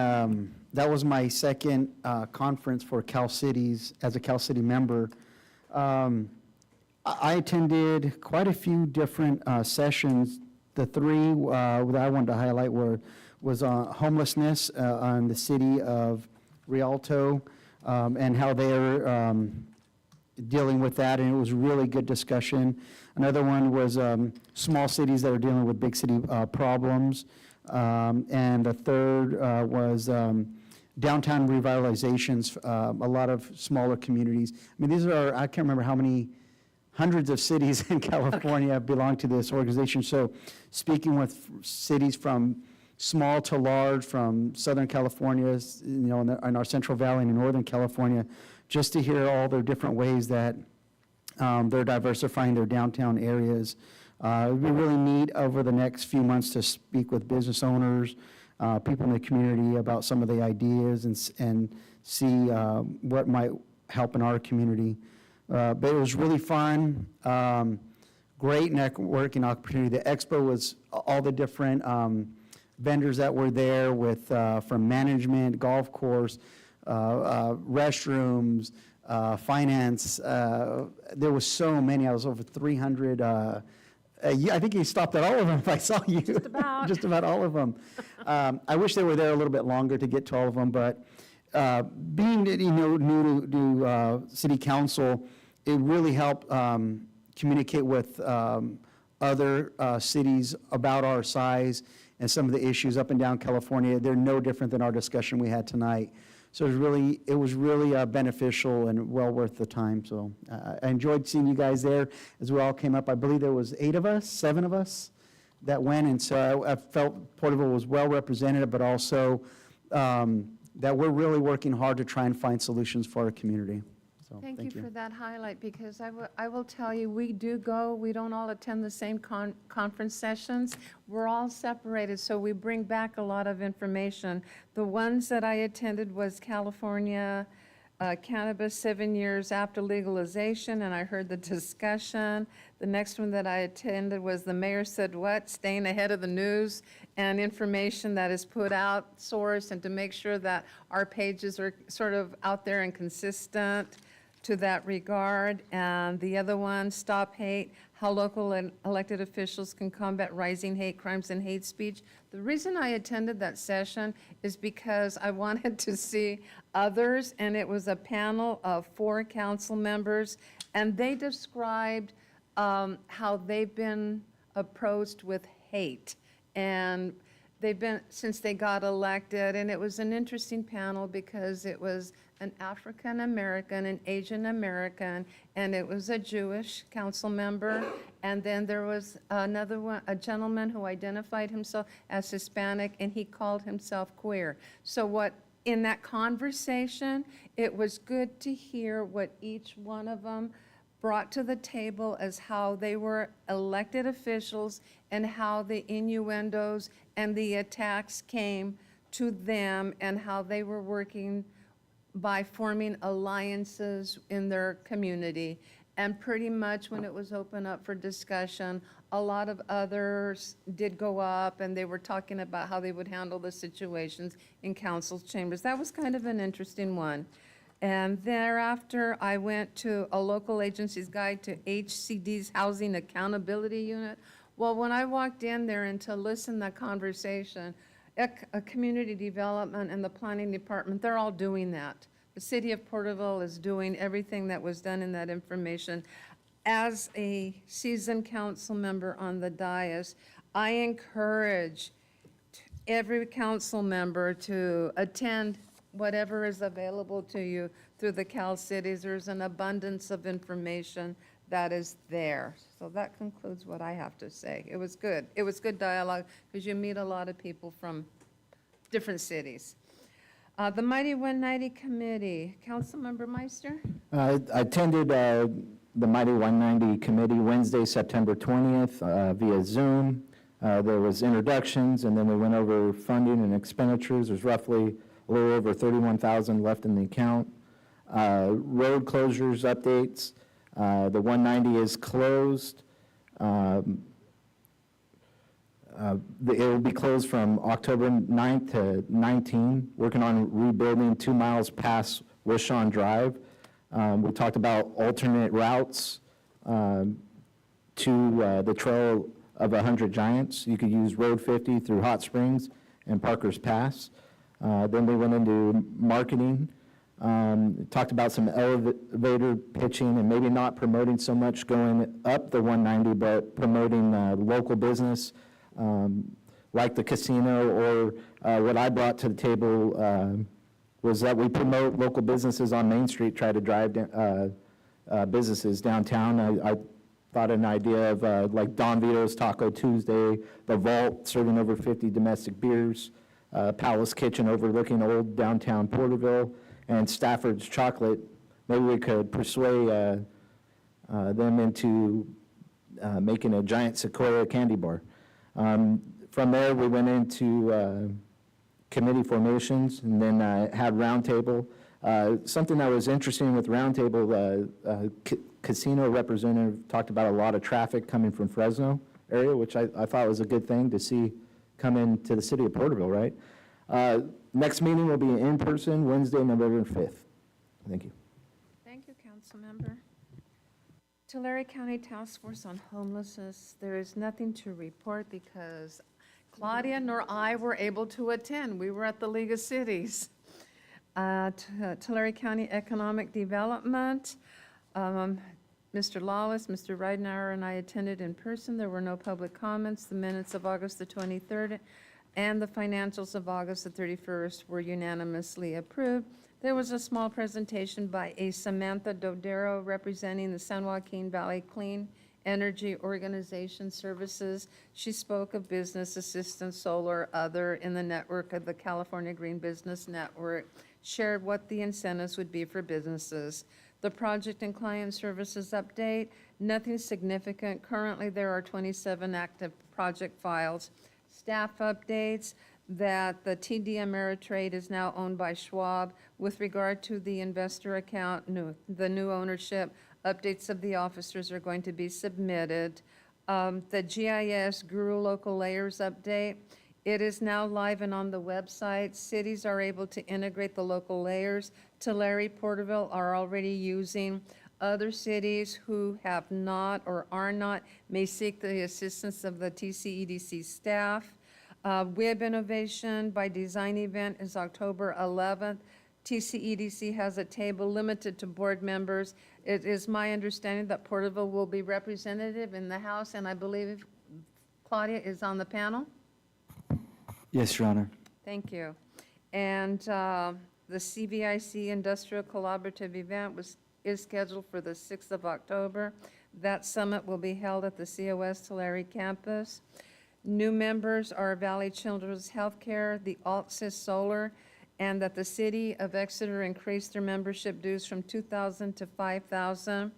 that was my second conference for Cal Cities as a Cal City member. I attended quite a few different sessions. The 3 that I wanted to highlight was homelessness on the city of Rialto and how they're dealing with that, and it was really good discussion. Another one was small cities that are dealing with big city problems. And the third was downtown revitalizations, a lot of smaller communities. I mean, these are, I can't remember how many hundreds of cities in California belong to this organization. So speaking with cities from small to large, from Southern California, in our Central Valley and in Northern California, just to hear all their different ways that they're diversifying their downtown areas. It would be really neat over the next few months to speak with business owners, people in the community about some of the ideas and see what might help in our community. But it was really fun. Great networking opportunity. The expo was all the different vendors that were there with from management, golf course, restrooms, finance. There was so many. I was over 300. I think you stopped at all of them if I saw you. Just about. Just about all of them. I wish they were there a little bit longer to get to all of them, but being new to city council, it really helped communicate with other cities about our size and some of the issues up and down California. They're no different than our discussion we had tonight. So it was really beneficial and well worth the time. So I enjoyed seeing you guys there as we all came up. I believe there was 7 of us that went, and so I felt Porterville was well represented, but also that we're really working hard to try and find solutions for our community. So Thank you for that highlight, because I will tell you, we do go, we don't all attend the same conference sessions. We're all separated, so we bring back a lot of information. The ones that I attended was California cannabis 7 years after legalization, and I heard the discussion. The next one that I attended was the mayor said what? Staying ahead of the news and information that is put out, source, and to make sure that our pages are sort of out there and consistent to that regard. And the other one, Stop Hate, how local and elected officials can combat rising hate crimes and hate speech. The reason I attended that session is because I wanted to see others, and it was a panel of 4 council members, and they described how they've been approached with hate. And they've been, since they got elected, and it was an interesting panel because it was an African American, an Asian American, and it was a Jewish council member. And then there was another one, a gentleman who identified himself as Hispanic, and he called himself queer. So in that conversation, it was good to hear what each one of them brought to the table as how they were elected officials and how the innuendos and the attacks came to them and how they were working by forming alliances in their community. And pretty much when it was open up for discussion, a lot of others did go up and they were talking about how they would handle the situations in council chambers. That was kind of an interesting one. And thereafter, I went to a local agency's guide to HCD's Housing Accountability Unit. Well, when I walked in there and to listen to the conversation, a community development and the planning department, they're all doing that. The city of Porterville is doing everything that was done in that information. As a seasoned council member on the dais, I encourage every council member to attend whatever is available to you through the Cal Cities. There's an abundance of information that is there. So that concludes what I have to say. It was good. It was good dialogue because you meet a lot of people from different cities. The Mighty 190 Committee, Councilmember Meister? I attended the Mighty 190 Committee Wednesday, September 20th via Zoom. There was introductions, and then we went over funding and expenditures. There's roughly a little over 31,000 left in the account. Road closures updates. The 190 is closed. It will be closed from October 9th to 19, working on rebuilding 2 miles past Wishon Drive. We talked about alternate routes to the Trail of 100 Giants. You could use Road 50 through Hot Springs and Parker's Pass. Then we went into marketing, talked about some elevator pitching and maybe not promoting so much going up the 190, but promoting local business like the casino, or what I brought to the table was that we promote local businesses on Main Street, try to drive businesses downtown. I thought an idea of like Don Vito's Taco Tuesday, the Vault serving over 50 domestic beers, Palace Kitchen overlooking old downtown Porterville, and Stafford's Chocolate. Maybe we could persuade them into making a giant Sequoia candy bar. From there, we went into committee formations, and then had roundtable. Something that was interesting with roundtable, casino representative talked about a lot of traffic coming from Fresno area, which I thought was a good thing to see come into the city of Porterville, right? Next meeting will be in person Wednesday, November 5th. Thank you. Thank you, Councilmember. Tulare County Task Force on Homelessness, there is nothing to report because Claudia nor I were able to attend. We were at the League of Cities. Tulare County Economic Development, Mr. Lawless, Mr. Ridenour, and I attended in person. There were no public comments. The minutes of August the 23rd and the financials of August the 31st were unanimously approved. There was a small presentation by a Samantha Dodero representing the San Joaquin Valley Clean Energy Organization Services. She spoke of business assistance, solar, other in the network of the California Green Business Network, shared what the incentives would be for businesses. The project and client services update, nothing significant. Currently, there are 27 active project files. Staff updates, that the TD Ameritrade is now owned by Schwab. With regard to the investor account, the new ownership, updates of the officers are going to be submitted. The GIS Guru Local Layers update, it is now live and on the website. Cities are able to integrate the local layers. Tulare, Porterville are already using. Other cities who have not or are not may seek the assistance of the TCEDC staff. Web Innovation by Design event is October 11th. TCEDC has a table limited to board members. It is my understanding that Porterville will be representative in the House, and I believe Claudia is on the panel. Yes, Your Honor. Thank you. And the CVIC Industrial Collaborative event is scheduled for the 6th of October. That summit will be held at the COS Tulare campus. New members are Valley Children's Healthcare, the Altsys Solar, and that the city of Exeter increased their membership dues from $2,000 to $5,000.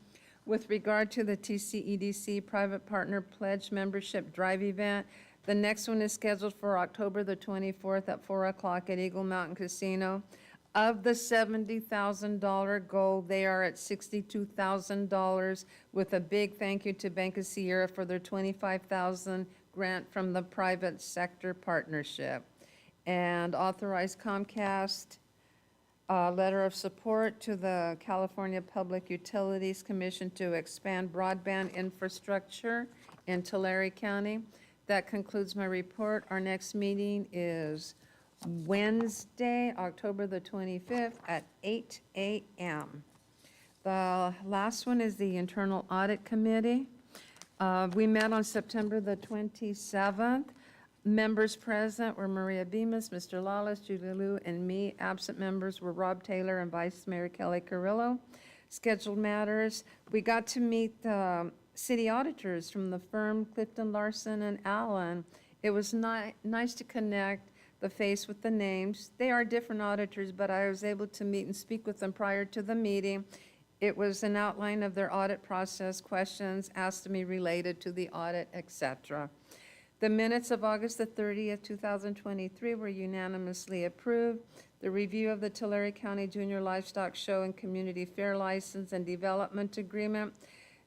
With regard to the TCEDC Private Partner Pledge Membership Drive event, the next one is scheduled for October the 24th at 4 o'clock at Eagle Mountain Casino. Of the $70,000 goal, they are at $62,000, with a big thank you to Bank of Sierra for their $25,000 grant from the private sector partnership. And authorize Comcast letter of support to the California Public Utilities Commission to expand broadband infrastructure in Tulare County. That concludes my report. Our next meeting is Wednesday, October the 25th at 8 a.m. The last one is the Internal Audit Committee. We met on September the 27th. Members present were Maria Bemis, Mr. Lawless, Julie Liu, and me. Absent members were Rob Taylor and Vice Mayor Kelly Carrillo. Scheduled matters, we got to meet the city auditors from the firm Clifton Larson and Allen. It was nice to connect the face with the names. They are different auditors, but I was able to meet and speak with them prior to the meeting. It was an outline of their audit process, questions asked of me related to the audit, etc. The minutes of August the 30th, 2023 were unanimously approved. The review of the Tulare County Junior Livestock Show and Community Fair License and Development Agreement.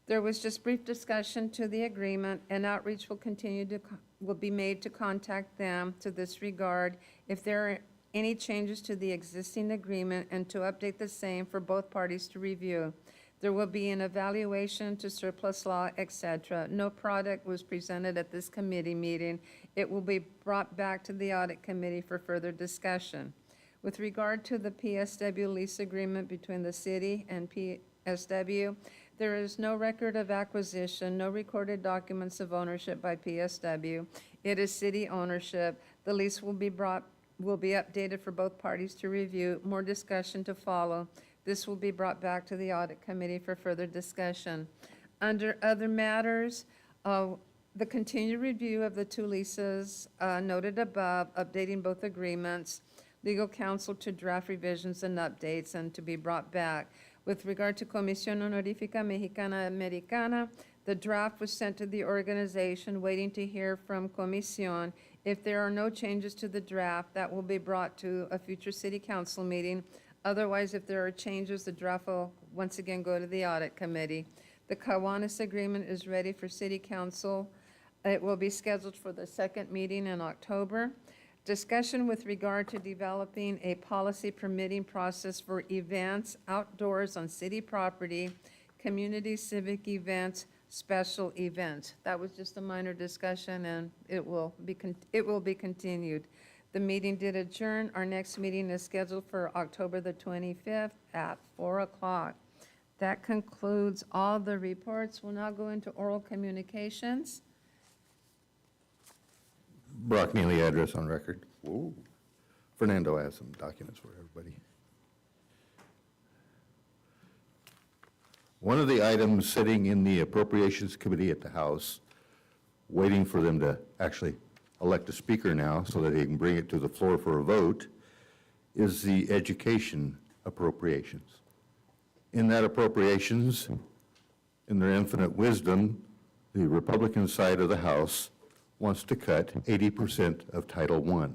There was just brief discussion to the agreement, and outreach will be made to contact them to this regard if there are any changes to the existing agreement and to update the same for both parties to review. There will be an evaluation to surplus law, etc. No product was presented at this committee meeting. It will be brought back to the audit committee for further discussion. With regard to the PSW lease agreement between the city and PSW, there is no record of acquisition, no recorded documents of ownership by PSW. It is city ownership. The lease will be updated for both parties to review. More discussion to follow. This will be brought back to the audit committee for further discussion. Under other matters, the continued review of the two leases noted above, updating both agreements, legal counsel to draft revisions and updates and to be brought back. With regard to Comisión Honorífica Mexicana Americana, The draft was sent to the organization, waiting to hear from Comisión. If there are no changes to the draft, that will be brought to a future city council meeting. Otherwise, if there are changes, the draft will once again go to the audit committee. The Kiwanis agreement is ready for city council. It will be scheduled for the second meeting in October. Discussion with regard to developing a policy permitting process for events outdoors on city property, community civic events, special events. That was just a minor discussion, and it will be continued. The meeting did adjourn. Our next meeting is scheduled for October the 25th at 4 o'clock. That concludes all the reports. We'll now go into oral communications. Brock Neely, address on record. Whoa. Fernando has some documents for everybody. One of the items sitting in the Appropriations Committee at the House, waiting for them to actually elect a speaker now so that they can bring it to the floor for a vote, is the education appropriations. In that appropriations, in their infinite wisdom, the Republican side of the House wants to cut 80% of Title I.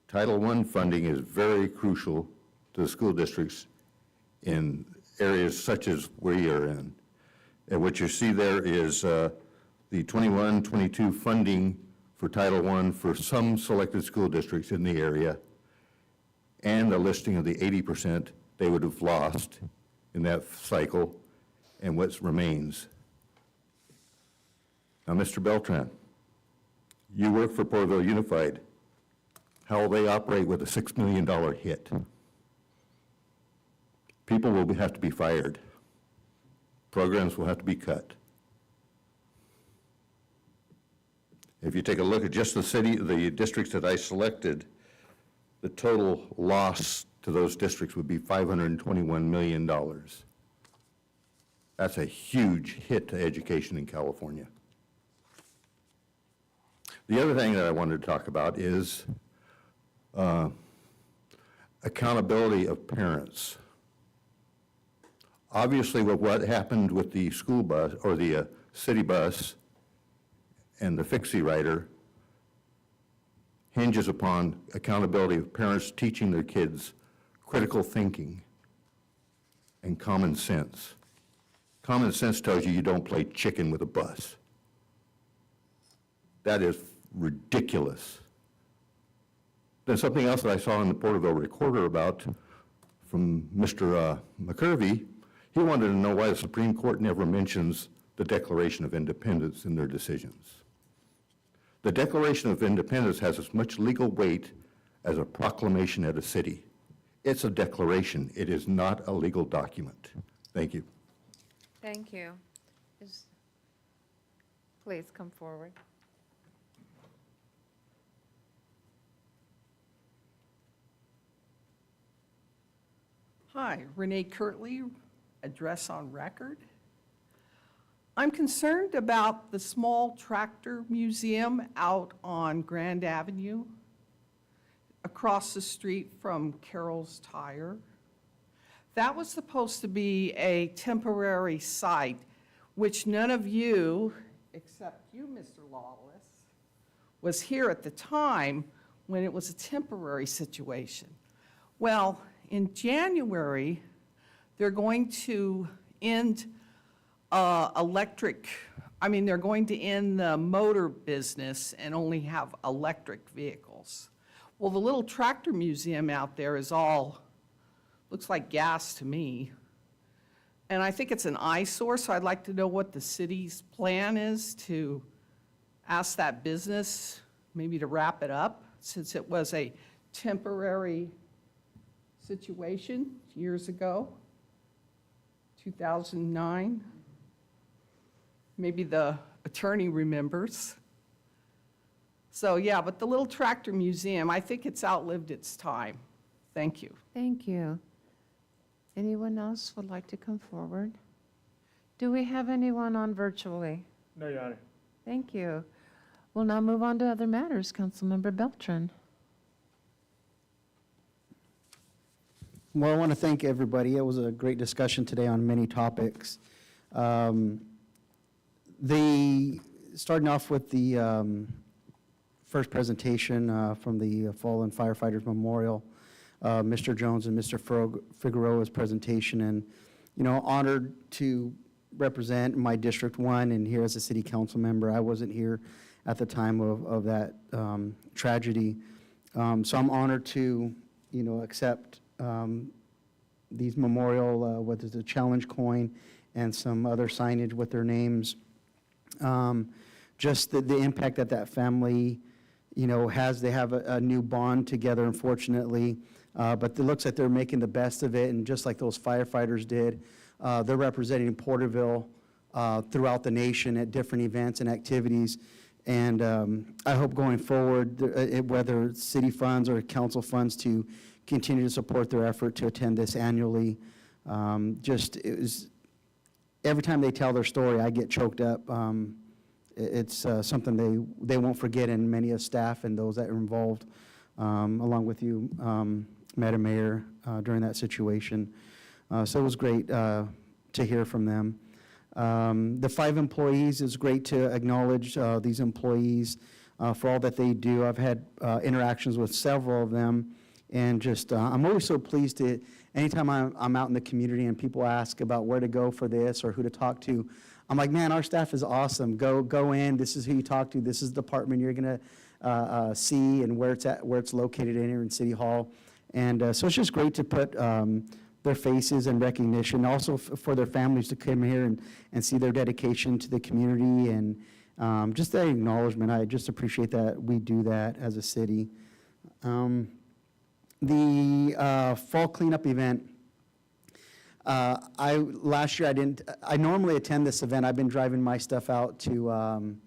Title I funding is very crucial to the school districts in areas such as we are in. And what you see there is the 21-22 funding for Title I for some selected school districts in the area, and the listing of the 80% they would have lost in that cycle and what remains. Now, Mr. Beltran, you work for Porterville Unified. How will they operate with a $6 million hit? People will have to be fired. Programs will have to be cut. If you take a look at just the districts that I selected, the total loss to those districts would be $521 million. That's a huge hit to education in California. The other thing that I wanted to talk about is accountability of parents. Obviously, with what happened with the school bus or the city bus and the fixie rider hinges upon accountability of parents teaching their kids critical thinking and common sense. Common sense tells you don't play chicken with a bus. That is ridiculous. Then something else that I saw in the Porterville Recorder about from Mr. McCurvey, he wanted to know why the Supreme Court never mentions the Declaration of Independence in their decisions. The Declaration of Independence has as much legal weight as a proclamation at a city. It's a declaration. It is not a legal document. Thank you. Thank you. Please come forward. Hi, Renee Kirtley, address on record. I'm concerned about the small tractor museum out on Grand Avenue, across the street from Carol's Tire. That was supposed to be a temporary site, which none of you, except you, Mr. Lawless, was here at the time when it was a temporary situation. Well, in January, they're going to end they're going to end the motor business and only have electric vehicles. Well, the little tractor museum out there is all, looks like gas to me. And I think it's an eyesore, so I'd like to know what the city's plan is to ask that business maybe to wrap it up, since it was a temporary situation years ago, 2009. Maybe the attorney remembers. So yeah, but the little tractor museum, I think it's outlived its time. Thank you. Thank you. Anyone else would like to come forward? Do we have anyone on virtually? No, Your Honor. Thank you. We'll now move on to other matters. Councilmember Beltran. Well, I want to thank everybody. It was a great discussion today on many topics. Starting off with the first presentation from the Fallen Firefighters Memorial, Mr. Jones and Mr. Figueroa's presentation, and, honored to represent my District 1 and here as a city council member. I wasn't here at the time of that tragedy. So I'm honored to, accept these memorial, what is a challenge coin and some other signage with their names. Just the impact that family, has. They have a new bond together, unfortunately, but it looks like they're making the best of it, and just like those firefighters did, they're representing Porterville throughout the nation at different events and activities. And I hope going forward, whether it's city funds or council funds, to continue to support their effort to attend this annually. It was, every time they tell their story, I get choked up. It's something they won't forget, and many of staff and those that are involved, along with you, Madam Mayor, during that situation. So it was great to hear from them. The 5 employees, is great to acknowledge these employees for all that they do. I've had interactions with several of them, and just I'm always so pleased to, anytime I'm out in the community and people ask about where to go for this or who to talk to, I'm like, man, our staff is awesome. Go in. This is who you talk to. This is the department you're going to see and where it's located in here in City Hall. And so it's just great to put their faces and recognition, also for their families to come here and see their dedication to the community, and just that acknowledgement. I just appreciate that we do that as a city. The fall cleanup event. Last year I normally attend this event. I've been driving my stuff out to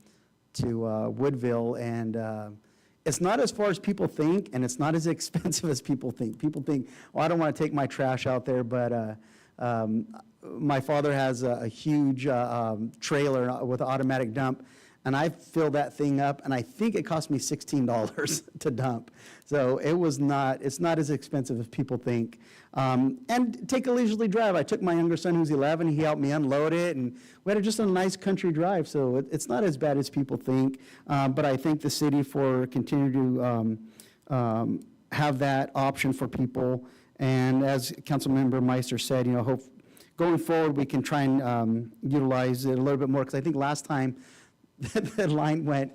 Woodville, and it's not as far as people think, and it's not as expensive as people think. People think, oh, I don't want to take my trash out there, but my father has a huge trailer with an automatic dump, and I fill that thing up, and I think it cost me $16 to dump. So it's not as expensive as people think. And take a leisurely drive. I took my younger son, who's 11, he helped me unload it, and we had just a nice country drive, so it's not as bad as people think. But I thank the city for continuing to have that option for people. And as Councilmember Meister said, hope going forward we can try and utilize it a little bit more, because I think last time the line went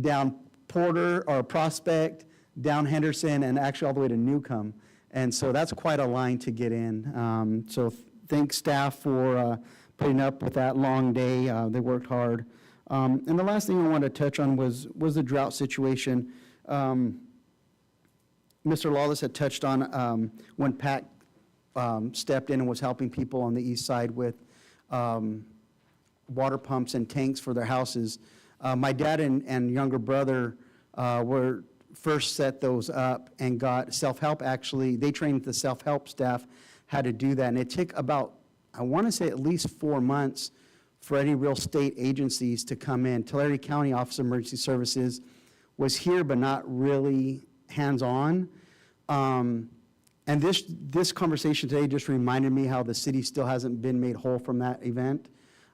down Porter or Prospect, down Henderson, and actually all the way to Newcomb. And so that's quite a line to get in. So thanks staff for putting up with that long day. They worked hard. And the last thing I wanted to touch on was the drought situation. Mr. Lawless had touched on when Pat stepped in and was helping people on the east side with water pumps and tanks for their houses. My dad and younger brother were first set those up and got self-help. Actually, they trained the self-help staff how to do that, and it took about, I want to say, at least 4 months for any real state agencies to come in. Tulare County Office of Emergency Services was here, but not really hands-on. And this conversation today just reminded me how the city still hasn't been made whole from that event.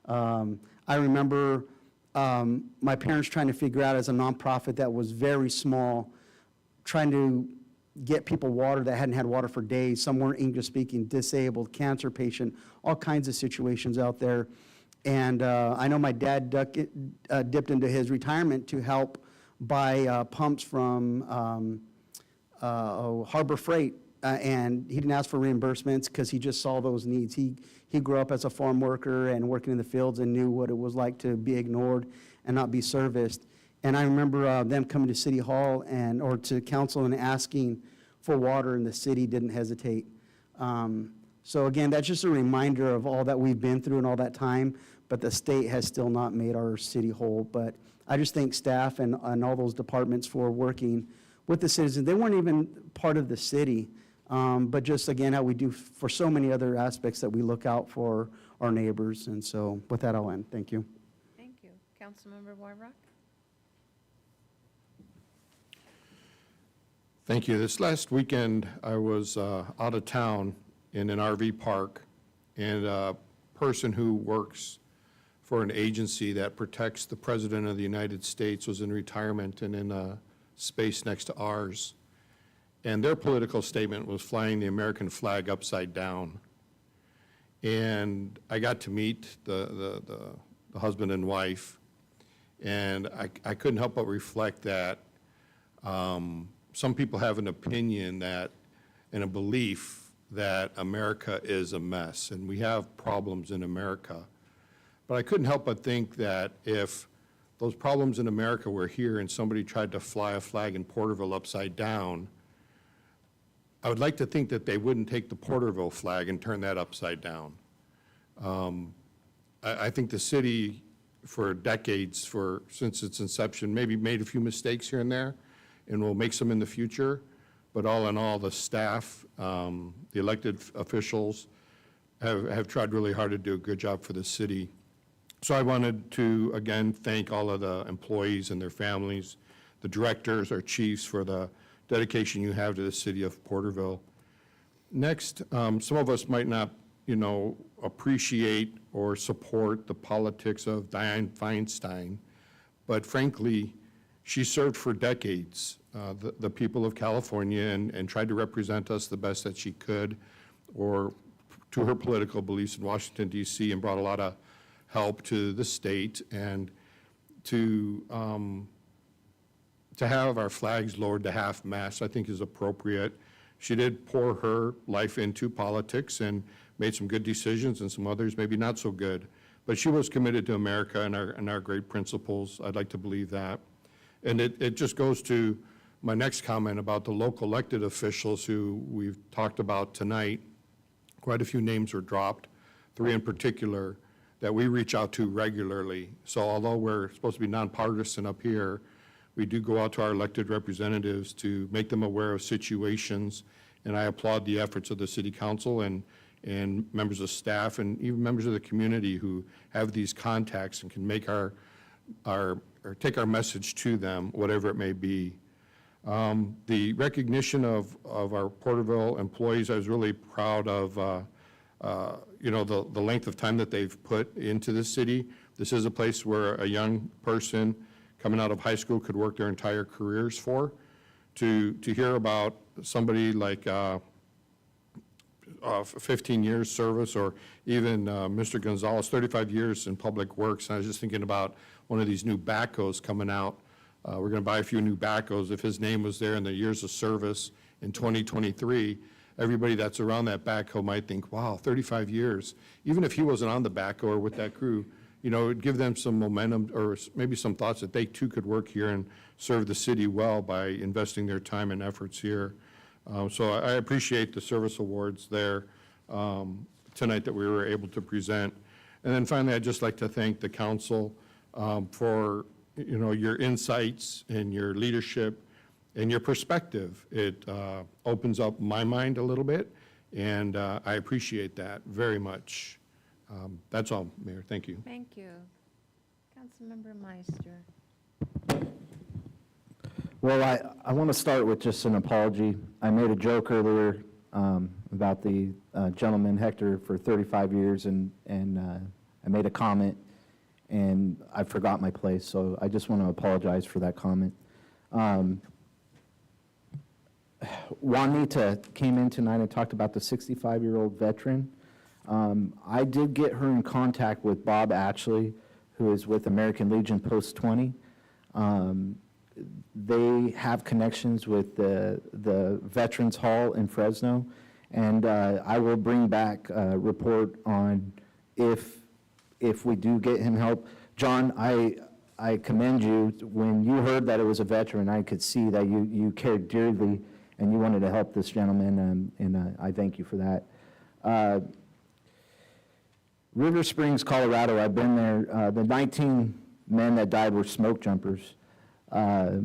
I remember my parents trying to figure out, as a nonprofit that was very small, trying to get people water that hadn't had water for days. Some weren't English speaking, disabled, cancer patient, all kinds of situations out there. And I know my dad dipped into his retirement to help buy pumps from Harbor Freight. And he didn't ask for reimbursements because he just saw those needs. He grew up as a farm worker and working in the fields and knew what it was like to be ignored and not be serviced. And I remember them coming to City Hall or to council and asking for water, and the city didn't hesitate. So again, that's just a reminder of all that we've been through and all that time, but the state has still not made our city whole. But I just thank staff and all those departments for working with the citizens. They weren't even part of the city. But just, again, how we do for so many other aspects that we look out for our neighbors. And so with that, I'll end. Thank you. Thank you. Councilmember Wyrock? Thank you. This last weekend, I was out of town in an RV park, and person who works for an agency that protects the President of the United States was in retirement and in a space next to ours. And their political statement was flying the American flag upside down. And I got to meet the husband and wife, and I couldn't help but reflect that some people have an opinion that, and a belief that America is a mess, and we have problems in America. But I couldn't help but think that if those problems in America were here and somebody tried to fly a flag in Porterville upside down, I would like to think that they wouldn't take the Porterville flag and turn that upside down. I think the city, for decades, since its inception, maybe made a few mistakes here and there, and will make some in the future. But all in all, the staff, the elected officials have tried really hard to do a good job for the city. So I wanted to, again, thank all of the employees and their families, the directors, our chiefs, for the dedication you have to the city of Porterville. Next, some of us might not, appreciate or support the politics of Dianne Feinstein, but frankly, she served for decades the people of California and tried to represent us the best that she could, or to her political beliefs in Washington, D.C., and brought a lot of help to the state. And to have our flags lowered to half-mast, I think, is appropriate. She did pour her life into politics and made some good decisions and some others maybe not so good. But she was committed to America and our great principles. I'd like to believe that. And it just goes to my next comment about the local elected officials who we've talked about tonight. Quite a few names were dropped, 3 in particular, that we reach out to regularly. So although we're supposed to be nonpartisan up here, we do go out to our elected representatives to make them aware of situations. And I applaud the efforts of the city council and members of staff and even members of the community who have these contacts and can make or take our message to them, whatever it may be. The recognition of our Porterville employees, I was really proud of, the length of time that they've put into the city. This is a place where a young person coming out of high school could work their entire careers for. To hear about somebody like 15 years service, or even Mr. Gonzalez, 35 years in public works. And I was just thinking about one of these new backhoes coming out. We're going to buy a few new backhoes. If his name was there in the years of service in 2023, everybody that's around that backhoe might think, wow, 35 years. Even if he wasn't on the backhoe or with that crew, it would give them some momentum or maybe some thoughts that they too could work here and serve the city well by investing their time and efforts here. So I appreciate the service awards there tonight that we were able to present. And then finally, I'd just like to thank the council for your insights and your leadership and your perspective. It opens up my mind a little bit, and I appreciate that very much. That's all, Mayor. Thank you. Thank you. Councilmember Meister. Well, I want to start with just an apology. I made a joke earlier about the gentleman, Hector, for 35 years, and I made a comment, and I forgot my place, so I just want to apologize for that comment. Juanita came in tonight and talked about the 65-year-old veteran. I did get her in contact with Bob Ashley, who is with American Legion Post 20. They have connections with the Veterans Hall in Fresno, and I will bring back a report on if we do get him help. John, I commend you. When you heard that it was a veteran, I could see that you cared dearly and you wanted to help this gentleman, and I thank you for that. River Springs, Colorado, I've been there. The 19 men that died were smoke jumpers. There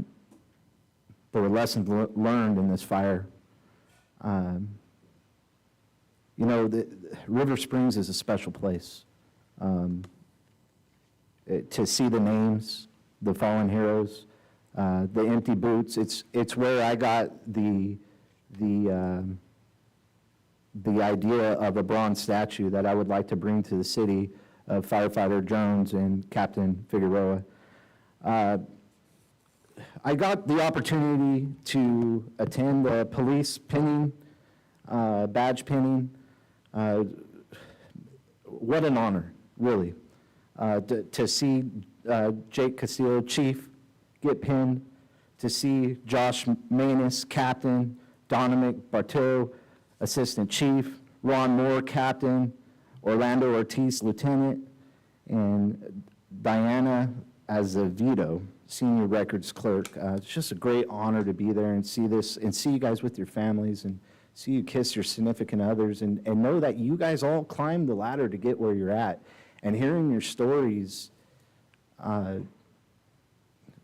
were lessons learned in this fire. River Springs is a special place. To see the names, the fallen heroes, the empty boots, it's where I got the the idea of a bronze statue that I would like to bring to the city of firefighter Jones and Captain Figueroa. I got the opportunity to attend the police pinning, badge pinning. What an honor, really, to see Jake Castillo, Chief, get pinned, to see Josh Manus, Captain, Dominic Bartow, Assistant Chief, Ron Moore, Captain, Orlando Ortiz, Lieutenant, and Diana Azevedo, Senior Records Clerk. It's just a great honor to be there and see this, and see you guys with your families, and see you kiss your significant others, and know that you guys all climbed the ladder to get where you're at. And hearing your stories,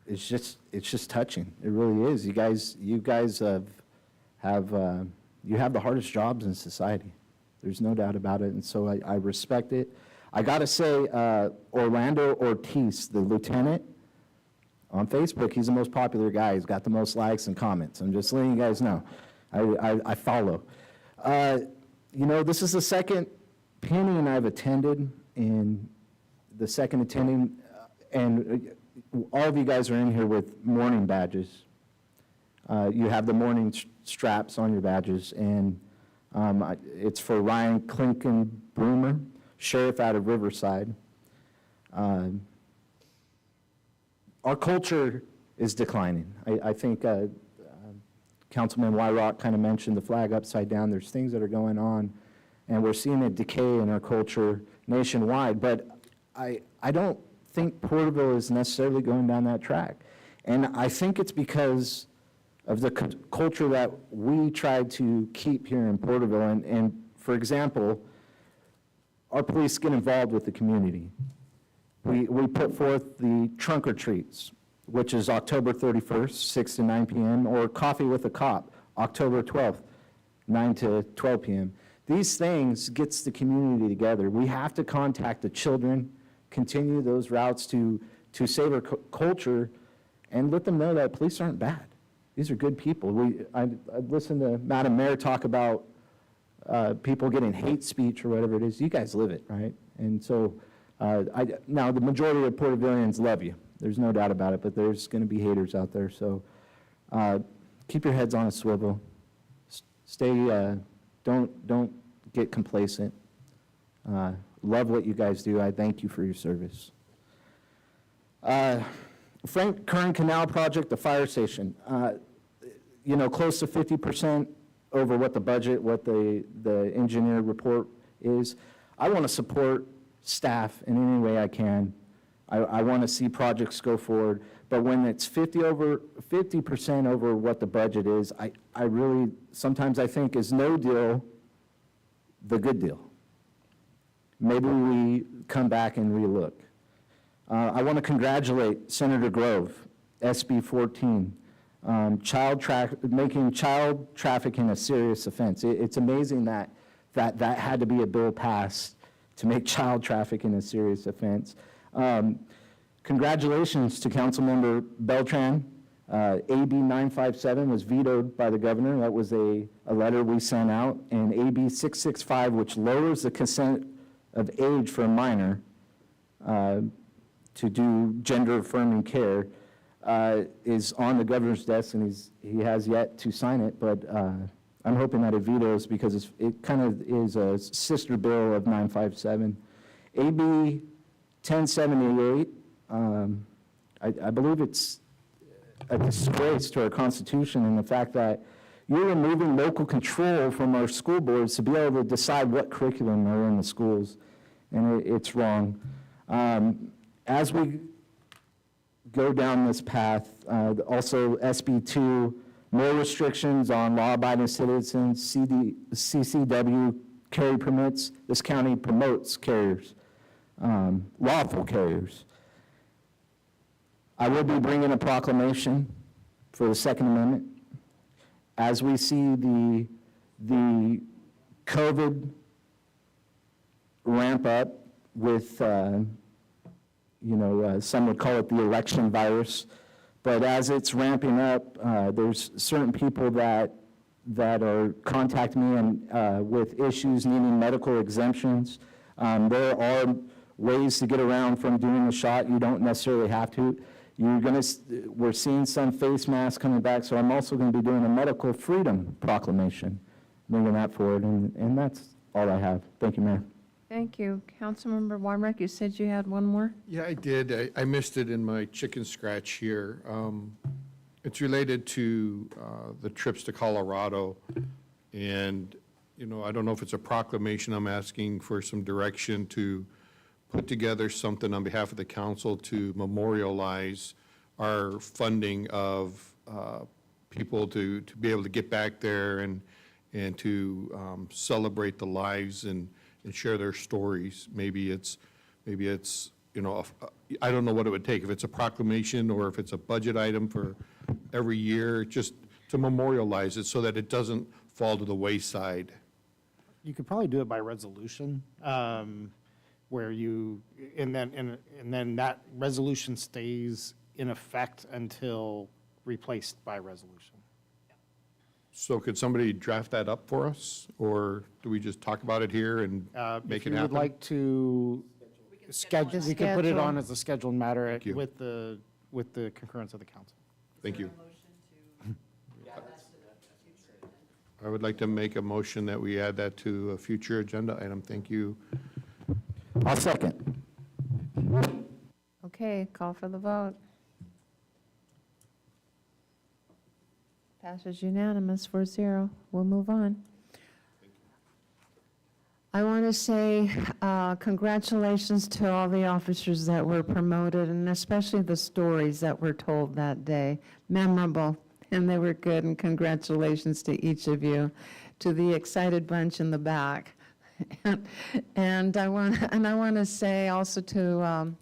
it's just touching. It really is. You guys have the hardest jobs in society. There's no doubt about it, and so I respect it. I gotta say, Orlando Ortiz, the lieutenant, on Facebook, he's the most popular guy. He's got the most likes and comments. I'm just letting you guys know. I follow. This is the second pinning I've attended, and the second attending, and all of you guys are in here with mourning badges. You have the mourning straps on your badges, and it's for Ryan Clinton Broomer, sheriff out of Riverside. Our culture is declining. I think Councilman Wyrock kind of mentioned the flag upside down. There's things that are going on, and we're seeing a decay in our culture nationwide, but I don't think Porterville is necessarily going down that track. And I think it's because of the culture that we tried to keep here in Porterville. And for example, our police get involved with the community. We put forth the trunk or treats, which is October 31st, 6 to 9 p.m., or Coffee with a Cop, October 12th, 9 to 12 p.m. These things gets the community together. We have to contact the children, continue those routes to save our culture, and let them know that police aren't bad. These are good people. I listened to Madam Mayor talk about people getting hate speech or whatever it is. You guys live it, right? And so now the majority of Portervillians love you. There's no doubt about it, but there's going to be haters out there. So keep your heads on a swivel. Stay, don't get complacent. Love what you guys do. I thank you for your service. Frank Kern Canal Project, the fire station. Close to 50% over what the budget, what the engineer report is. I want to support staff in any way I can. I want to see projects go forward, but when it's 50% over what the budget is, I really, sometimes I think, is no deal the good deal? Maybe we come back and relook. I want to congratulate Senator Grove, SB 14, making child trafficking a serious offense. It's amazing that had to be a bill passed to make child trafficking a serious offense. Congratulations to Councilmember Beltran. AB 957 was vetoed by the governor. That was a letter we sent out. And AB 665, which lowers the consent of age for a minor to do gender-affirming care, is on the governor's desk, and he has yet to sign it, but I'm hoping that it vetoes because it kind of is a sister bill of 957. AB 1078, I believe it's a disgrace to our Constitution and the fact that you're removing local control from our school boards to be able to decide what curriculum are in the schools, and it's wrong. As we go down this path, also SB 2, more restrictions on law-abiding citizens, CCW carry permits. This county promotes carriers, lawful carriers. I will be bringing a proclamation for the Second Amendment. As we see the COVID ramp up with, some would call it the election virus, but as it's ramping up, there's certain people that that are contacting me and with issues needing medical exemptions. There are ways to get around from doing the shot. You don't necessarily have to. We're seeing some face masks coming back, so I'm also going to be doing a medical freedom proclamation, moving that forward, and that's all I have. Thank you, Mayor. Thank you. Councilmember Weimreich, you said you had one more? Yeah, I did. I missed it in my chicken scratch here. It's related to the trips to Colorado. And, I don't know if it's a proclamation. I'm asking for some direction to put together something on behalf of the council to memorialize our funding of people to be able to get back there and to celebrate the lives and share their stories. Maybe it's I don't know what it would take, if it's a proclamation or if it's a budget item for every year, just to memorialize it so that it doesn't fall to the wayside. You could probably do it by resolution, where and then that resolution stays in effect until replaced by resolution. So could somebody draft that up for us, or do we just talk about it here and make it happen? If you would like to schedule, we could put it on as a scheduled matter Thank you. with the concurrence of the council. Thank you. I would like to make a motion that we add that to a future agenda item. Thank you. I'll second. Okay, call for the vote. Passes unanimous 4-0. We'll move on. I want to say congratulations to all the officers that were promoted, and especially the stories that were told that day. Memorable, and they were good, and congratulations to each of you. To the excited bunch in the back. And I want to say also to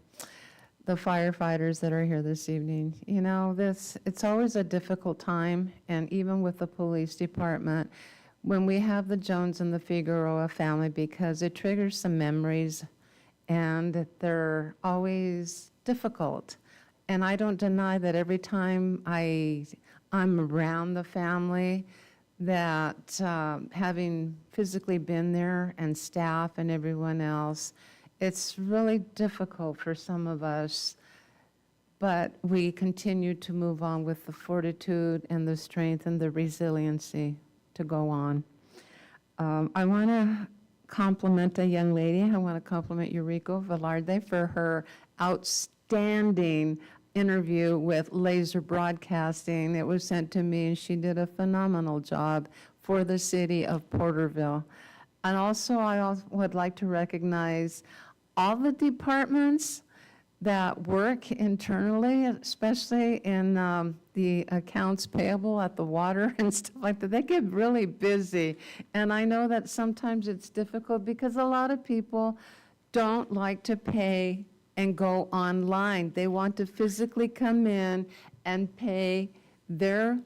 the firefighters that are here this evening, it's always a difficult time, and even with the police department, when we have the Jones and the Figueroa family, because it triggers some memories, and they're always difficult. And I don't deny that every time I'm around the family, that having physically been there and staff and everyone else, it's really difficult for some of us, but we continue to move on with the fortitude and the strength and the resiliency to go on. I want to compliment a young lady. I want to compliment Eureka Velarde for her outstanding interview with Laser Broadcasting. It was sent to me, and she did a phenomenal job for the city of Porterville. And also, I would like to recognize all the departments that work internally, especially in the accounts payable at the water and stuff like that. They get really busy. And I know that sometimes it's difficult because a lot of people don't like to pay and go online. They want to physically come in and pay their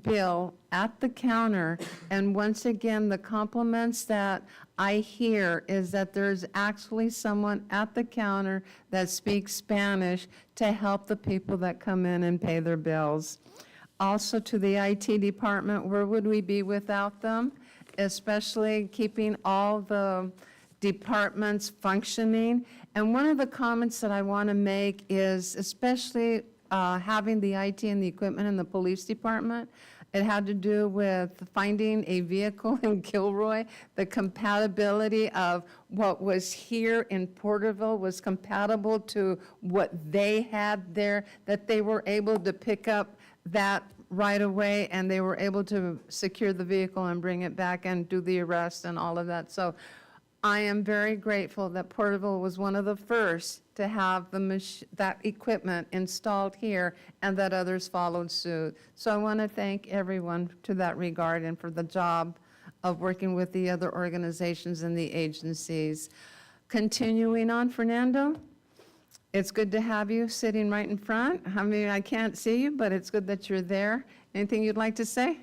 bill at the counter. And once again, the compliments that I hear is that there's actually someone at the counter that speaks Spanish to help the people that come in and pay their bills. Also to the IT department, where would we be without them? Especially keeping all the departments functioning. And one of the comments that I want to make is, especially having the IT and the equipment in the police department, it had to do with finding a vehicle in Gilroy. The compatibility of what was here in Porterville was compatible to what they had there, that they were able to pick up that right away, and they were able to secure the vehicle and bring it back and do the arrest and all of that. So I am very grateful that Porterville was one of the first to have that equipment installed here, and that others followed suit. So I want to thank everyone to that regard and for the job of working with the other organizations and the agencies. Continuing on, Fernando, it's good to have you sitting right in front. I mean, I can't see you, but it's good that you're there. Anything you'd like to say?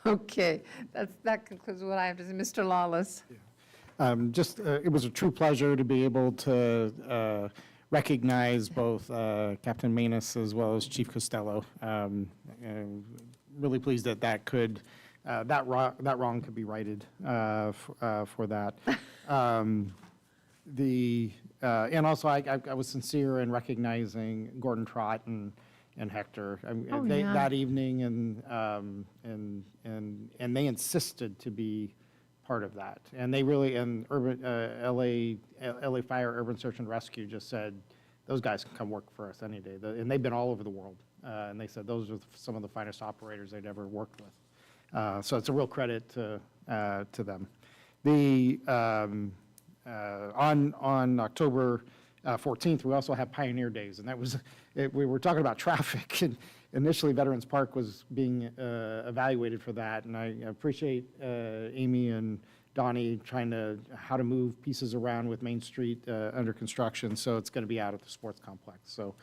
Okay, that concludes what I have to say. Mr. Lawless. It was a true pleasure to be able to recognize both Captain Manus as well as Chief Costello. And really pleased that that could that wrong could be righted for that. And also, I was sincere in recognizing Gordon Trott and Hector. Oh, They, yeah. that evening, and they insisted to be part of that. And they really, and LA Fire Urban Search and Rescue just said, those guys can come work for us any day. And they've been all over the world. And they said those are some of the finest operators they'd ever worked with. So it's a real credit to them. On October 14th, we also have Pioneer Days, and that was, we were talking about traffic, and initially Veterans Park was being evaluated for that, and I appreciate Amy and Donnie trying how to move pieces around with Main Street under construction, so it's going to be out at the sports complex. So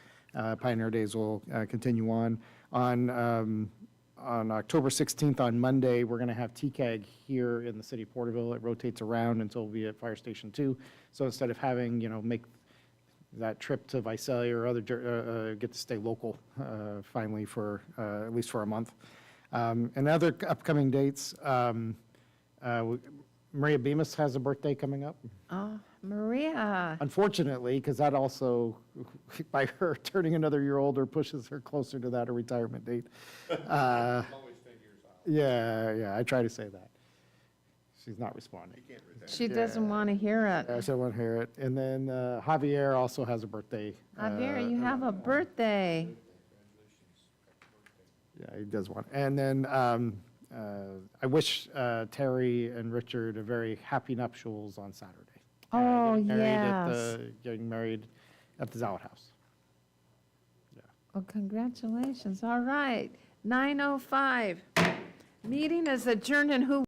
Pioneer Days will continue on. On October 16th, on Monday, we're going to have TCAG here in the city of Porterville. It rotates around until we'll be at Fire Station 2. So instead of having, make that trip to Visalia or other, get to stay local finally for, at least for a month. And other upcoming dates, Maria Bemis has a birthday coming up. Oh, Maria. Unfortunately, because that also, by her turning another year older, pushes her closer to that retirement date. Yeah, I try to say that. She's not responding. She doesn't want to hear it. Yeah, she doesn't want to hear it. And then Javier also has a birthday. Javier, you have a birthday. Yeah, he does want. And then I wish Terry and Richard a very happy nuptials on Saturday. Oh, Yes. yes. Getting married at the Zout House. Oh, congratulations. All right. 9:05. Meeting is adjourned, and who